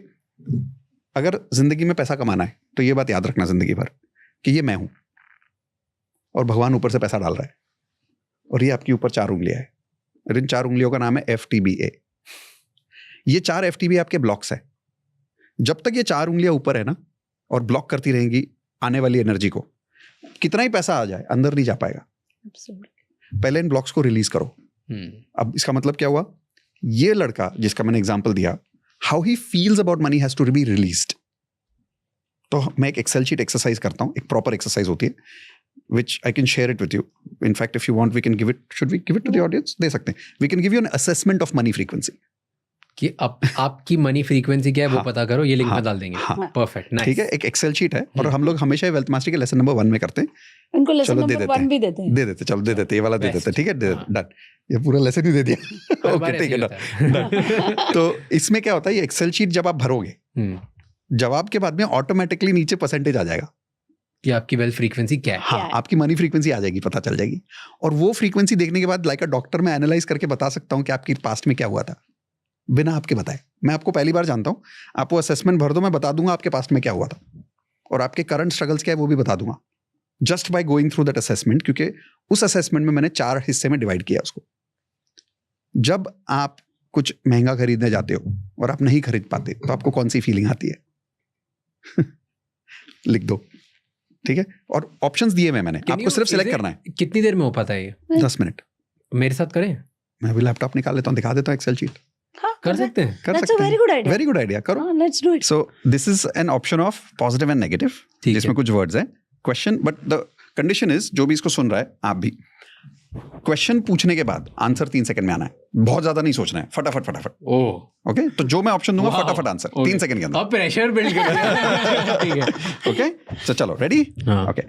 अगर जिंदगी में पैसा कमाना है तो ये बात याद रखना जिंदगी भर कि ये मैं हूं और भगवान ऊपर से पैसा डाल रहा है और ये आपकी ऊपर 4 उंगलियां है और इन 4 उंगलियों का नाम है FTBA। ये 4 FTBA आपके ब्लॉक्स है। जब तक ये 4 उंगलियां ऊपर है ना और ब्लॉक करती रहेंगी आने वाली एनर्जी को, कितना ही पैसा आ जाए अंदर नहीं जा पाएगा। पहले इन ब्लॉक्स को रिलीज करो। अब इसका मतलब क्या हुआ, ये लड़का जिसका मैंने एग्जांपल दिया, how he feels about money has to be released. तो मैं एक एक्सेल शीट एक्सरसाइज करता हूँ, एक प्रॉपर एक्सरसाइज होती है, which I can share it with you. In fact, if you want, we can give it. Should we give it to the audience? दे सकते हैं। We can give you an assessment of money frequency. कि आपकी मनी फ्रीक्वेंसी क्या है वो हाँ। पता करो, ये लिंक हाँ। में डाल देंगे। हाँ। Perfect, nice. ठीक है, एक एक्सेल शीट है और हम लोग हमेशा ही वेल्थ मास्टरी के लेसन नंबर 1 में करते हैं। उनको लेसन चलो दे नंबर देते 1 भी देते हैं। दे देते, चलो दे देते, ये वाला दे Best. देते, ठीक है, हाँ। डन। ये पूरा लेसन ही दे दिया। हर बार ओके, ठीक ऐसे है, ही होता डन। तो इसमें क्या होता है, ये एक्सेल शीट जब आप भरोगे, जवाब के बाद में ऑटोमेटिकली नीचे परसेंटेज आ जाएगा कि आपकी वेल्थ फ्रीक्वेंसी क्या है। हाँ, आपकी मनी फ्रीक्वेंसी आ जाएगी, पता चल जाएगी। और वो फ्रीक्वेंसी देखने के बाद लाइक अ डॉक्टर मैं एनालाइज करके बता सकता हूँ कि आपकी पास्ट में क्या हुआ था, बिना आपके बताए। मैं आपको पहली बार जानता हूँ, आप वो असेसमेंट भर दो, मैं बता दूंगा आपके पास्ट में क्या हुआ था और आपके करंट स्ट्रगल्स क्या है वो भी बता दूंगा, just by going through that assessment. क्योंकि उस असेसमेंट में मैंने 4 हिस्से में डिवाइड किया उसको। जब आप कुछ महंगा खरीदने जाते हो और आप नहीं खरीद पाते तो आपको कौन सी फीलिंग आती है? लिख दो, ठीक है। और ऑप्शंस दिए हुए मैंने, आपको सिर्फ सिलेक्ट करना है। कितनी देर में हो पाता है ये? 10 मिनट। मेरे साथ करें? मैं भी लैपटॉप निकाल लेता हूँ, दिखा देता हूँ एक्सेल शीट। हाँ, कर सकते हैं? कर That's a सकते very हैं। good idea. Very good idea, करो। Let's do it. So this is an option of positive and negative, ठीक जिसमें है। कुछ वर्ड्स हैं। Question, but the condition is, जो भी इसको सुन रहा है, आप भी क्वेश्चन पूछने के बाद आंसर 3 सेकंड में आना है। बहुत ज्यादा नहीं सोचना है, फटाफट फटाफट। ओह, ओके, तो जो मैं ऑप्शन दूंगा Wow. फटाफट आंसर Okay. 3 सेकंड के अंदर। अब प्रेशर बिल्ड कर दिया। ठीक है। ओके, तो चलो, रेडी? हाँ। Okay,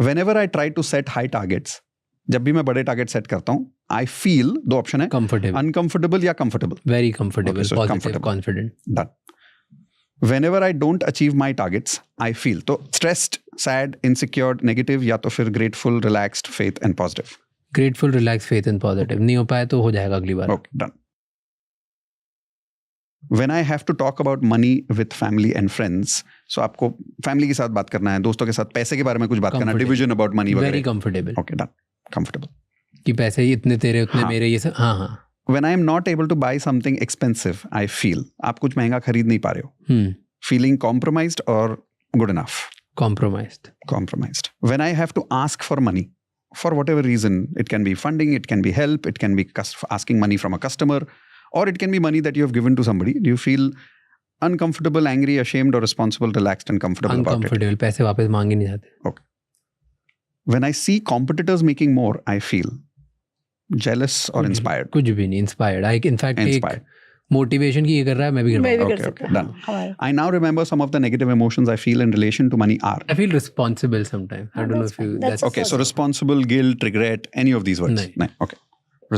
whenever I try to set high targets, जब भी मैं बड़े टारगेट सेट करता हूँ, आई फील, 2 ऑप्शन है, कंफर्टेबल, अनकंफर्टेबल या comfortable. Very comfortable, Okay, so positive, comfortable. Confident. Done. Whenever I don't achieve my targets, I feel तो stressed, sad, insecure, negative, या तो फिर grateful, relaxed, faith and positive. Grateful, relax, faith and positive. नहीं हो पाया तो हो जाएगा अगली बार। Okay, done. When I have to talk about money with family and friends, so आपको फैमिली के साथ बात करना है, दोस्तों के साथ पैसे के बारे में कुछ बात करना है, Comfortable. Division about money very वगैरह। Comfortable, okay, done, comfortable. कि पैसे ही इतने तेरे उतने हाँ। मेरे, ये सब। हाँ हाँ। When I am not able to buy something expensive, I feel, आप कुछ महंगा खरीद नहीं पा रहे हो, feeling compromised or good enough. Compromised. Compromised. When I have to ask for money, for whatever reason, it can be funding, it can be help, it can be asking money from a customer, or it can be money that you have given to somebody. Do you feel uncomfortable, angry, ashamed, or responsible, relaxed, and comfortable about it? Uncomfortable, पैसे वापस मांगे नहीं जाते। When I see competitors making more, I feel jealous or inspired. कुछ भी नहीं, इंस्पायर्ड। आई इनफैक्ट एक Inspired. मोटिवेशन की ये कर रहा है, मैं भी कर मैं रहा भी हूँ। कर Okay, सकता okay, हूँ। done. हमारा I now remember some of the negative emotions I feel in relation to money are. I feel responsible sometimes. I don't know That's if you. fine. That's Okay, so Positive. responsible, guilt, regret, any of these words? No. No. Okay.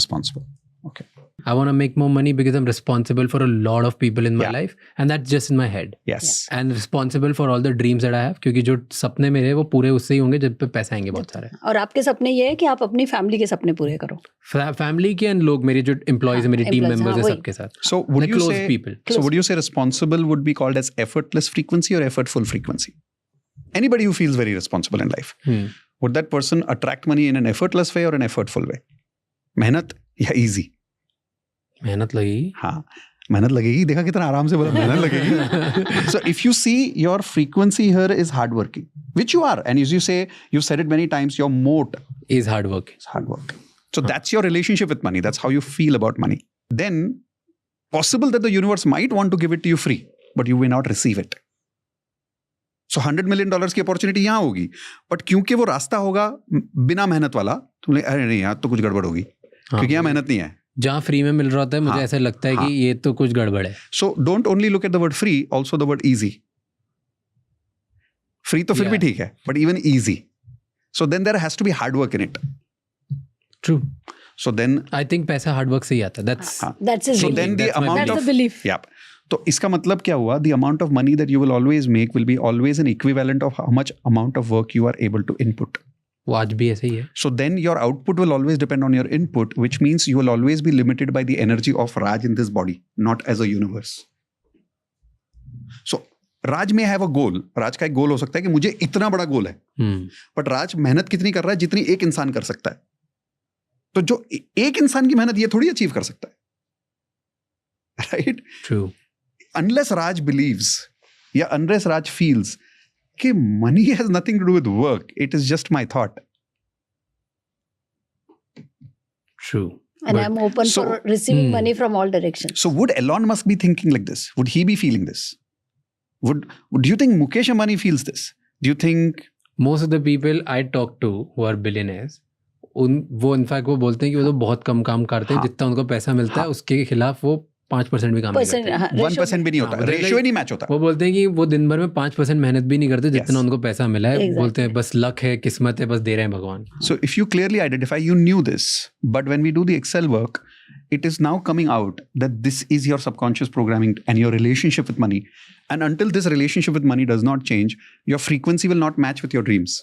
Responsible. Okay. I want to make more money because I'm responsible for a lot of people in my Yeah. life, and that's just in my head. Yes. And responsible for all the dreams that I have, क्योंकि जो सपने मेरे हैं वो पूरे उससे ही होंगे जब पे पैसे आएंगे बहुत सारे। और आपके सपने ये है कि आप अपनी फैमिली के सपने पूरे करो। फैमिली के एंड लोग, मेरे जो एम्प्लॉयज है, मेरी टीम employees, मेंबर्स है, वही। सबके साथ। So would Like you close say people. So would you say responsible would be called as effortless frequency or effortful frequency? Anybody who feels very responsible in life, would that person attract money in an effortless way or an effortful way? मेहनत या easy? मेहनत लगेगी। हाँ, मेहनत लगेगी। देखा कितना आराम से बोला, मेहनत लगेगी। So if you see your frequency here is hardworking, which you are, and as you say, you've said it many times, your moat Is hard work. is hard work. So that's your relationship with money. That's how you feel about money. Then possible that the universe might want to give it to you free, but you may not receive it. So $100 million की अपॉर्चुनिटी यहाँ होगी, बट क्योंकि वो रास्ता होगा बिना मेहनत वाला, तुमने अरे नहीं यार तो कुछ गड़बड़ होगी, क्योंकि यहाँ मेहनत नहीं है, जहाँ फ्री में मिल रहा होता है मुझे ऐसा लगता है कि ये तो कुछ गड़बड़ है. So don't only look at the word free, also the word easy. Free तो फिर भी ठीक है, but even easy. So then there has to be hard work in it. True. So then I think पैसा हार्ड वर्क से ही आता है. That's his so belief. then the That's my amount That's of the belief. yeah. तो इसका मतलब क्या हुआ? The amount of money that you will always make will be always an equivalent of how much amount of work you are able to input. वो आज भी ऐसे ही है. So then your output will always depend on your input, which means you will always be limited by the energy of Raj in this body, not as a universe. So राज में हैव अ गोल. राज का एक गोल हो सकता है कि मुझे इतना बड़ा गोल है, बट राज मेहनत कितनी कर रहा है? जितनी एक इंसान कर सकता है. तो जो एक इंसान की मेहनत ये थोड़ी अचीव कर सकता है, right? True. Unless Raj believes या अनलेस राज फील्स कि money has nothing to do with work, it is just my thought. True. And I'm open so- for receiving money from all directions. So would Elon Musk be thinking like this? Would he be feeling this? Would do you think Mukesh Ambani feels this? Do you think Most of the people I talk to who are billionaires, वो इनफैक्ट वो बोलते हैं कि वो तो बहुत कम काम करते हैं, जितना उनको पैसा मिलता है उसके खिलाफ वो 5% भी काम नहीं करते. 1% भी नहीं होता, रेशियो ही नहीं मैच होता. वो बोलते हैं कि वो दिन भर में 5% मेहनत भी नहीं करते जितना उनको पैसा मिला है. Exactly. बोलते हैं बस लक है, किस्मत है, बस दे रहे हैं भगवान. So if you clearly identify, you knew this, but when we do the Excel work, it is now coming out that this is your subconscious programming and your relationship with money. And until this relationship with money does not change, your frequency will not match with your dreams.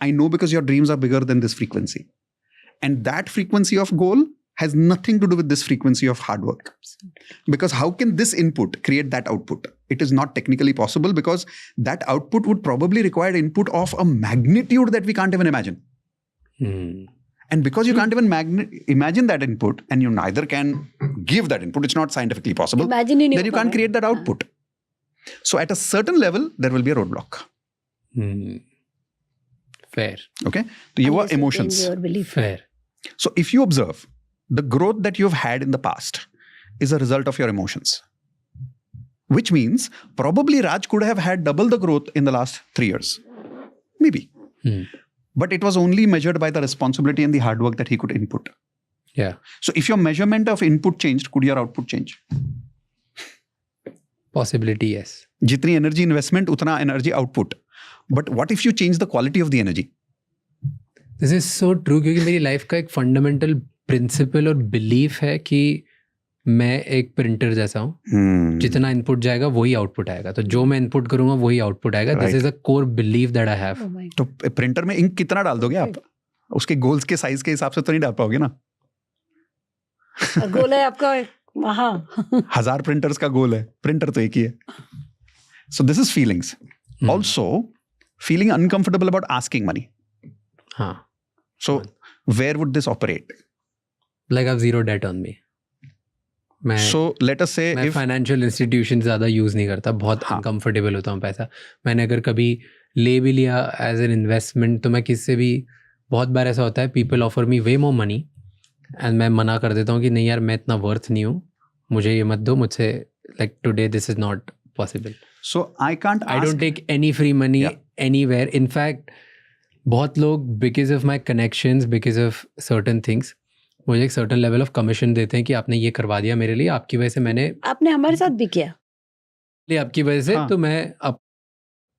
I know because your dreams are bigger than this frequency. And that frequency of goal has nothing to do with this frequency of hard work. Because how can this input create that output? It is not technically possible because that output would probably require input of a magnitude that we can't even imagine. And because you can't even imagine that input and you neither can give that input, it's not scientifically possible, Imagine ही नहीं then you होगा can't ना. create that output. So at a certain level, there will be a roadblock. Fair. Okay? So you are Unless you emotions. change your belief. Fair. So if you observe, the growth that you've had in the past is a result of your emotions. Which means probably Raj could have had double the growth in the last 3 years. Maybe. But it was only measured by the responsibility and the hard work that he could input. Yeah. So if your measurement of input changed, could your output change? Possibility, yes. Jitni energy investment, utna energy output. But what if you change the quality of the energy? This is so true क्योंकि मेरी लाइफ का एक फंडामेंटल प्रिंसिपल और बिलीफ है कि मैं एक प्रिंटर जैसा हूँ. जितना इनपुट जाएगा वही आउटपुट आएगा. तो जो मैं इनपुट करूंगा वही आउटपुट आएगा. This is a core belief that I have. Oh my God. तो प्रिंटर में इंक कितना डाल दोगे आप? उसके गोल्स के साइज के हिसाब से तो नहीं डाल पाओगे ना. गोल है आपका वहाँ. 1000 प्रिंटर्स का गोल है, प्रिंटर तो एक ही है. So this is feelings. Also feeling uncomfortable about asking money. हाँ. So where would this operate? Like I have zero debt on me. मैं So let us say मैं if फाइनेंशियल इंस्टीट्यूशन ज़्यादा यूज़ नहीं करता. बहुत अनकंफर्टेबल होता हूँ पैसा. मैंने अगर कभी ले भी लिया एज एन इन्वेस्टमेंट तो मैं किससे भी, बहुत बार ऐसा होता है people offer me way more money and मैं मना कर देता हूँ कि नहीं यार मैं इतना वर्थ नहीं हूँ, मुझे ये मत दो, मुझसे like today this is not possible. so I can't I ask. Don't take any free money Yeah. Anywhere. In fact बहुत लोग because of my connections, because of certain things मुझे एक सर्टन लेवल ऑफ कमीशन देते हैं कि आपने ये करवा दिया मेरे लिए, आपकी वजह से मैंने आपने हमारे साथ भी किया. आपकी वजह से हाँ. तो मैं अब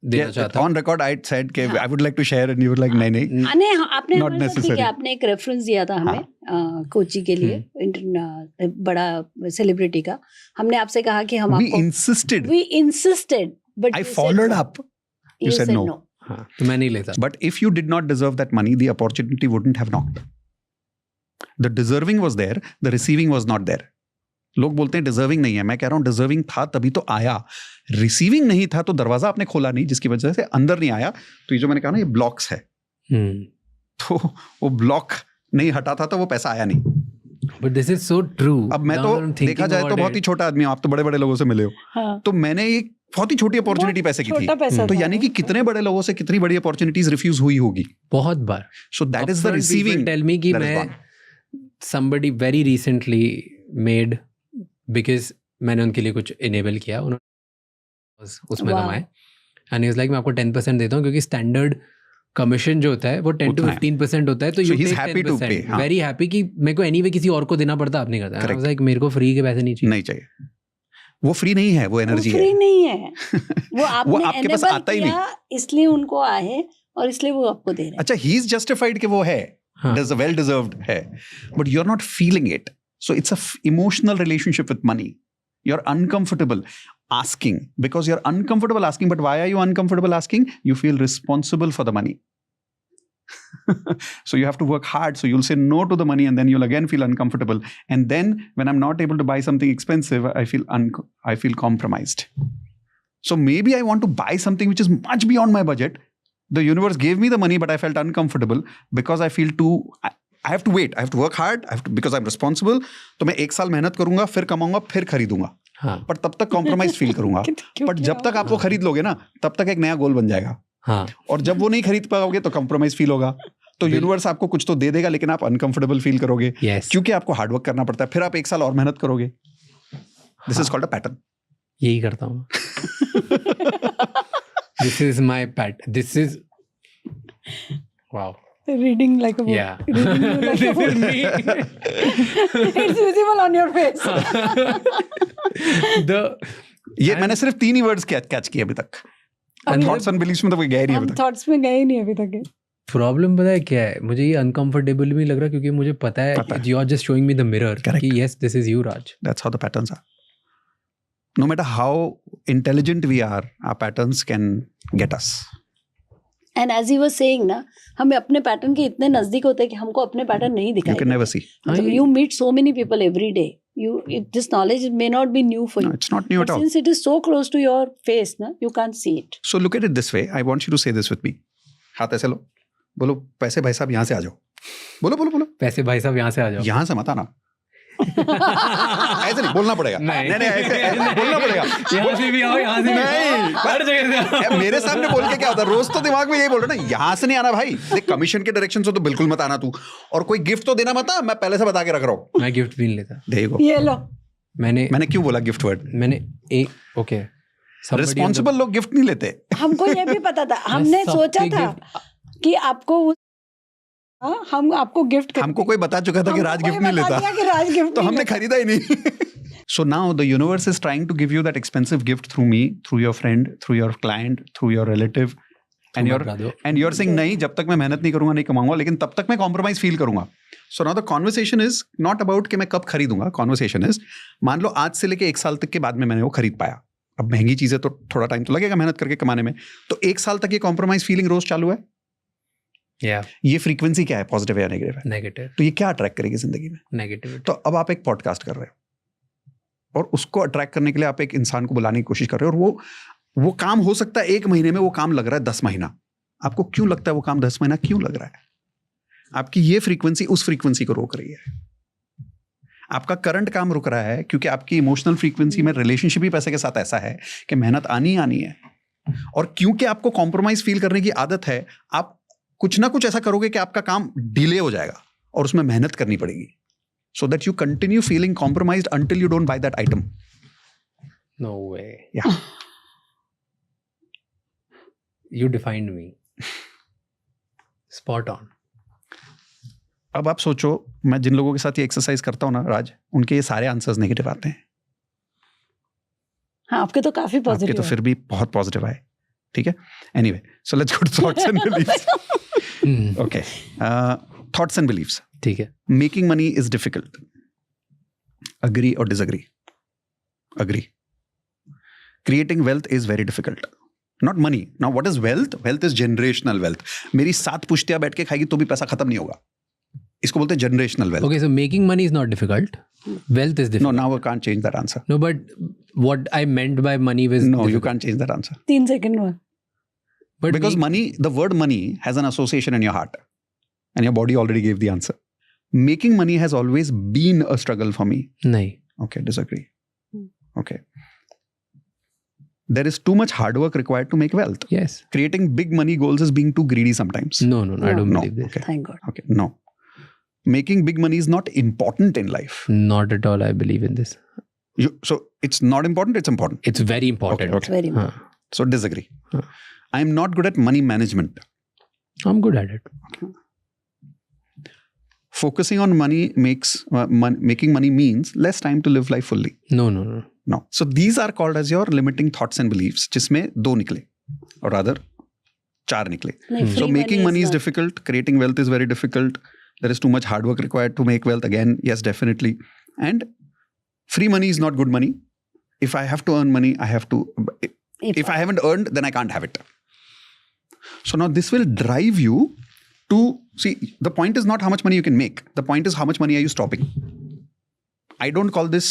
देना Yeah, चाहता हूँ. on record I said कि I would like to share and you were like नहीं. आपने आपने Not हमारे साथ भी necessary. किया. आपने एक रेफरेंस दिया था हमें कोची के लिए, बड़ा सेलिब्रिटी का. हमने आपसे कहा कि हम We आपको insisted. we insisted but I you said followed no. up. You said no. हाँ, तो मैं नहीं लेता. But if you did not deserve that money, the opportunity wouldn't have knocked. The deserving was there, the receiving was not there. लोग बोलते हैं डिजर्विंग नहीं है, मैं कह रहा हूँ डिजर्विंग था तभी तो आया. रिसीविंग नहीं था तो दरवाजा आपने खोला नहीं, जिसकी वजह से अंदर नहीं आया. तो ये जो मैंने कहा ना, ये ब्लॉक्स है. तो वो ब्लॉक नहीं हटा था तो वो पैसा आया नहीं. But this is so true. अब मैं तो देखा जाए तो बहुत ही छोटा आदमी हूँ, आप तो बड़े बड़े लोगों से मिले हो. हाँ. तो मैंने एक बहुत ही छोटी अपॉर्चुनिटी पैसे की छोटा थी. पैसा तो था. यानी कि कितने बड़े लोगों से कितनी बड़ी अपॉर्चुनिटीज रिफ्यूज हुई होगी. बहुत बार. So that is the Upfront receiving. people tell me कि मैं somebody very recently made because मैंने उनके लिए कुछ enable किया, उन्होंने उसमें Wow. कमाए, and he was like मैं आपको 10% देता हूँ क्योंकि स्टैंडर्ड कमीशन जो होता है वो 10 to उतना है। 15% होता है, तो So you he's take happy to 10%, pay, हाँ। वेरी हैप्पी कि मेरे को एनीवे किसी और को देना पड़ता, आप नहीं करता। Correct. लाइक मेरे को फ्री के पैसे नहीं चाहिए। नहीं चाहिए, वो फ्री नहीं है, वो एनर्जी फ्री है। नहीं है, वो आपने आपके पास enable आता ही किया, इसलिए उनको आए और इसलिए वो आपको दे रहे हैं। अच्छा, ही इज जस्टिफाइड कि वो है, हाँ। वेल डिजर्व्ड है, but you are not feeling it, so it's a emotional relationship with money. You are uncomfortable asking because you're uncomfortable asking. But why are you uncomfortable asking? You feel responsible for the money. So you have to work hard, so you'll say no to the money and then you'll again feel uncomfortable, and then when I'm not able to buy something expensive, I feel compromised. So maybe I want to buy something which is much beyond my budget. The universe gave me the money, but I felt uncomfortable because I feel I have to wait, I have to work hard, because I'm responsible. तो मैं 1 साल मेहनत करूंगा, फिर कमाऊंगा, फिर खरीदूंगा. हाँ. पर तब तक कॉम्प्रोमाइज फील करूंगा. बट जब तक आप वो खरीद लोगे ना, तब तक एक नया गोल बन जाएगा. हाँ. और जब वो नहीं खरीद पाओगे तो कॉम्प्रोमाइज फील होगा. तो यूनिवर्स आपको कुछ तो दे देगा, लेकिन आप अनकंफर्टेबल फील करोगे. Yes. क्योंकि आपको हार्डवर्क करना पड़ता है. फिर आप 1 साल और मेहनत करोगे. This is called a pattern. यही करता हूँ. This is my pat. This is wow. Reading like a book. Yeah. Reading you like a This book. is me. It's visible on your face. ये मैंने सिर्फ 3 ही वर्ड्स कैच किए अभी तक. थॉट्स एंड बिलीव्स में तो कोई गए नहीं हम अभी तक. थॉट्स में गए नहीं अभी तक. प्रॉब्लम पता है क्या है, मुझे ये अनकंफर्टेबल भी लग रहा है क्योंकि मुझे पता है you are just showing me the mirror कि yes this is you Raj. That's how the patterns are. No matter how intelligent we are, our patterns can get us. And as he was saying ना, हमें अपने पैटर्न के इतने नजदीक होते हैं कि हमको अपने पैटर्न नहीं You दिखाई can never see. You meet so many people every day. This knowledge may not be new for No, you, it's not new at all. Since it is so close to your face ना, you can't see it. So look at it this way. I want you to say this with me. हाथ ऐसे लो. बोलो पैसे भाई साहब यहाँ से आ जाओ. बोलो बोलो बोलो. पैसे भाई साहब यहाँ से आ जाओ. यहाँ से मत आना. ऐसे नहीं बोलना पड़ेगा. नहीं ऐसे बोलना पड़ेगा. यहाँ से भी आओ, यहाँ से भी नहीं. हर जगह से आओ. यार, मेरे सामने बोल के क्या होता है? रोज तो दिमाग में यही बोल रहा ना, यहाँ से नहीं आना भाई. देख, कमीशन के डायरेक्शन से तो बिल्कुल मत आना तू. और कोई गिफ्ट तो देना मत. मैं पहले से बता के रख रहा हूँ. मैं गिफ्ट भी नहीं लेता. देखो, ये लो. मैंने क्यों बोला गिफ्ट वर्ड? मैंने एक ओके रिस्पॉन्सिबल लोग गिफ्ट नहीं लेते. हमको ये भी पता था. हमने सोचा था कि आपको हम आपको गिफ्ट हमको कोई बता चुका था कि राज गिफ्ट नहीं लेता, तो हमने खरीदा ही नहीं. So now the universe is trying to give you that expensive gift through me, through your friend, through your client, through your relative, and you're saying नहीं, जब तक मैं मेहनत नहीं करूंगा नहीं कमाऊंगा, लेकिन तब तक मैं कॉम्प्रोमाइज फील करूंगा. So now the conversation is not about कि मैं कब खरीदूंगा. Conversation is, मान लो आज से लेके 1 साल तक के बाद में मैंने वो खरीद पाया. अब महंगी चीजें तो थोड़ा टाइम तो लगेगा मेहनत करके कमाने में. तो 1 साल तक ये कॉम्प्रोमाइज फीलिंग रोज चालू है. ये फ्रीक्वेंसी क्या है, पॉजिटिव या नेगेटिव है? नेगेटिव. तो ये क्या अट्रैक्ट करेगी जिंदगी में? नेगेटिव. तो अब आप एक पॉडकास्ट कर रहे हो और उसको अट्रैक्ट करने के लिए आप एक इंसान को बुलाने की कोशिश कर रहे हो, और वो काम हो सकता है 1 महीने में, वो काम लग रहा है 10 महीना. आपको क्यों लगता है वो काम 10 महीना क्यों लग रहा है? आपकी ये फ्रीक्वेंसी उस फ्रीक्वेंसी को रोक रही है. आपका करंट काम रुक रहा है क्योंकि आपकी इमोशनल फ्रीक्वेंसी में रिलेशनशिप ही पैसे के साथ ऐसा है कि मेहनत आनी है. और क्योंकि आपको कॉम्प्रोमाइज फील करने की आदत है, आप कुछ ना कुछ ऐसा करोगे कि आपका काम डिले हो जाएगा और उसमें मेहनत करनी पड़ेगी. So that you continue feeling compromised until you don't buy that item. No way. Yeah you defined me. Spot on. अब आप सोचो, मैं जिन लोगों के साथ ये एक्सरसाइज करता हूँ ना राज, उनके ये सारे आंसर्स नेगेटिव आते हैं. हाँ, आपके तो काफी पॉजिटिव. आपके तो फिर भी बहुत पॉजिटिव आए. ठीक है. Anyway, so let's go to thoughts and beliefs. Okay, thoughts and beliefs. ठीक है. Making money is difficult. Agree और disagree? Agree. Creating wealth is very difficult. Not money. Now what is wealth? Wealth is generational wealth. मेरी 7 पुश्तियां बैठ के खाएगी तो भी पैसा खत्म नहीं होगा. इसको बोलते हैं generational wealth. Okay, so making money is not difficult. Wealth is difficult. No, now I can't change that answer. No, but what I meant by money was No, you difficult. can't change that answer. 3 second में. But Because money, the word money has an association in your heart. And your body already gave the answer. Making money has always been a struggle for me. नहीं. Okay, disagree. Okay. There is too much hard work required to make wealth. Yes. Creating big money goals is being too greedy sometimes. No, I don't No. believe this. Okay. Thank God. Okay, no. Making big money is not important in life. Not at all. I believe in this. So it's not important, it's important. It's very important. Okay. It's very important. हाँ. So disagree. Huh. I am not good at money management. I'm good at it. Focusing on money making money means less time to live life fully. No. No. So these are called as your limiting thoughts and beliefs, जिसमें 2 निकले, or rather 4 निकले. नहीं, So free making money is not- difficult. Creating wealth is very difficult. There is too much hard work required to make wealth. Again, yes, definitely. And free money is not good money. If I have to earn money, I have to. If I haven't earned, then I can't have it. So now this will drive you to see. The point is not how much money you can make. The point is how much money are you stopping. I don't call this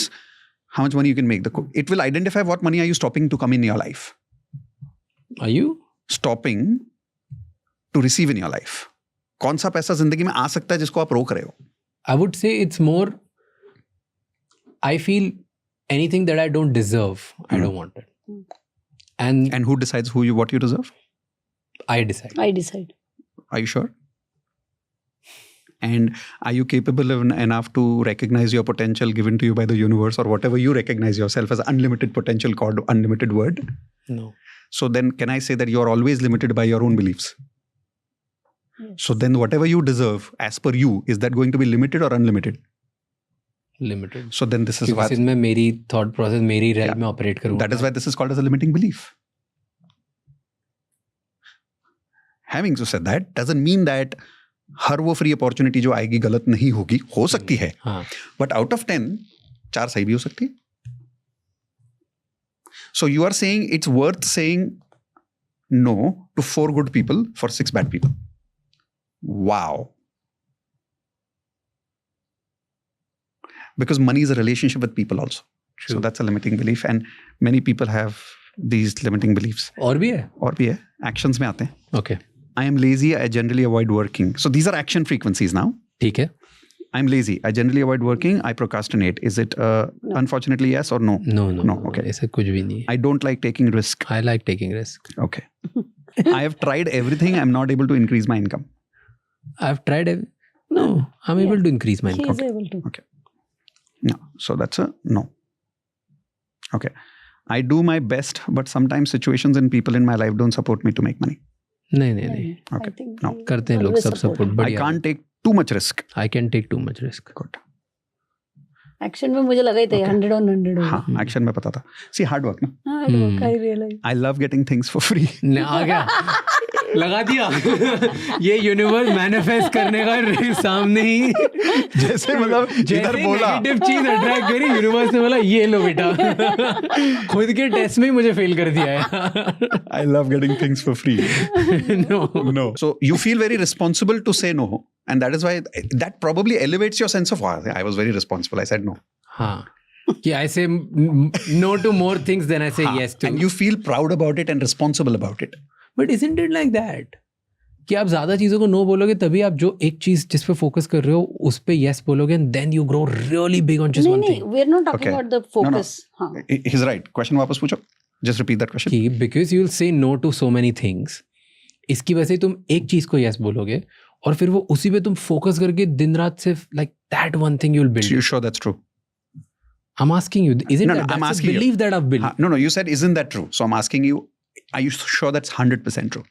how much money you can make. It will identify what money are you stopping to come in your life. Are you Stopping to receive in your life. कौन सा पैसा जिंदगी में आ सकता है जिसको आप रोक रहे हो? I would say it's more, I feel anything that I don't deserve, I don't want it. And And who decides what you deserve? I decide. I decide. Are you sure? And are you capable enough to recognize your potential given to you by the universe, or whatever you recognize yourself as unlimited potential called unlimited word? No. So then can I say that you are always limited by your own beliefs? Yes. So then whatever you deserve as per you, is that going to be limited or unlimited? Limited. So then this is क्योंकि why इसमें मेरी thought process मेरी realm Yeah. में operate करूँगा. that is why this is called as a limiting belief. Having said that, doesn't mean that हर वो फ्री अपॉर्चुनिटी जो आएगी गलत नहीं होगी, हो सकती है, हाँ. बट आउट ऑफ 10 4 सही भी हो सकती है. So you are saying it's worth saying no to 4 good people for 6 bad people. Wow. Because money is a relationship with people also. True. So that's a limiting belief, and many people have these limiting beliefs. और भी है. और भी है, actions में आते हैं. Okay. I am lazy, I generally avoid working. So these are action frequencies now. ठीक है. I'm lazy, I generally avoid working, I procrastinate. Is it unfortunately yes or no? No. No, okay. ऐसा कुछ भी नहीं है. I don't like taking risk. I like taking risk. Okay. I have tried everything, I'm not able to increase my income. I've tried. No, I'm able to increase my He income. is able to. No. So that's a no. Okay. I do my best, but sometimes situations and people in my life don't support me to make money. नहीं. Okay. I think No. he करते हैं लोग always सब support. support. I बढ़िया. can't take too much risk. I can take too much risk. Good. Action में मुझे लगा ही था Okay. 100 on 100 होगा. हाँ, action में पता था. See, hard work, ना? हाँ, I work, I realize. I love getting things for free. आ गया. लगा दिया. ये यूनिवर्स मैनिफेस्ट करने का सामने ही जैसे मतलब इधर बोला. नेगेटिव चीज अट्रैक्ट करी, यूनिवर्स ने बोला ये लो बेटा. खुद के टेस्ट में ही मुझे फेल कर दिया है. I love getting things for free. No. So you feel very responsible to say no, and that is why that probably elevates your sense of wow, I was very responsible. I said no. हाँ. कि I say no to more things than I say हाँ, yes to. and you feel proud about it and responsible about it. But isn't it like that? कि आप ज्यादा चीजों को नो बोलोगे तभी आप जो एक चीज जिस पे फोकस कर रहे हो उस पे यस बोलोगे and then you grow really big on just नहीं one नहीं, thing. we are not talking Okay. about the focus. हाँ. He's right. Question वापस पूछो. Just repeat that question. कि because you will say no to so many things, इसकी वजह से तुम एक चीज को यस बोलोगे और फिर वो उसी पे तुम फोकस करके दिन रात सिर्फ like that one thing you'll build. So you sure that's true? I'm asking you, isn't No, no, that I'm that's a asking you. belief that I've built? No, you said isn't that true? So I'm asking you, are you sure that's 100% true?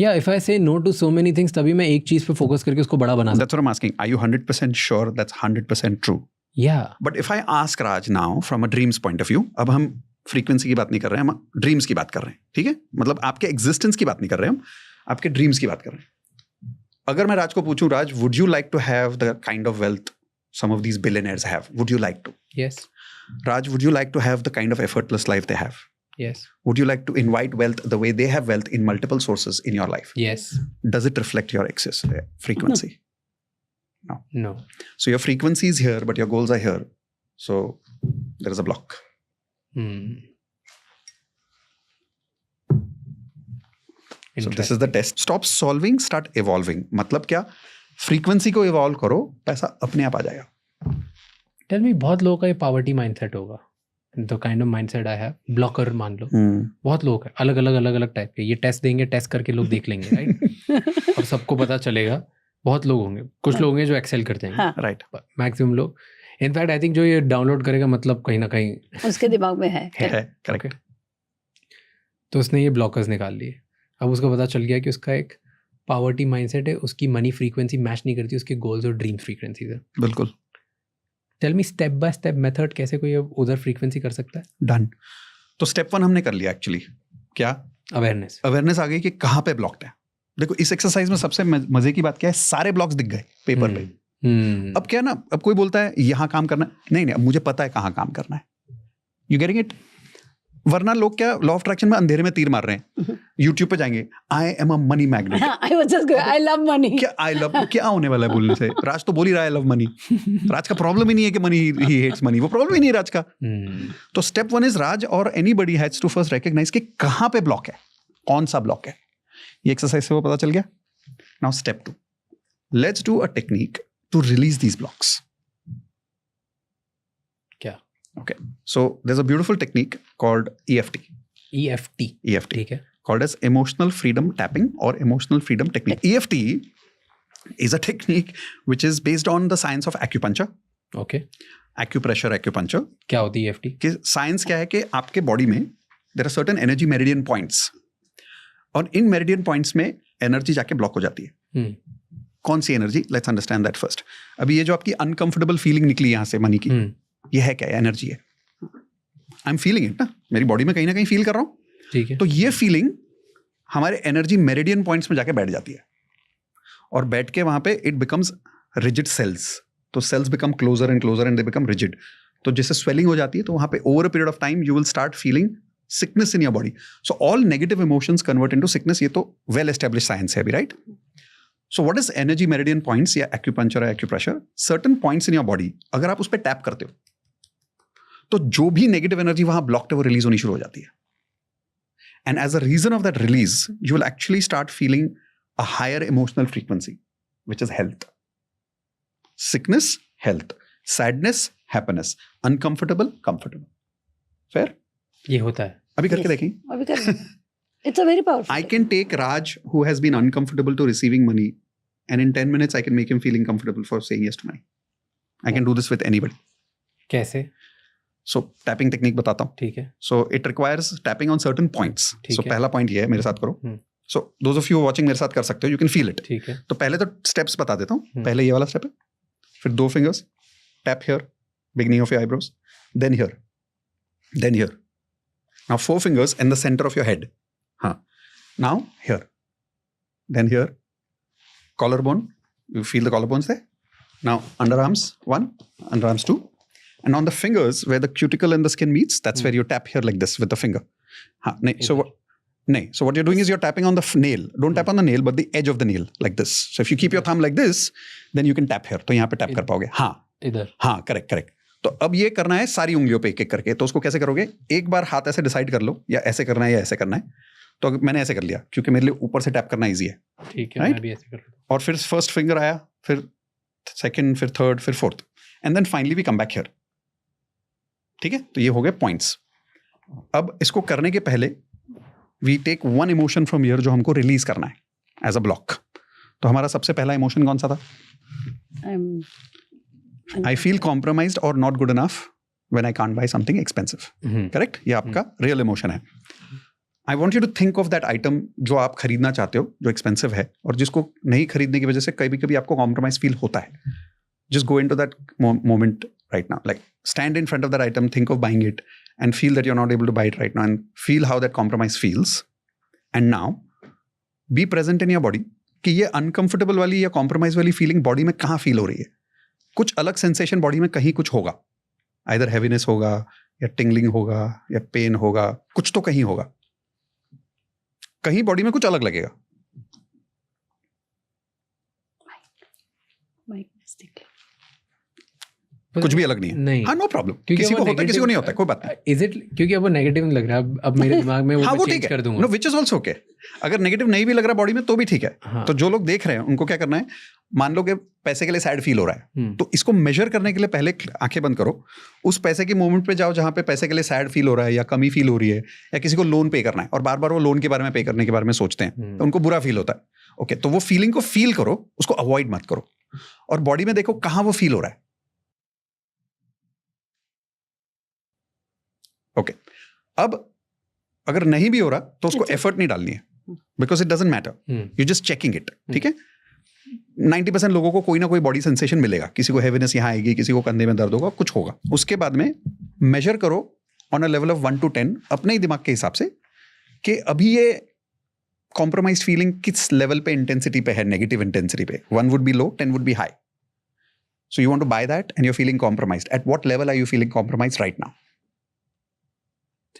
Yeah, if I say no to so many things, तभी मैं एक चीज पे फोकस करके उसको बड़ा बना सकता That's what I'm asking. Are you 100% sure that's 100% true? हूँ. Yeah. But if I ask Raj now from a dreams point of view, अब हम frequency की बात नहीं कर रहे हैं, हम dreams की बात कर रहे हैं, ठीक है? मतलब आपके existence की बात नहीं कर रहे हैं हम, आपके dreams की बात कर रहे हैं. अगर मैं राज को पूछूं, राज, would you like to have the kind of wealth some of these billionaires have? Would you like to? Yes. Raj, would you like to have the kind of effortless life they have? Yes. Would you like to invite wealth the way they have wealth in multiple sources in your life? Yes. Does it reflect your excess frequency? No. So your frequency is here, but your goals are here. So there is a block. So this is the test. Stop solving, start evolving. मतलब क्या? Frequency को evolve करो, पैसा अपने आप आ जाएगा. Tell me, बहुत लोगों का ये poverty mindset होगा. The kind of mindset I have, blocker मान लो. बहुत लोग हैं, अलग-अलग टाइप के. ये टेस्ट देंगे, टेस्ट करके लोग देख लेंगे, राइट? और सबको पता चलेगा. बहुत लोग होंगे. कुछ लोग हैं जो एक्सेल करते हैं. हाँ. Right. मैक्सिमम लोग. इनफैक्ट आई थिंक जो ये डाउनलोड करेगा मतलब कहीं ना कहीं उसके दिमाग में है. है. Correct. Okay. तो उसने ये ब्लॉकर्स निकाल लिए. अब उसको पता चल गया कि उसका एक पावर्टी माइंडसेट है उसकी मनी फ्रीक्वेंसी मैच नहीं करती उसके गोल्स और ड्रीम फ्रीक्वेंसी से। बिल्कुल। Tell me step by step method कैसे कोई उधर फ्रीक्वेंसी कर सकता है। डन। तो स्टेप 1 हमने कर लिया एक्चुअली। क्या? अवेयरनेस आ गई कि कहाँ पे ब्लॉक्ड है। देखो इस एक्सरसाइज में सबसे मजे की बात क्या है, सारे ब्लॉक्स दिख गए पेपर पे। अब क्या ना, अब कोई बोलता है यहाँ काम करना है, नहीं अब मुझे पता है कहाँ काम करना है। You getting it? वरना लोग क्या लॉ ऑफ अट्रैक्शन में अंधेरे में तीर मार रहे हैं। यूट्यूब पे जाएंगे, I am a money magnet. I love money. क्या आई लव क्या होने वाला है बोलने से? राज तो बोल ही रहा है आई लव मनी। राज का प्रॉब्लम ही नहीं है कि मनी ही हेट्स मनी, वो प्रॉब्लम ही नहीं है राज का। तो स्टेप 1 इज राज और anybody has to first recognise कि कहाँ पे ब्लॉक है, कौन सा ब्लॉक है। ये एक्सरसाइज से वो पता चल गया। Now step 2, let's do a technique to release these blocks. क्या? Okay, so there's a beautiful technique called EFT. EFT. ठीक है. Called as emotional freedom tapping or emotional freedom technique. EFT is a technique which is based on the science of acupuncture. Okay. Acupressure, acupuncture. क्या होती है EFT? कि साइंस क्या है कि आपके बॉडी में there are certain energy meridian points और इन मेरिडियन पॉइंट्स में एनर्जी जाके ब्लॉक हो जाती है। कौन सी energy? Let's understand that first. अभी ये जो आपकी अनकंफर्टेबल फीलिंग निकली यहाँ से मनी की, ये है क्या? एनर्जी है। आई एम फीलिंग इट ना, मेरी बॉडी में कहीं ना कहीं फील कर रहा हूँ। ठीक है। तो ये फीलिंग हमारे एनर्जी मेरिडियन पॉइंट्स में जाके बैठ जाती है और बैठ के वहां पे इट बिकम्स रिजिड सेल्स। तो sales become closer and they become rigid. तो जैसे स्वेलिंग हो जाती है तो वहां पे over a period of time you will start feeling sickness in your body. So all negative emotions convert into sickness. ये तो वेल एस्टेब्लिश साइंस है अभी, right? So what is energy meridian points या एक्यूपंक्चर या acupressure? Certain points in your body अगर आप उस पर टैप करते हो तो जो भी नेगेटिव एनर्जी वहां ब्लॉक्ड है वो रिलीज होनी शुरू हो जाती है। And as a reason of that release you will actually start feeling a higher emotional frequency which is health. Sickness health, sadness happiness, uncomfortable comfortable. Fair? ये होता है। अभी करके देखें। अभी करें। It's a very powerful. I can take Raj, who has been uncomfortable to receiving money, and in 10 minutes I can make him feeling comfortable for saying yes to money. I can do this with anybody. कैसे? So tapping technique बताता हूँ. ठीक है. So it requires tapping on certain points. So पहला point ये है, मेरे साथ करो. So those of you watching मेरे साथ कर सकते हो. You can feel it. ठीक है. तो पहले तो steps बता देता हूँ. पहले ये वाला step है. फिर 2 fingers. Tap here, beginning of your eyebrows. Then here. Then here. Now 4 fingers in the center of your head. Now here, then here, collarbone. You feel the collarbones there. Now underarms 1, underarms 2, and on the fingers where the cuticle and the skin meets, that's where you tap here like this with the finger. So what you're doing is you're tapping on the nail. Don't tap on the nail, but the edge of the nail like this. So if you keep your thumb like this, then you can tap here. तो यहाँ पे tap कर पाओगे. हाँ. इधर. हाँ, correct. तो अब ये करना है सारी उंगलियों पे एक एक करके. तो उसको कैसे करोगे? एक बार हाथ ऐसे डिसाइड कर लो, या ऐसे करना है या ऐसे करना है. तो मैंने ऐसे कर लिया क्योंकि मेरे लिए ऊपर से टैप करना इजी है. ठीक है, मैं भी ऐसे कर लूँ. और फिर फर्स्ट फिंगर आया, फिर सेकंड, फिर थर्ड, फिर fourth, and then finally we come back here. ठीक है, तो ये हो गए पॉइंट्स. अब इसको करने के पहले we take one emotion from here जो हमको रिलीज करना है एज अ ब्लॉक. तो हमारा सबसे पहला इमोशन कौन सा था? आई फील कॉम्प्रोमाइज्ड और not good enough when I can't buy something expensive. Correct? ये आपका रियल इमोशन है. I want you to think of that item जो आप खरीदना चाहते हो, जो एक्सपेंसिव है और जिसको नहीं खरीदने की वजह से कभी कभी आपको कॉम्प्रोमाइज फील होता है. Just go into that moment right now. Like stand in front of that item, think of buying it and feel that you are not able to buy it right now, and feel how that compromise feels. And now be present in your body कि ये अनकंफर्टेबल वाली या कॉम्प्रोमाइज वाली फीलिंग बॉडी में कहाँ फील हो रही है. कुछ अलग सेंसेशन बॉडी में कहीं कुछ होगा. आइदर हैवीनेस होगा या टिंगलिंग होगा या पेन होगा, कुछ तो कहीं होगा. कहीं बॉडी में कुछ अलग लगेगा. कुछ भी अलग नहीं है. नहीं. हाँ, नो प्रॉब्लम. किसी को होता है, किसी को नहीं होता, कोई बात नहीं. इज इट क्योंकि अब वो नेगेटिव लग रहा है, अब मेरे दिमाग में वो चेंज कर दूंगा. No, which is also okay. अगर नेगेटिव नहीं भी लग रहा बॉडी में तो भी ठीक है. हाँ. तो जो लोग देख रहे हैं उनको क्या करना है, मान लो कि पैसे के लिए सैड फील हो रहा है, तो इसको मेजर करने के लिए पहले आंखें बंद करो, उस पैसे के मोमेंट पे जाओ जहां पे पैसे के लिए सैड फील हो रहा है या कमी फील हो रही है, या किसी को लोन पे करना है और बार बार वो लोन के बारे में पे करने के बारे में सोचते हैं, तो उनको बुरा फील होता है. ओके, तो वो फीलिंग को फील करो, उसको अवॉइड मत करो, और बॉडी में देखो कहां वो फील हो रहा है. ओके, अब अगर नहीं भी हो रहा तो उसको एफर्ट नहीं डालनी है. because it doesn't matter. You're just checking it. ठीक है? 90% लोगों को कोई ना कोई बॉडी सेंसेशन मिलेगा. किसी को हेवीनेस यहाँ आएगी, किसी को कंधे में दर्द होगा, कुछ होगा. उसके बाद में मेजर करो on a level of 1 to 10 अपने ही दिमाग के हिसाब से कि अभी ये कॉम्प्रोमाइज्ड फीलिंग किस लेवल पे इंटेंसिटी पे है, नेगेटिव इंटेंसिटी पे. 1 would be low, 10 would be high. So you want to buy that and you're feeling compromised. At what level are you feeling compromised right now?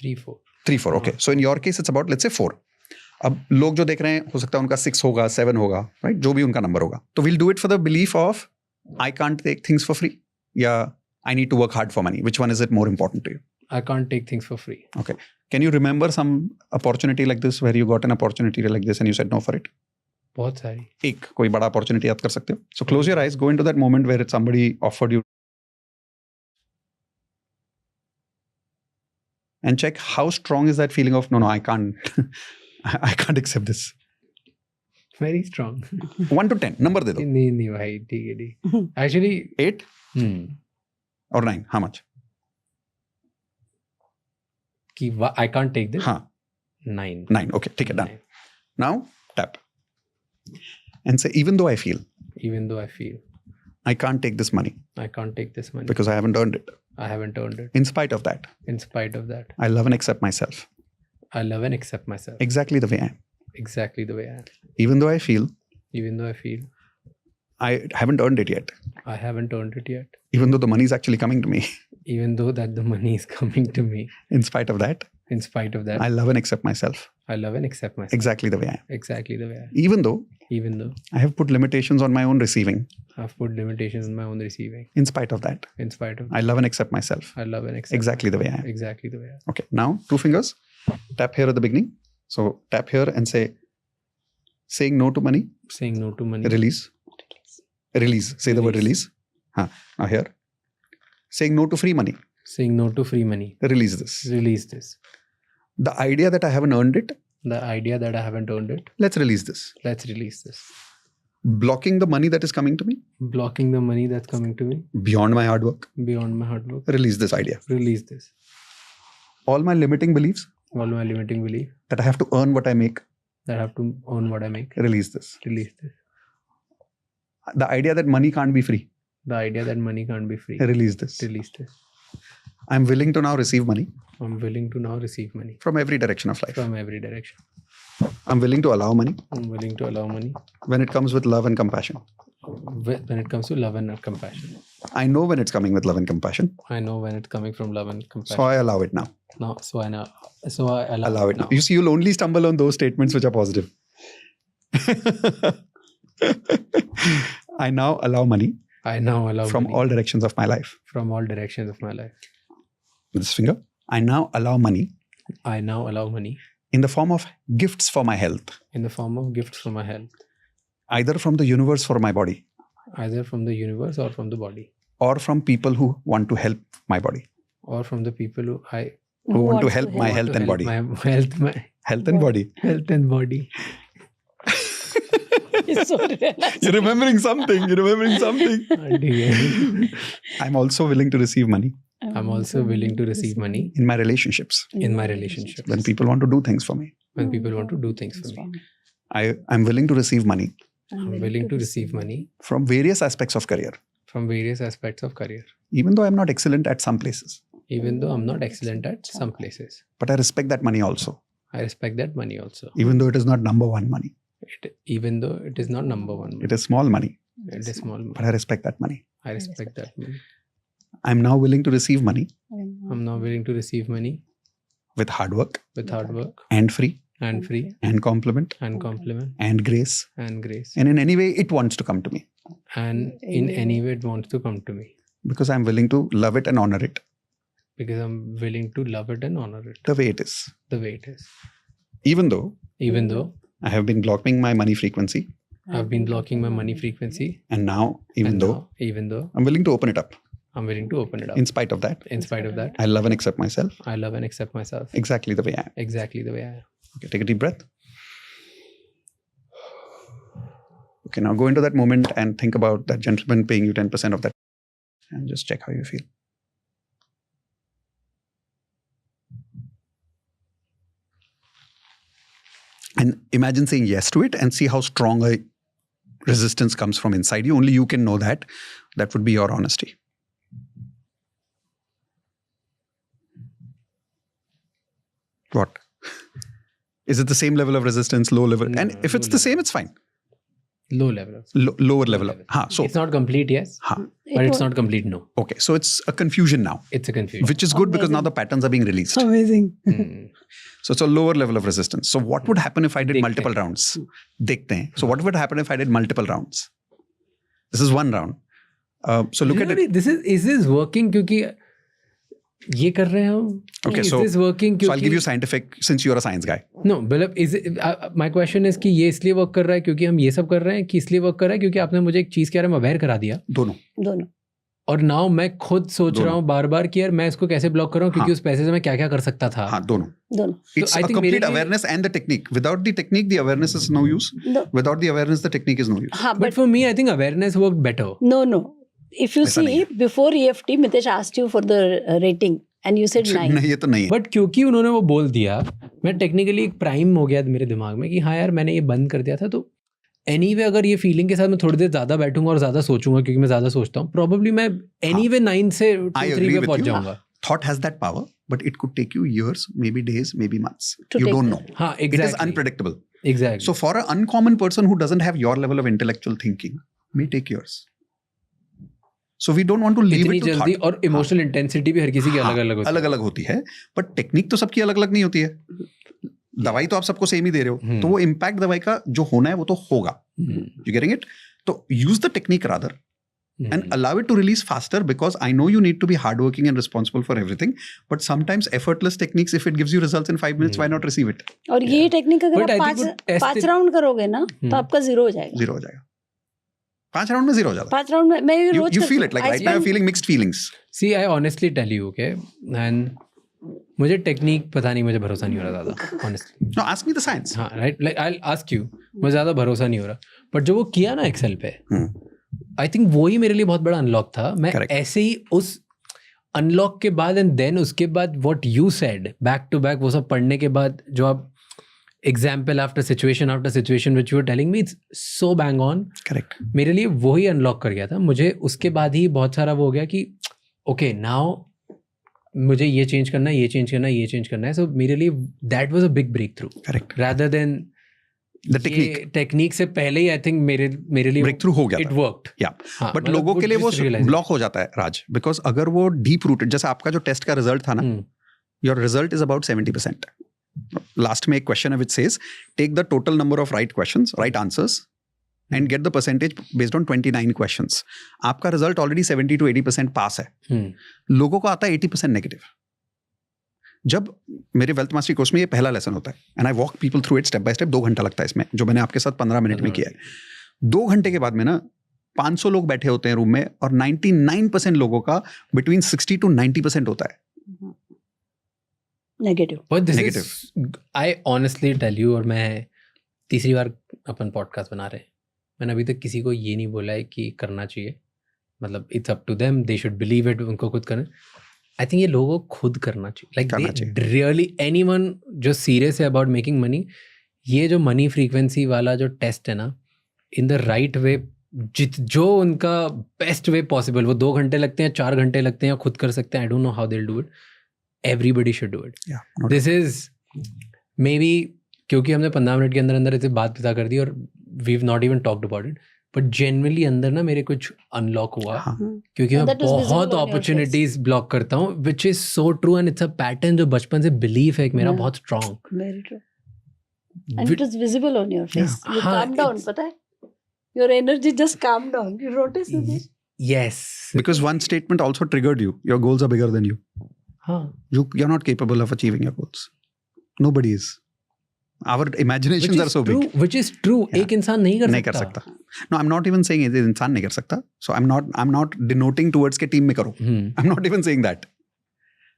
3-4. 3-4. Okay. So in your case it's about let's say 4. अब लोग जो देख रहे हैं हो सकता है उनका 6 होगा, 7 होगा, राइट? जो भी उनका नंबर होगा. तो we'll do it for the belief of I can't take things for free या I need to work hard for money. Which one is it more important to you? I can't take things for free. Okay. Can you remember some opportunity like this where you got an opportunity like this and you said no for it? बहुत सारी. एक कोई बड़ा opportunity याद कर सकते हो? So close your eyes, go into that moment where somebody offered you and check how strong is that feeling of no, I can't. I can't accept this. Very strong. 1 to 10 number दे दो. नहीं भाई, ठीक है. Actually 8 or 9. How much? कि I can't take this. हाँ. 9. 9. Okay, ठीक है, done. Now tap and say even though I feel I can't take this money because I haven't earned it. In spite of that, I love and accept myself. Exactly the way I am. Even though I feel I haven't earned it yet. Even though the money is actually coming to me. In spite of that, I love and accept myself. Exactly the way I am. Even though I have put limitations on my own receiving. In spite of that, I love and accept myself. Exactly the way I am. Okay, now 2 fingers. Tap here at the beginning. So tap here and say, saying no to money. Release. Say the word release. Now here. Saying no to free money. Release this. The idea that I haven't earned it. Let's release this. Blocking the money that is coming to me. Beyond my hard work. Release this idea. All my limiting beliefs. That I have to earn what I make. Release this. The idea that money can't be free. Release this. I'm willing to now receive money. From every direction of life. I'm willing to allow money. When it comes with love and compassion. I know when it's coming with love and compassion. So I allow it now. So I allow it now. You see, you'll only stumble on those statements which are positive. I now allow money. From all directions of my life. With this finger. I now allow money. In the form of gifts for my health. Either from the universe for my body. Or from people who want to help my body. Who want to help my health and body. Health and body. You're remembering something. I'm also willing to receive money. In my relationships. When people want to do things for me. I'm willing to receive money. From various aspects of career. Even though I'm not excellent at some places. But I respect that money also. Even though it is not number one money. It is small money. But I respect that money. I'm now willing to receive money. With hard work. And free. And compliment. And grace. And in any way it wants to come to me. Because I'm willing to love it and honor it. The way it is. Even though I have been blocking my money frequency. And now, even though I'm willing to open it up. In spite of that. I love and accept myself. Exactly the way I am. Okay, take a deep breath. Okay, now go into that moment and think about that gentleman paying you 10% of that. And just check how you feel. And imagine saying yes to it and see how strong a resistance comes from inside you. Only you can know that. That would be your honesty. What? Is it the same level of resistance, low level? No, And if it's low the same, it's fine. Low level. Lower level. So it's not complete, yes. But it's not complete, no. Okay, so it's a confusion now. It's a confusion. Which is good because now the patterns are being released. Amazing. So it's a lower level of resistance. So what would happen if I did multiple rounds? Dekhte hain. So what would happen if I did multiple rounds? This is one round. So look at it. Is this working? क्योंकि ये कर रहे हैं हम. Okay, is so this working? So I'll give you scientific since you're a science guy. No, मतलब is it, my question is कि ये इसलिए वर्क कर रहा है क्योंकि हम ये सब कर रहे हैं कि इसलिए वर्क कर रहा है क्योंकि आपने मुझे एक चीज के बारे में अवेयर करा दिया. दोनों. और नाउ मैं खुद सोच रहा हूँ बार-बार कि यार मैं इसको कैसे ब्लॉक कर रहा हूँ क्योंकि उस पैसे से मैं क्या-क्या कर सकता था. हाँ, दोनों. It's a complete awareness and the technique. Without the technique, the awareness is no use. No. Without the awareness, the technique is no use. But for me, I think awareness worked better. No. If you see, before EFT, Mitesh asked you for the rating. And you said 9. नहीं, ये तो नहीं है. But क्योंकि उन्होंने वो बोल दिया, मैं टेक्निकली एक प्राइम हो गया मेरे दिमाग में कि हाँ यार मैंने ये बंद कर दिया था. तो anyway अगर ये फीलिंग के साथ मैं थोड़ी देर ज़्यादा बैठूंगा और ज़्यादा सोचूंगा क्योंकि मैं ज़्यादा सोचता हूँ, probably मैं anyway 9 से 2-3 पे पहुँच जाऊंगा. Thought has that power, but it could take you years, maybe days, maybe months. You don't know. हाँ, exactly. It is unpredictable. Exactly. So for an uncommon person who doesn't have your level of intellectual thinking, may take years. So we don't want to leave it to thought. और इमोशनल इंटेंसिटी भी हर किसी की अलग-अलग होती है. बट टेक्निक तो सबकी अलग-अलग नहीं होती है. दवाई तो आप सबको सेम ही दे रहे हो. तो वो इम्पैक्ट दवाई का जो होना है वो तो होगा. You getting it? तो use the technique rather and allow it to release faster because I know you need to be hardworking and responsible for everything. But sometimes effortless techniques, if it gives you results in 5 minutes, why not receive it? और ये टेक्निक अगर आप 5 राउंड करोगे ना तो आपका 0 हो जाएगा. 0 हो जाएगा. 5 राउंड में 0 हो जाता है. 5 राउंड में मैं रोज you feel it like right now you're feeling mixed feelings. See, I honestly tell you, okay, and मुझे टेक्निक पता नहीं, मुझे भरोसा नहीं हो रहा ज़्यादा honestly. No, ask me the science. हाँ, right, like I'll ask you, मुझे ज़्यादा भरोसा नहीं हो रहा. But जो वो किया ना एक्सेल पे, I think वो ही मेरे लिए बहुत बड़ा अनलॉक था. मैं ऐसे ही उस अनलॉक के बाद एंड देन उसके बाद what you said back to back वो सब पढ़ने के बाद जो आप example after situation which you were telling me, it's so bang on. Correct. मेरे लिए वो ही अनलॉक कर गया था. मुझे उसके बाद ही बहुत सारा वो हो गया कि okay, now मुझे ये चेंज करना है, ये चेंज करना है, ये चेंज करना है. So मेरे लिए that was a big breakthrough. Correct. Rather than the technique. Technique से पहले ही I think मेरे लिए breakthrough हो गया था. It worked. Yeah. But लोगों के लिए वो ब्लॉक हो जाता है राज, because अगर वो deep rooted, जैसे आपका जो टेस्ट का रिजल्ट था ना, your result is about 70%. Last में एक question है which says take the total number of right answers and get the percentage based on 29 questions. आपका रिजल्ट ऑलरेडी 70 to 80% पास है. लोगों को आता है 80% नेगेटिव. जब मेरे वेल्थ मास्टरी कोर्स में ये पहला लेसन होता है and I walk people through it step by step. 2 घंटा लगता है इसमें, जो मैंने आपके साथ 15 मिनट में किया है. 2 घंटे के बाद में ना 500 लोग बैठे होते हैं रूम में और 99% लोगों का between 60 to 90% होता है negative. But this is, I honestly tell you, और मैं तीसरी बार अपन पॉडकास्ट बना रहे हैं, मैंने अभी तक किसी को ये नहीं बोला है कि करना चाहिए. मतलब it's up to them, they should believe it, उनको खुद करना. आई थिंक ये लोगों को खुद करना चाहिए. लाइक रियली एनीवन जो सीरियस है अबाउट मेकिंग मनी, ये जो मनी फ्रीक्वेंसी वाला जो टेस्ट है ना, इन द राइट वे, जो उनका बेस्ट वे पॉसिबल, वो 2 घंटे लगते हैं, 4 घंटे लगते हैं, खुद कर सकते हैं. I don't know how they will do it. Everybody should do it. Yeah, this is maybe क्योंकि हमने 15 मिनट के अंदर अंदर इसे बात पता कर दी और we've not even talked about it. But genuinely अंदर ना मेरे कुछ अनलॉक हुआ क्योंकि मैं बहुत अपॉर्चुनिटीज ब्लॉक करता हूँ, which is so true and it's a pattern जो बचपन से बिलीफ है मेरा बहुत strong. Very true. And it is visible on your face. You calm down, पता है? Your energy just calm down. You notice it? Yes. Because one statement also triggered you. Your goals are bigger than you. You're not capable of achieving your goals. Nobody is. Our imaginations are so big. Which is true. एक इंसान नहीं कर सकता. No, I'm not even saying एक इंसान नहीं कर सकता. So I'm not denoting towards के टीम में करो. I'm not even saying that.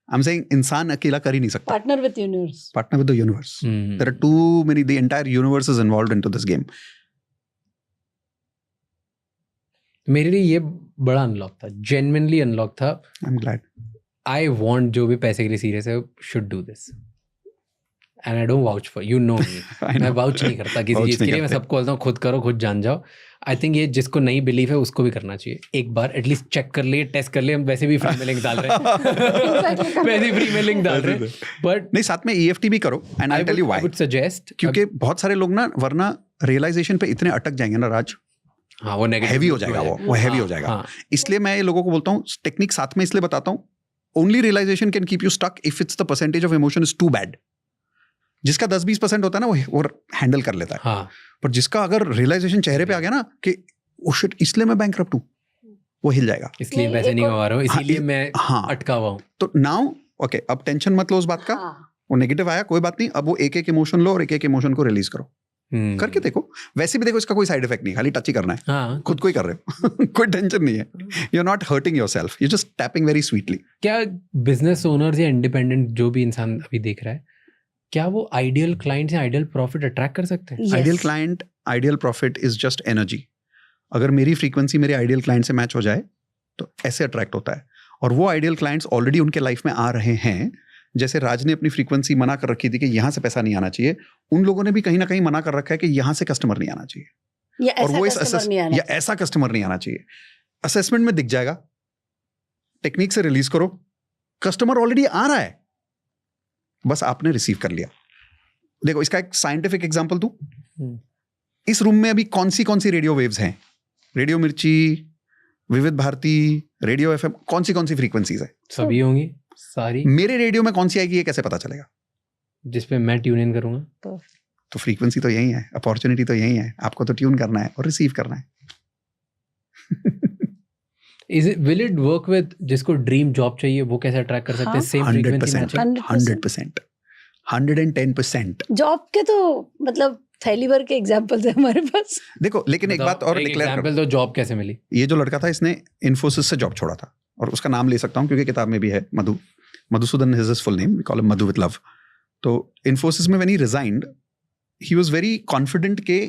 I'm saying इंसान अकेला कर ही नहीं सकता. Partner with universe. Partner with the universe. There are too many. The entire universe is involved into this game. मेरे लिए ये बड़ा अनलॉक था. Genuinely अनलॉक था. I'm glad. I want जो भी पैसे के लिए सीरियस है should do this. And I don't vouch for, you know me, मैं वाउच नहीं करता किसी चीज़ के लिए, मैं सबको बोलता हूँ खुद करो, खुद जान जाओ। आई थिंक ये जिसको नहीं बिलीव है उसको भी करना चाहिए, एक बार एटलीस्ट चेक कर लिए, टेस्ट कर लिए। हम वैसे भी फ्री में लिंक डाल रहे हैं वैसे ही फ्री में लिंक डाल रहे हैं, बट नहीं, साथ में EFT भी करो, and I tell you why. I would suggest, क्योंकि बहुत सारे लोग ना वरना रियलाइजेशन पे इतने अटक जाएंगे ना राज, हाँ वो नेगेटिव हैवी हो जाएगा, वो हैवी हो जाएगा। हाँ। इसलिए मैं ये लोगों को बोलता हूँ टेक्निक साथ में इसलिए बताता हूँ, only realisation can keep you stuck if it's the percentage of emotion is too bad. जिसका 10-20% होता है ना वो हैंडल कर लेता है, हाँ। पर जिसका अगर रियलाइजेशन चेहरे पे आ गया ना कि ओ शिट इसलिए मैं बैंकरप्ट हूँ, वो हिल जाएगा। इसलिए वैसे नहीं कमा रहा हूँ, इसीलिए मैं अटका हुआ हूँ। तो नाउ ओके, अब टेंशन मत लो उस बात का, वो नेगेटिव आया कोई बात नहीं, अब वो एक एक इमोशन लो और एक एक इमोशन को रिलीज करो, करके देखो। वैसे भी देखो इसका कोई साइड इफेक्ट नहीं, खाली टच ही करना है, हाँ, खुद को ही कर रहे हो कोई टेंशन नहीं है, you are not hurting yourself, you just tapping very sweetly. क्या बिजनेस ओनर्स या इंडिपेंडेंट जो भी इंसान अभी देख रहा है, क्या वो आइडियल क्लाइंट या आइडियल प्रॉफिट अट्रैक्ट कर सकते हैं? Ideal client, ideal profit is just energy. अगर मेरी फ्रीक्वेंसी मेरे आइडियल क्लाइंट से मैच हो जाए तो ऐसे अट्रैक्ट होता है, और वो आइडियल क्लाइंट्स ऑलरेडी उनके लाइफ में आ रहे हैं। जैसे राज ने अपनी फ्रीक्वेंसी मना कर रखी थी कि यहाँ से पैसा नहीं आना चाहिए, उन लोगों ने भी कहीं ना कहीं मना कर रखा है कि यहाँ से कस्टमर नहीं आना चाहिए, और वो ऐसा कस्टमर नहीं आना चाहिए। असेसमेंट में दिख जाएगा, टेक्निक से रिलीज करो, कस्टमर ऑलरेडी आ रहा है, बस आपने रिसीव कर लिया। देखो इसका एक साइंटिफिक एग्जांपल दूं, इस रूम में अभी कौन सी रेडियो वेव्स हैं? रेडियो मिर्ची, विविध भारती, रेडियो FM, कौन सी फ्रीक्वेंसीज है? सभी होंगी, सारी। मेरे रेडियो में कौन सी आएगी ये कैसे पता चलेगा? जिस पे मैं ट्यून इन करूंगा। तो फ्रीक्वेंसी तो यही है, अपॉर्चुनिटी तो यही है, आपको तो ट्यून करना है और रिसीव करना है। विल इट वर्क विद जिसको ड्रीम जॉब चाहिए, वो कैसे अट्रैक्ट कर सकते हैं? Same frequency match? 100%। जॉब के तो मतलब थैली भर के एग्जांपल्स है हमारे पास। देखो लेकिन एक बात और डिक्लेयर एग्जांपल तो जॉब कैसे मिली? ये जो लड़का था इसने इन्फोसिस से जॉब छोड़ा था, और उसका नाम ले सकता हूँ क्योंकि किताब में भी है, Madhusudan is his full name, we call him Madhu with love. तो इन्फोसिस में when he resigned, he was very confident के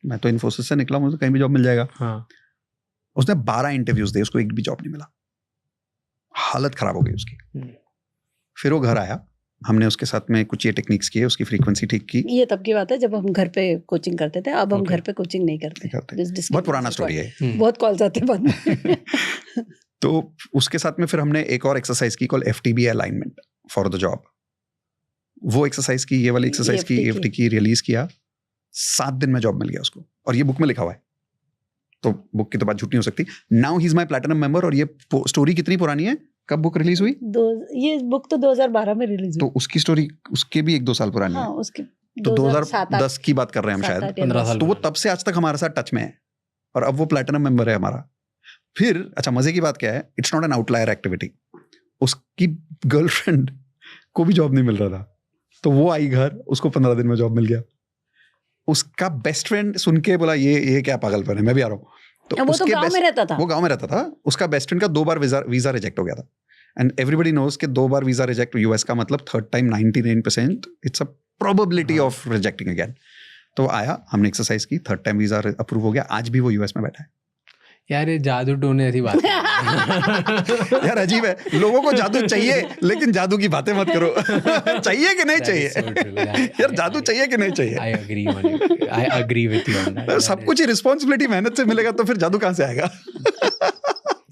मैं तो इन्फोसिस से निकला, मुझे कहीं भी जॉब मिल जाएगा। हाँ। उसने 12 इंटरव्यूज दिए, उसको एक भी जॉब नहीं मिला, हालत खराब हो गई उसकी। फिर वो घर आया, हमने उसके साथ में कुछ ये टेक्निक्स किए, उसकी फ्रीक्वेंसी ठीक की। ये तब की बात है जब हम घर पे कोचिंग करते थे, अब हम घर पे कोचिंग नहीं करते। बहुत पुराना स्टोरी है, बहुत कॉल्स आते बाद में। तो उसके साथ में फिर हमने एक और एक्सरसाइज की call FTB alignment for the job. वो एक्सरसाइज की, ये वाली एक्सरसाइज की, EFT की, रिलीज किया, 7 दिन में जॉब मिल गया उसको, और ये बुक में लिखा हुआ है, तो बुक की तो बात झूठ नहीं हो सकती। Now he is my platinum member. और ये स्टोरी कितनी पुरानी है, कब बुक रिलीज हुई? ये बुक तो 2012 में रिलीज हुई। तो उसकी स्टोरी उसके भी 1-2 साल पुरानी है। उसकी तो 2010 की बात कर रहे हैं हम शायद, 15 साल। तो वो तब से आज तक हमारे साथ टच में है, और अब वो प्लैटिनम मेंबर है हमारा। फिर अच्छा मजे की बात क्या है, it's not an outlier activity, उसकी गर्लफ्रेंड को भी जॉब नहीं मिल रहा था, तो वो आई घर, उसको 15 दिन में जॉब मिल गया। उसका बेस्ट फ्रेंड सुन के बोला ये क्या पागलपन है, मैं भी आ रहा हूँ। तो वो तो गांव में रहता था। वो गांव में रहता था। उसका बेस्ट फ्रेंड का 2 बार वीजा रिजेक्ट हो गया था, एंड एवरीबडी नोज कि 2 बार वीजा रिजेक्ट US का मतलब third time 99% it's a probability of rejecting again. तो आया, हमने एक्सरसाइज की, थर्ड टाइम वीजा अप्रूव हो गया, आज भी वो US में बैठा है। यार ये जादू टोने ऐसी बात है। यार अजीब है, लोगों को जादू चाहिए लेकिन जादू की बातें मत करो। चाहिए कि नहीं चाहिए? यार जादू चाहिए कि नहीं चाहिए? I agree with you on that. सब कुछ ही रिस्पॉन्सिबिलिटी मेहनत से मिलेगा तो फिर जादू कहाँ से आएगा?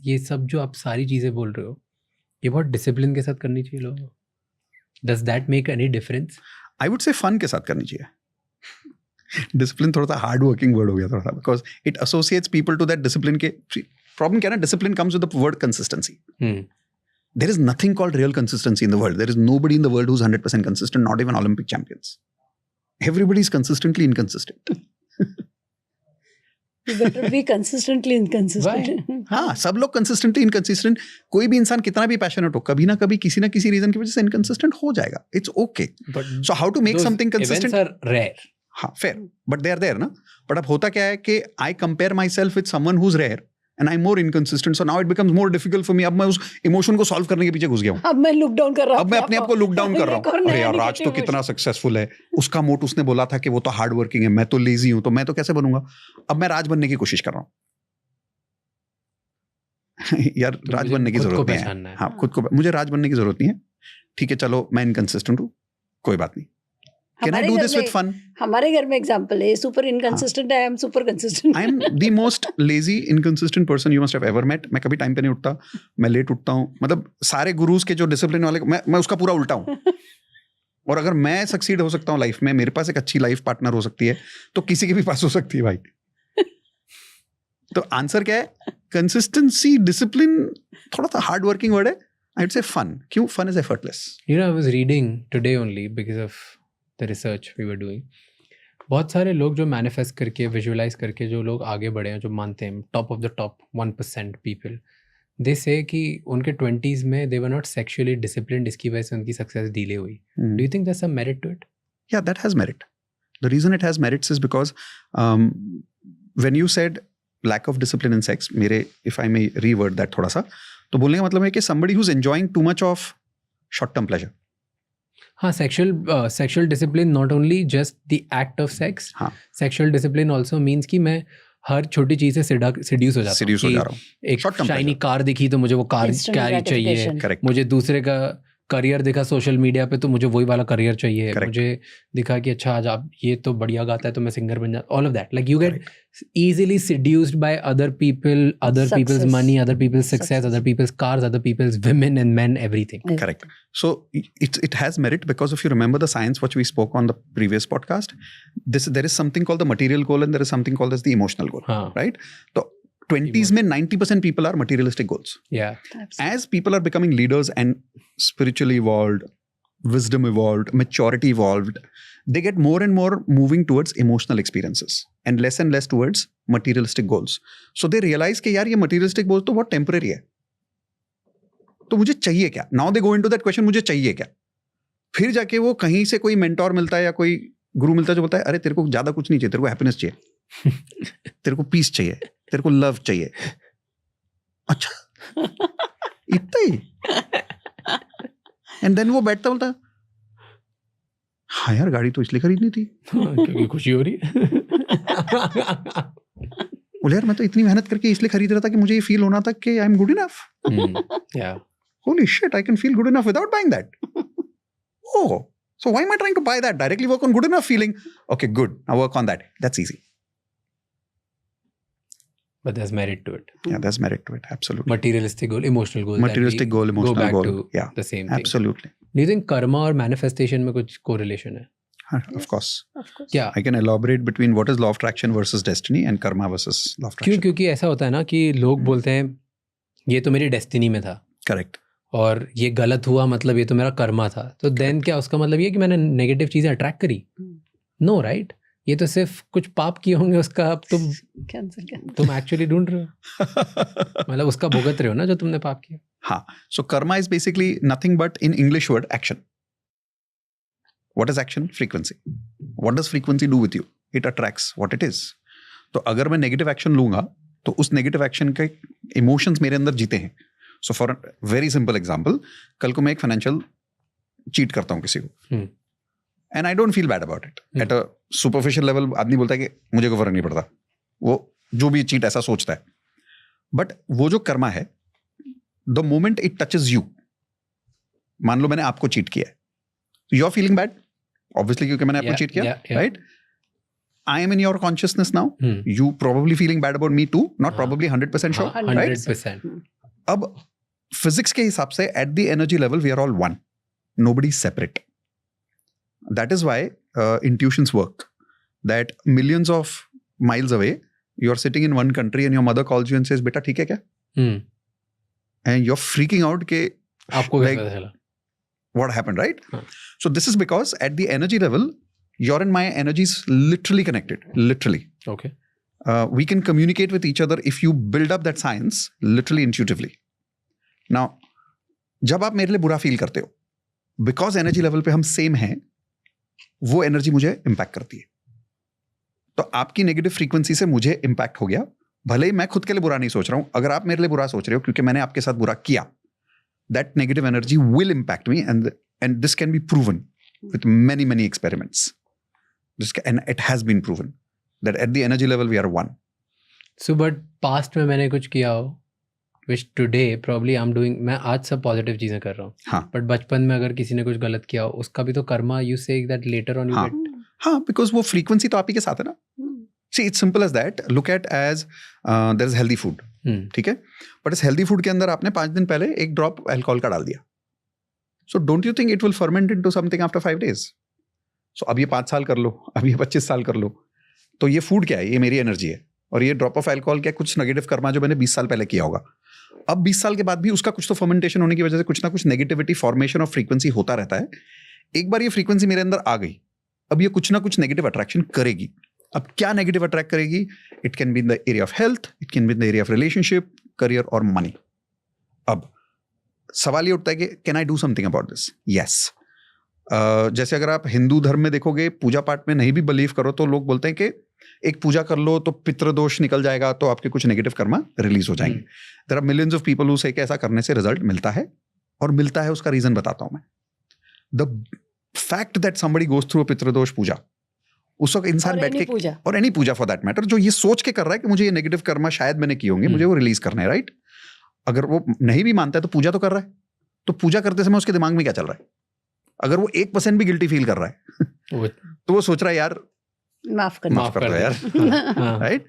ये सब जो आप सारी चीजें बोल रहे हो, ये बहुत डिसिप्लिन के साथ करनी चाहिए लोगों को। Does that make any difference? I would say fun के साथ करनी चाहिए। डिसिप्लिन थोड़ा सा हार्ड वर्किंग वर्ड हो गया थोड़ा सा, because it associates people to that discipline. के प्रॉब्लम क्या है ना, discipline comes with the word consistency. There is nothing called real consistency in the world. There is nobody in the world who is 100% consistent, not even Olympic champions. Everybody is consistently inconsistent. You better be consistently inconsistent. हाँ, सब लोग कंसिस्टेंटली इनकंसिस्टेंट। कोई भी इंसान कितना भी पैशनेट हो, कभी ना कभी किसी ना किसी रीजन की वजह से इनकंसिस्टेंट हो जाएगा। It's okay. So how to make something consistent? Events are rare. हाँ, fair, but they are there ना। बट अब होता क्या है कि I compare myself with someone who is rare and I am more inconsistent, so now it becomes more difficult for me. अब मैं उस इमोशन को सॉल्व करने के पीछे घुस गया हूँ। अब मैं लुक डाउन कर रहा हूँ, अब मैं अपने आप को लुक डाउन कर रहा हूँ। अरे यार, राज तो कितना सक्सेसफुल है, उसका मोट उसने बोला था कि वो तो हार्ड वर्किंग है, मैं तो लेजी हूँ, तो मैं तो कैसे बनूंगा? अब मैं राज बनने की कोशिश कर रहा हूँ। यार राज बनने की जरूरत नहीं है। हाँ, खुद को, मुझे राज बनने की जरूरत नहीं है। ठीक है, चलो मैं इनकंसिस्टेंट हूँ, कोई बात नहीं, Can I हमारे do घर this में- with fun? हमारे घर में एग्जांपल है, सुपर इनकंसिस्टेंट है, I am super consistent. I am the most lazy, inconsistent person you must have ever met. मैं कभी टाइम पे नहीं उठता, मैं लेट उठता हूँ. मतलब सारे गुरुज के जो डिसिप्लिन वाले, मैं उसका पूरा उल्टा हूँ. और अगर मैं सक्सीड हो सकता हूँ लाइफ में, मेरे पास एक अच्छी लाइफ पार्टनर हो सकती है, तो किसी के भी पास हो सकती है भाई. तो आंसर क्या है? कंसिस्टेंसी, डिसिप्लिन, थोड़ा सा हार्ड वर्किंग वर्ड है. I'd say fun. क्यों? Fun is effortless. You know, I was reading today only because of the research we were doing. बहुत सारे लोग जो मैनिफेस्ट करके विजुअलाइज करके जो लोग आगे बढ़े हैं, जो मानते हैं top of the top 1% people, they say कि उनके 20s में they were not sexually disciplined, इसकी वजह से उनकी सक्सेस डिले हुई. Do you think there is some merit to it? Yeah, that has merit. The reason it has merits is because when you said lack of discipline in sex, if I may reword that थोड़ा सा, तो बोलने का मतलब है कि somebody who's enjoying too much of short-term pleasure. हाँ, sexual discipline not only just the act of sex. हाँ. सेक्सुअल डिसिप्लिन ऑल्सो मीन्स कि मैं हर छोटी चीज से सिड्यूस हो जाता हूँ. Seduce हो जा रहा हूँ. एक Short-term शाइनी pleasure. कार दिखी तो मुझे वो कार Instant कैरी चाहिए. gratification. Correct. मुझे दूसरे का करियर दिखा सोशल मीडिया पे तो मुझे वही वाला करियर चाहिए. Correct. मुझे दिखा कि अच्छा आज आप ये तो बढ़िया गाता है तो मैं सिंगर बन जाता. All of that, like you get easily seduced by other people's Success. money, other people's success, Success. other people's cars, other people's women and men, everything. Correct. So it has merit because if you remember the science which we spoke on the previous podcast, there is something called the material goal and there is something called as the emotional goal. हाँ. Right? So 20s में 90% people are materialistic goals. Yeah. As people are becoming leaders and spiritually evolved, wisdom evolved, maturity evolved, they get more and more moving towards emotional experiences and less towards materialistic goals. So they realize कि यार ये materialistic goals तो बहुत temporary है. तो मुझे चाहिए क्या? Now they go into that question, मुझे चाहिए क्या? फिर जाके वो कहीं से कोई mentor मिलता है या कोई गुरु मिलता है जो बोलता है अरे तेरे को ज़्यादा कुछ नहीं चाहिए, तेरे को happiness चाहिए, तेरे को peace चाहिए, तेरे को love चाहिए. अच्छा, इतना ही? एंड देन वो बैठता बोलता हाँ यार गाड़ी तो इसलिए खरीदनी थी. क्योंकि खुशी हो रही है. बोले यार मैं तो इतनी मेहनत करके इसलिए खरीद रहा था कि मुझे ये फील होना था कि I am good enough. Yeah. Holy shit, I can feel good enough without buying that. Oh, so why am I trying to buy that? Directly work on good enough feeling. Okay good, now work on that. That's easy. But there's merit to it. Yeah, there's merit to it. Absolutely. Materialistic goal, emotional goal. Materialistic goal, Go emotional back goal. to Yeah, the same thing. absolutely. Do you think karma और manifestation में कुछ correlation है? Of course. Of course. क्या? I can elaborate between what is law of attraction versus destiny and karma versus law of attraction. क्योंकि ऐसा होता है ना कि लोग बोलते हैं ये तो मेरी डेस्टिनी में था Correct. और ये गलत हुआ मतलब ये तो मेरा कर्मा था. तो देन क्या उसका मतलब ये कि मैंने नेगेटिव चीजें अट्रैक्ट करी? No, right? ये तो सिर्फ कुछ पाप किए होंगे उसका अब तुम एक्चुअली ढूंढ रहे हो. मतलब उसका भुगत रहे हो ना जो तुमने पाप किया. हाँ. So karma is basically nothing but in English word action. What is action? Frequency. What does frequency do with you? It attracts what it is. तो अगर मैं नेगेटिव एक्शन लूंगा तो उस नेगेटिव एक्शन के इमोशंस मेरे अंदर जीते हैं. So for very simple example, कल को मैं एक फाइनेंशियल चीट करता हूँ किसी को and I don't feel bad about it. At a superficial level आदमी बोलता है कि मुझे कोई फर्क नहीं पड़ता, वो जो भी चीट ऐसा सोचता है. बट वो जो कर्मा है, the moment it touches you, मान लो मैंने आपको चीट किया है, you are feeling bad obviously क्योंकि मैंने आपको चीट किया, right? I am in your consciousness now. You probably feeling bad about me too. Not probably 100% sure. 100%. अब physics के हिसाब से at the energy level we are all one. Nobody is separate. That is why intuitions work. That millions of miles away, you are sitting in one country and your mother calls you and says, "Beta, ठीक है क्या?" And you're freaking out के आपको like, कैसे पता चला? What happened, right? So this is because at the energy level, your and my energy is literally connected. Literally. Okay. We can communicate with each other if you build up that science literally intuitively. Now, जब आप मेरे लिए बुरा फील करते हो, because energy level पे हम same हैं, वो energy मुझे impact करती है. तो आपकी negative frequency से मुझे impact हो गया. भले ही मैं खुद के लिए बुरा नहीं सोच रहा हूँ, अगर आप मेरे लिए बुरा सोच रहे हो क्योंकि मैंने आपके साथ बुरा किया, that negative energy will impact me, and this can be proven with many experiments. And it has been proven that at the energy level we are one. So but past में मैंने कुछ किया हो which today probably I'm doing, मैं आज सब पॉजिटिव चीज़ें कर रहा हूँ, हाँ बट बचपन में अगर किसी ने कुछ गलत किया हो उसका भी तो karma, you say that later on you हाँ get. हाँ, बिकॉज वो फ्रीक्वेंसी तो आप ही के साथ है ना. See it's simple as that. Look at as there is healthy food, ठीक है, बट इस हेल्दी फूड के अंदर आपने 5 दिन पहले एक ड्रॉप अल्कोहल का डाल दिया. So don't you think it will ferment into something after 5 days? सो अब ये 5 साल कर लो, अब ये 25 साल कर लो, तो ये फूड क्या है? ये मेरी एनर्जी है. और ये ड्रॉप ऑफ अल्कोहल क्या, कुछ नेगेटिव कर्मा जो मैंने 20 साल पहले किया होगा. अब 20 साल के बाद भी उसका कुछ तो फर्मेंटेशन होने की वजह से कुछ ना कुछ नेगेटिविटी, फॉर्मेशन ऑफ फ्रीक्वेंसी होता रहता है. एक बार ये फ्रीक्वेंसी मेरे अंदर आ गई, अब ये कुछ ना कुछ नेगेटिव अट्रैक्शन करेगी. अब क्या नेगेटिव अट्रैक्ट करेगी? It can be in the area of health, it can be in the area of relationship, career और मनी. अब सवाल ये उठता है कि can I do something about this? Yes. जैसे अगर आप हिंदू धर्म में देखोगे, पूजा पाठ में नहीं भी बिलीव करो तो लोग बोलते हैं कि एक पूजा कर लो तो पितृदोष निकल जाएगा, तो आपके कुछ नेगेटिव कर्मा रिलीज हो जाएंगे. There are millions of people who say कि ऐसा करने से रिजल्ट मिलता है, और मिलता है उसका रीजन बताता हूं मैं. The fact that somebody goes through a पितृदोष पूजा, उस वक्त इंसान बैठ के, और any puja for that matter, जो ये सोच के कर रहा है कि मुझे ये नेगेटिव कर्मा शायद मैंने किए होंगे, मुझे वो रिलीज करना है, राइट? अगर वो नहीं भी मानता है तो पूजा तो कर रहा है. तो पूजा करते समय उसके दिमाग में क्या चल रहा है? अगर वो 1% भी गिल्टी फील कर रहा है तो वो सोच रहा है यार माफ कर दो यार, right?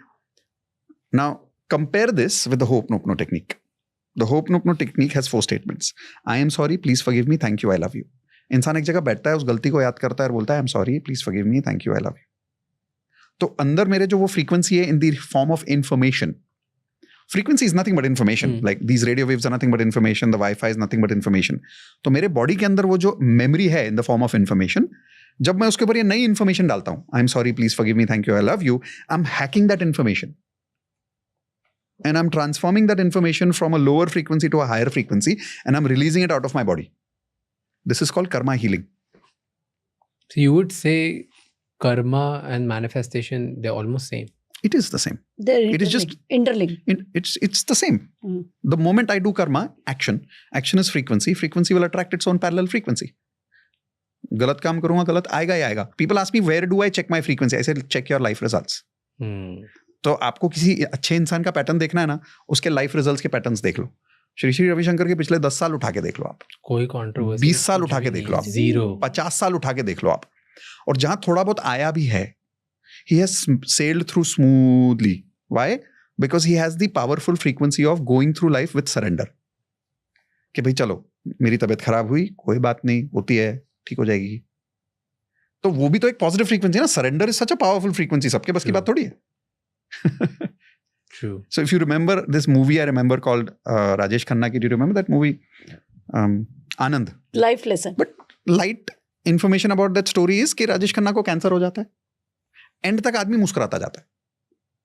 Now compare this with the ho'oponopono technique. The ho'oponopono technique has 4 statements. I am sorry, please forgive me, thank you, I love you. इंसान एक जगह बैठता है, उस गलती को याद करता है और बोलता है I am sorry, please forgive me, thank you, I love you. तो अंदर मेरे जो वो फ्रीक्वेंसी है in the form of information. Frequency is nothing but information. Like these radio waves are nothing but information. The Wi-Fi is nothing but information. तो मेरे बॉडी के अंदर वो जो मेमोरी है in the form of information, जब मैं उसके ऊपर ये नई इंफॉर्मेशन डालता हूँ, आई am sorry, please forgive me, thank you, I love you, I am hacking that information and I'm transforming that information from a lower frequency to a higher frequency, and I'm releasing it out of my body. This is called karma healing. So you would say karma and manifestation, they're almost same. It is the same. It is just interlinked. It's the same. The moment I do karma, action is frequency. Frequency will attract its own parallel frequency. गलत काम करूंगा, गलत आएगा ही आएगा. People ask me where do I check my frequency? I say check your life results. तो आपको किसी अच्छे इंसान का पैटर्न देखना है ना, उसके लाइफ रिजल्ट्स के पैटर्न्स देख लो. श्री श्री रविशंकर के पिछले 10 साल उठा के देख लो आप, कोई कंट्रोवर्सी, 20 साल उठा के देख लो आप, 50 साल उठा के देख लो आप, और जहां थोड़ा बहुत आया भी है, he has sailed through smoothly. Why? Because he has the powerful frequency of going through life with surrender. कि भाई चलो, मेरी तबीयत खराब हुई, कोई बात नहीं, होती है, ठीक हो जाएगी. तो वो भी तो एक पॉजिटिव फ्रीक्वेंसी है ना. Surrender is such a powerful frequency. सबके बस की बात थोड़ी है. True. So if you remember this movie, I remember called Rajesh Khanna ki, do you remember that movie? Anand. Life lesson. But light information about that story is कि राजेश खन्ना को कैंसर हो जाता है. एंड तक आदमी मुस्कुराता जाता है.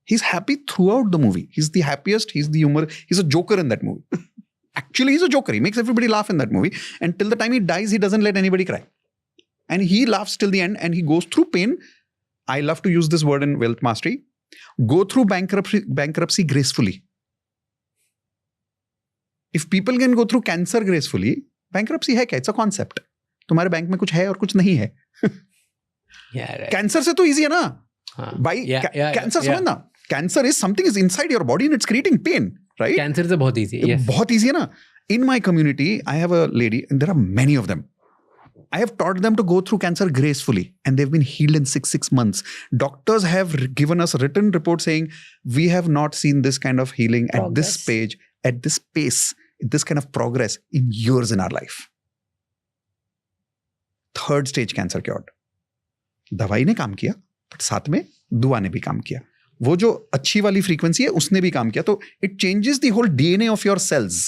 He's happy throughout the movie. He's the happiest. He's the humor. He's a joker in that movie. Actually, he's a joker. He makes everybody laugh in that movie. And till the time he dies, he doesn't let anybody cry. And he laughs till the end. And he goes through pain. I love to use this word in Wealth Mastery. Go through bankruptcy gracefully. If people can go through cancer gracefully, bankruptcy है क्या? It's a concept. तुम्हारे बैंक में कुछ है और कुछ नहीं है. कैंसर से तो इजी है ना भाई. कैंसर समझना, cancer is something is inside your body and it's creating pain, right? Cancer से बहुत इजी है. बहुत इजी है ना. In my community I have a lady and there are many of them. I have taught them to go through cancer gracefully, and they've been healed in 6 months. Doctors have given us a written report saying we have not seen this kind of healing at this stage, at this pace, this kind of progress in years in our life. 3rd stage cancer cured. दवाई ने काम किया, बट साथ में दुआ ने भी काम किया. वो जो अच्छी वाली फ्रीक्वेंसी है उसने भी काम किया. तो it changes the whole DNA of your cells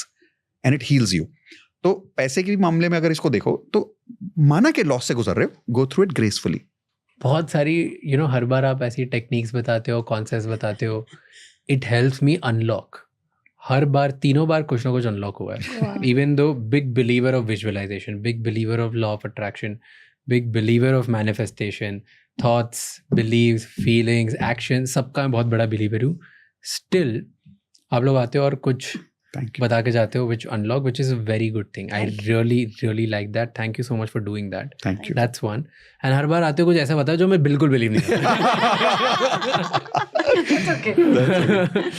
and it heals you. तो पैसे के मामले में अगर इसको देखो तो माना के लॉस से गुजर रहे हो, गो थ्रू इट ग्रेसफुली. बहुत सारी हर बार आप ऐसी टेक्निक्स बताते हो, कॉन्सेप्ट्स बताते हो. It helps me unlock. हर बार 3 बार कुछ ना कुछ अनलॉक हुआ है. Even though big believer of visualization, big believer of law of attraction, big believer of manifestation, thoughts, beliefs, feelings, action, सबका मैं बहुत बड़ा बिलीवर हूँ. स्टिल आप लोग आते हो और कुछ बता के जाते हो, which unlock, which is a very good thing. I really like that. Thank you so much for doing that. Thank you. That's one. And हर बार आते हो कुछ ऐसा बताओ जो मैं बिल्कुल बिलीव नहीं करता.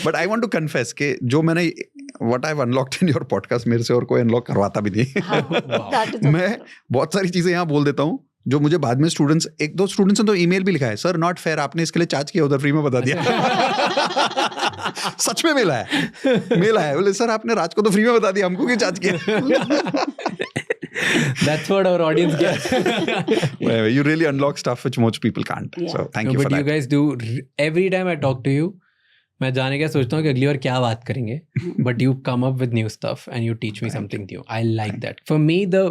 But I want to confess कि जो मैंने what I've unlocked in your podcast मेरे से और कोई अनलॉक करवाता भी नहीं. That is मैं बहुत सारी चीजें यहाँ बोल देता हूँ जो मुझे बाद में स्टूडेंट्स, एक दो स्टूडेंट्स ने तो ईमेल भी लिखा है, सर नॉट फेयर, आपने इसके लिए चार्ज किया, उधर फ्री में बता दिया. सच में मेल आया बोले सर आपने राज को तो फ्री में बता दिया, हमको क्यों चार्ज किया. That's what our audience gets. Well, you really unlock stuff which most people can't. Yeah. So thank No, you for but you that. guys do. Every time I talk to you, मैं जाने का सोचता हूँ कि अगली बार क्या बात करेंगे. But you come up with new stuff and you teach me something new. I like that. For me, the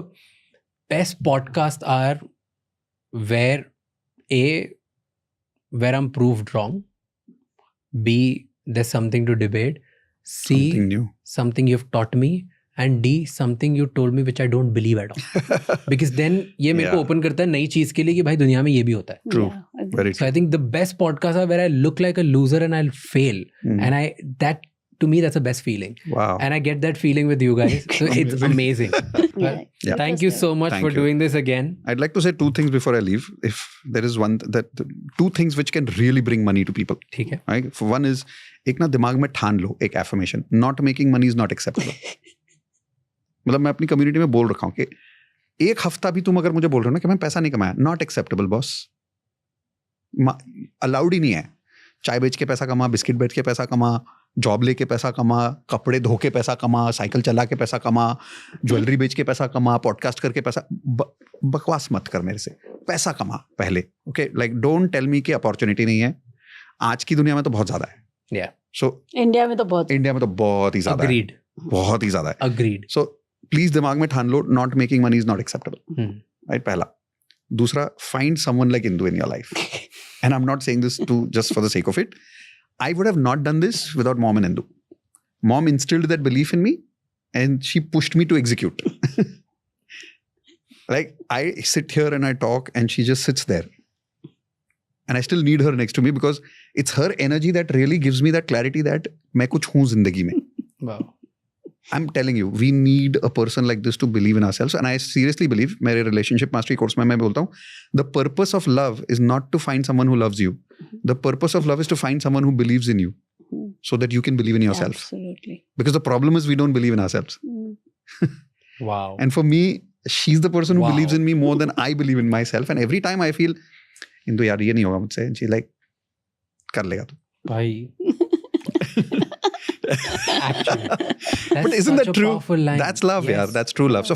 best podcasts are where I'm proved wrong. B, there's something to debate. C, Something new. something you've taught me. And D, something you told me which I don't believe at all. Because then ये मेरे को Yeah. open करता है नई चीज के लिए कि भाई दुनिया में ये भी होता है. True. Yeah, agree. Very So true. I think the best podcasts are where I look like a loser and I'll fail. And that to me that's the best feeling. Wow. And I get that feeling with you guys. So it's amazing. Well, Yeah. thank you so much Thank for you. doing this again. I'd like to say two things before I leave. If there is two things which can really bring money to people. ठीक है. Right? For one is, एक ना दिमाग में ठान लो एक affirmation. Not making money is not acceptable. मतलब मैं अपनी कम्युनिटी में बोल रखा हूँ कि एक हफ्ता भी तुम अगर मुझे बोल रहे हो ना कि मैं पैसा नहीं कमाया, नॉट एक्सेप्टेबल बॉस, अलाउड ही नहीं है. चाय बेच के पैसा कमा, बिस्किट बेच के पैसा कमा, जॉब लेके पैसा कमा, कपड़े धो के पैसा कमा, साइकिल चला के पैसा कमा, ज्वेलरी बेच के पैसा कमा, पॉडकास्ट करके पैसा, बकवास मत कर मेरे से, पैसा कमा पहले. Okay, like don't tell me कि अपॉर्चुनिटी नहीं है. आज की दुनिया में तो बहुत ज्यादा है. Yeah. सो इंडिया में तो बहुत इंडिया में तो बहुत ही ज्यादा है, Agreed. बहुत ही ज्यादा है. Agreed. सो प्लीज दिमाग में ठान लो, not making money is not acceptable. Hmm. Right, पहला. दूसरा, find someone like Indu in your life. And I am not saying this to just for the sake of it. I would have not done this without mom and Indu. Mom instilled that belief in me and she pushed me to execute. Like I sit here and I talk and she just sits there. And I still need her next to me because it's her energy that really gives me that clarity that मैं कुछ हूँ जिंदगी में. Wow. I'm telling you, we need a person like this to believe in ourselves. And I seriously believe, मेरे relationship mastery course में मैं बोलता हूँ, the purpose of love is not to find someone who loves you. The purpose of love is to find someone who believes in you, so that you can believe in yourself. Absolutely. Because the problem is we don't believe in ourselves. Wow. And for me, she's the person who Wow. believes in me more than I believe in myself. And every time I feel, Indu यार ये नहीं होगा मुझसे, and she's like, कर लेगा तू. भाई. Actually. But isn't that true? That's love, yeah. That's true love. So